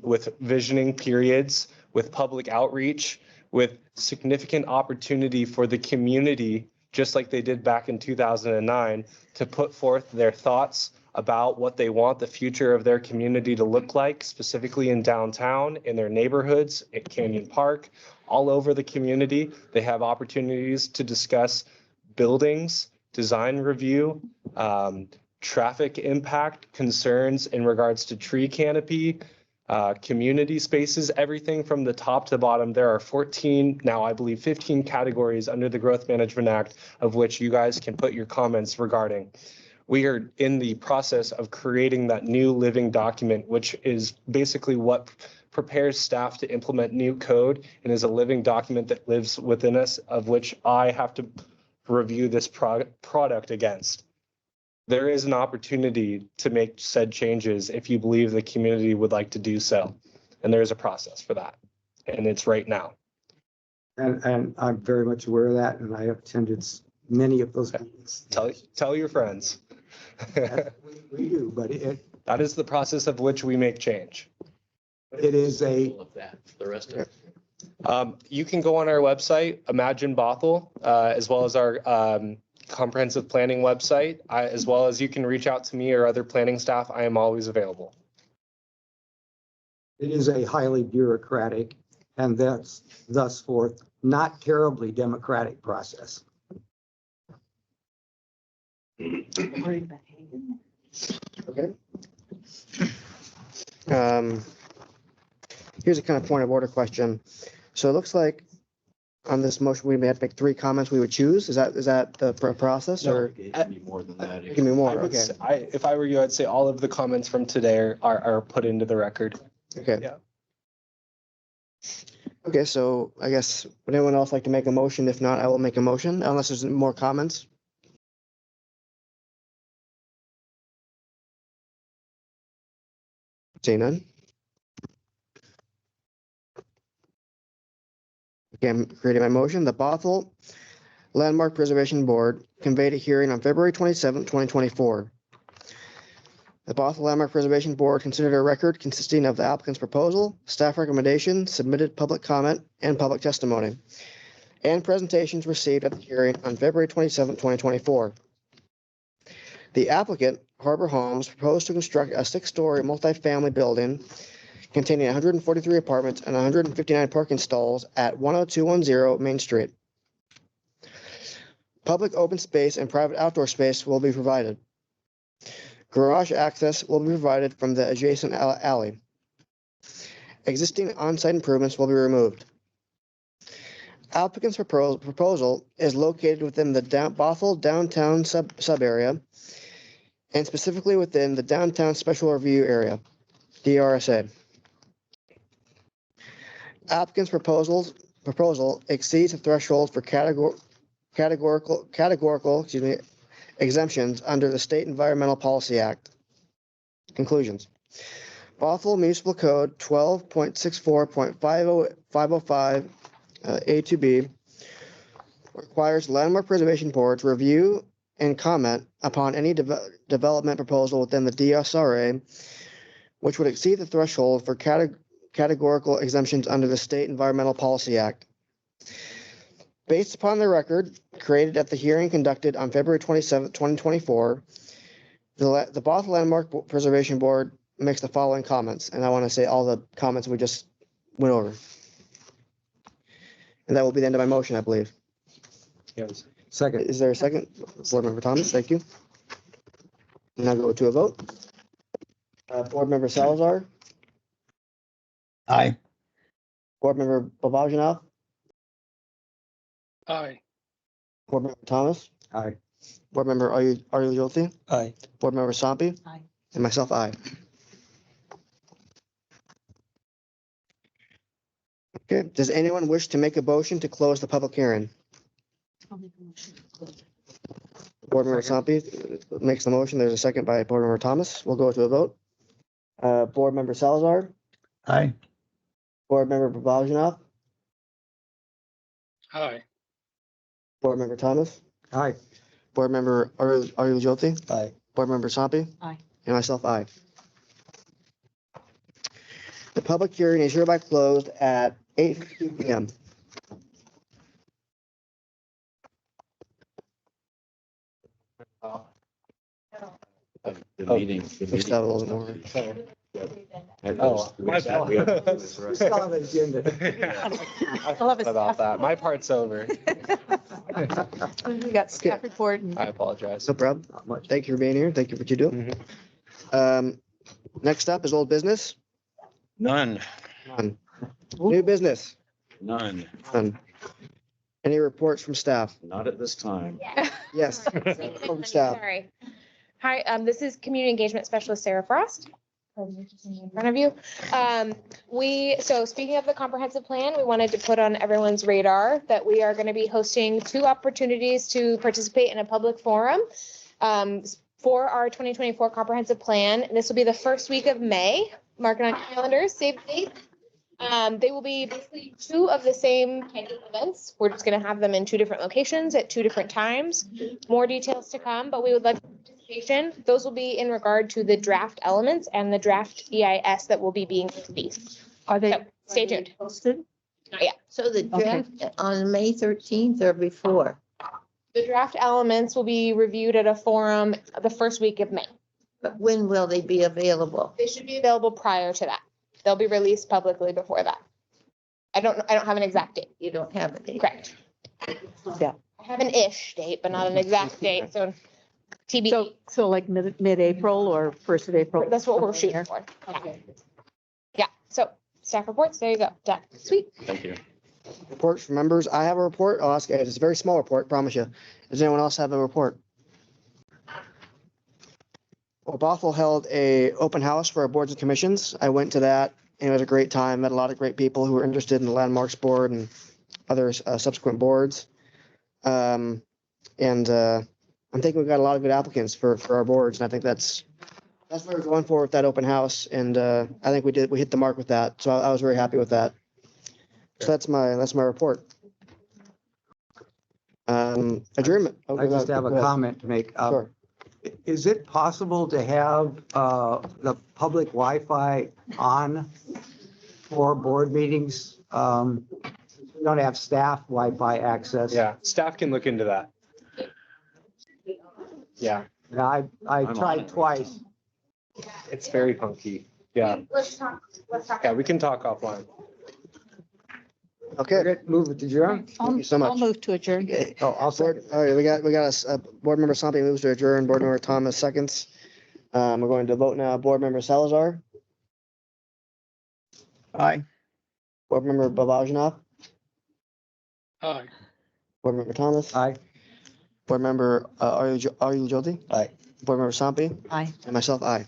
with visioning periods, with public outreach, with significant opportunity for the community, just like they did back in 2009, to put forth their thoughts about what they want the future of their community to look like, specifically in downtown, in their neighborhoods, at Canyon Park, all over the community. They have opportunities to discuss buildings, design review, traffic impact concerns in regards to tree canopy, community spaces, everything from the top to bottom. There are 14, now I believe 15 categories under the Growth Management Act of which you guys can put your comments regarding. We are in the process of creating that new living document, which is basically what prepares staff to implement new code and is a living document that lives within us, of which I have to review this product against. There is an opportunity to make said changes if you believe the community would like to do so. And there is a process for that. And it's right now. And I'm very much aware of that. And I have attended many of those meetings. Tell your friends. We do, but that is the process of which we make change. It is The rest of it. You can go on our website, Imagine Bothell, as well as our comprehensive planning website, as well as you can reach out to me or other planning staff. I am always available. It is a highly bureaucratic and that's thus forth not terribly democratic process. Okay. Here's a kind of point of order question. So it looks like on this motion, we may have to make 3 comments we would choose. Is that the process or? It can be more than that. It can be more, okay. If I were you, I'd say all of the comments from today are put into the record. Okay. Yeah. Okay, so I guess, would anyone else like to make a motion? If not, I will make a motion unless there's more comments. Seeing none. Okay, I'm creating my motion. The Bothell Landmark Preservation Board convened a hearing on February 27, 2024. The Bothell Landmark Preservation Board considered a record consisting of the applicant's proposal, staff recommendation, submitted public comment, and public testimony, and presentations received at the hearing on February 27, 2024. The applicant, Harbor Homes, proposed to construct a 6-story multifamily building containing 143 apartments and 159 parking stalls at 10210 Main Street. Public open space and private outdoor space will be provided. Garage access will be provided from the adjacent alley. Existing on-site improvements will be removed. Applicant's proposal is located within the Bothell downtown sub-area and specifically within the downtown special review area, DRSA. Applicant's proposal exceeds the threshold for categorical exemptions under the State Environmental Policy Act. Conclusions. Bothell Municipal Code 12.64.505 A to B requires Landmark Preservation Board to review and comment upon any development proposal within the DSRA which would exceed the threshold for categorical exemptions under the State Environmental Policy Act. Based upon the record created at the hearing conducted on February 27, 2024, the Bothell Landmark Preservation Board makes the following comments, and I want to say all the comments we just went over. And that will be the end of my motion, I believe. Yes. Second. Is there a second? Board Member Thomas, thank you. Now go to a vote. Board Member Salazar. Aye. Board Member Babajanov. Aye. Board Member Thomas. Aye. Board Member Aruljothi. Aye. Board Member Sampi. Aye. And myself, aye. Okay, does anyone wish to make a motion to close the public hearing? I'll make a motion to close. Board Member Sampi makes the motion. There's a second by Board Member Thomas. We'll go to a vote. Board Member Salazar. Aye. Board Member Babajanov. Aye. Board Member Thomas. Aye. Board Member Aruljothi. Aye. Board Member Sampi. Aye. And myself, aye. The public hearing is hereby closed at 8:52 p.m. The meeting. Fix that a little more. Oh, my fault. Still on the agenda. I forgot about that. My part's over. We got staff report and I apologize. No problem. Thank you for being here. Thank you for what you do. Next up is old business. None. None. New business. None. None. Any reports from staff? Not at this time. Yes. From staff. Sorry. Hi, this is Community Engagement Specialist Sarah Frost. In front of you. So speaking of the comprehensive plan, we wanted to put on everyone's radar that we are going to be hosting 2 opportunities to participate in a public forum for our 2024 comprehensive plan. This will be the first week of May. Mark it on your calendars, save the date. They will be basically 2 of the same type of events. We're just going to have them in 2 different locations at 2 different times. More details to come, but we would like participation. Those will be in regard to the draft elements and the draft EIS that will be being released. are they? So stay tuned. Posted? Not yet. So the draft on May 13th or before? The draft elements will be reviewed at a forum the first week of May. But when will they be available? They should be available prior to that. They'll be released publicly before that. I don't have an exact date. You don't have a date? Correct. Yeah. I have an ish date, but not an exact date, so TBD. So like mid-April or 1st of April? That's what we're shooting for. Okay. Yeah, so staff reports, there you go. Done. Sweet. Thank you. Reports from members. I have a report. I'll ask. It's a very small report, promise you. Does anyone else have a report? Well, Bothell held a open house for our boards and commissions. I went to that and it was a great time. Met a lot of great people who were interested in the Landmarks Board and other subsequent boards. I'm thinking we've got a lot of good applicants for our boards, and I think that's what we're going for with that open house. And I think we hit the mark with that. So I was very happy with that. So that's my report. Adjournment. I just have a comment to make. Sure. Is it possible to have the public Wi-Fi on for board meetings? We don't have staff Wi-Fi access. Yeah, staff can look into that. Yeah, I tried twice. it's very funky. Yeah, Let's talk. yeah, we can talk offline. Okay, Move it to adjourn. thank you so I'll much. move to adjourn. Oh, I'll Board, second. all right, we got board member Sampi moves to adjourn, board member Thomas seconds. We're going to vote now. Board member Salazar, Aye. board member Babajanov, Aye. board member Thomas, Aye. board member, are you Jyoti? Aye. Board member Sampi, Aye. and myself, aye.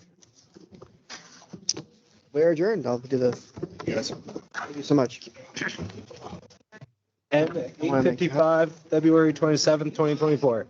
We're adjourned. I'll do the, yes. Thank you so much. And 8:55, February 27th, 2024.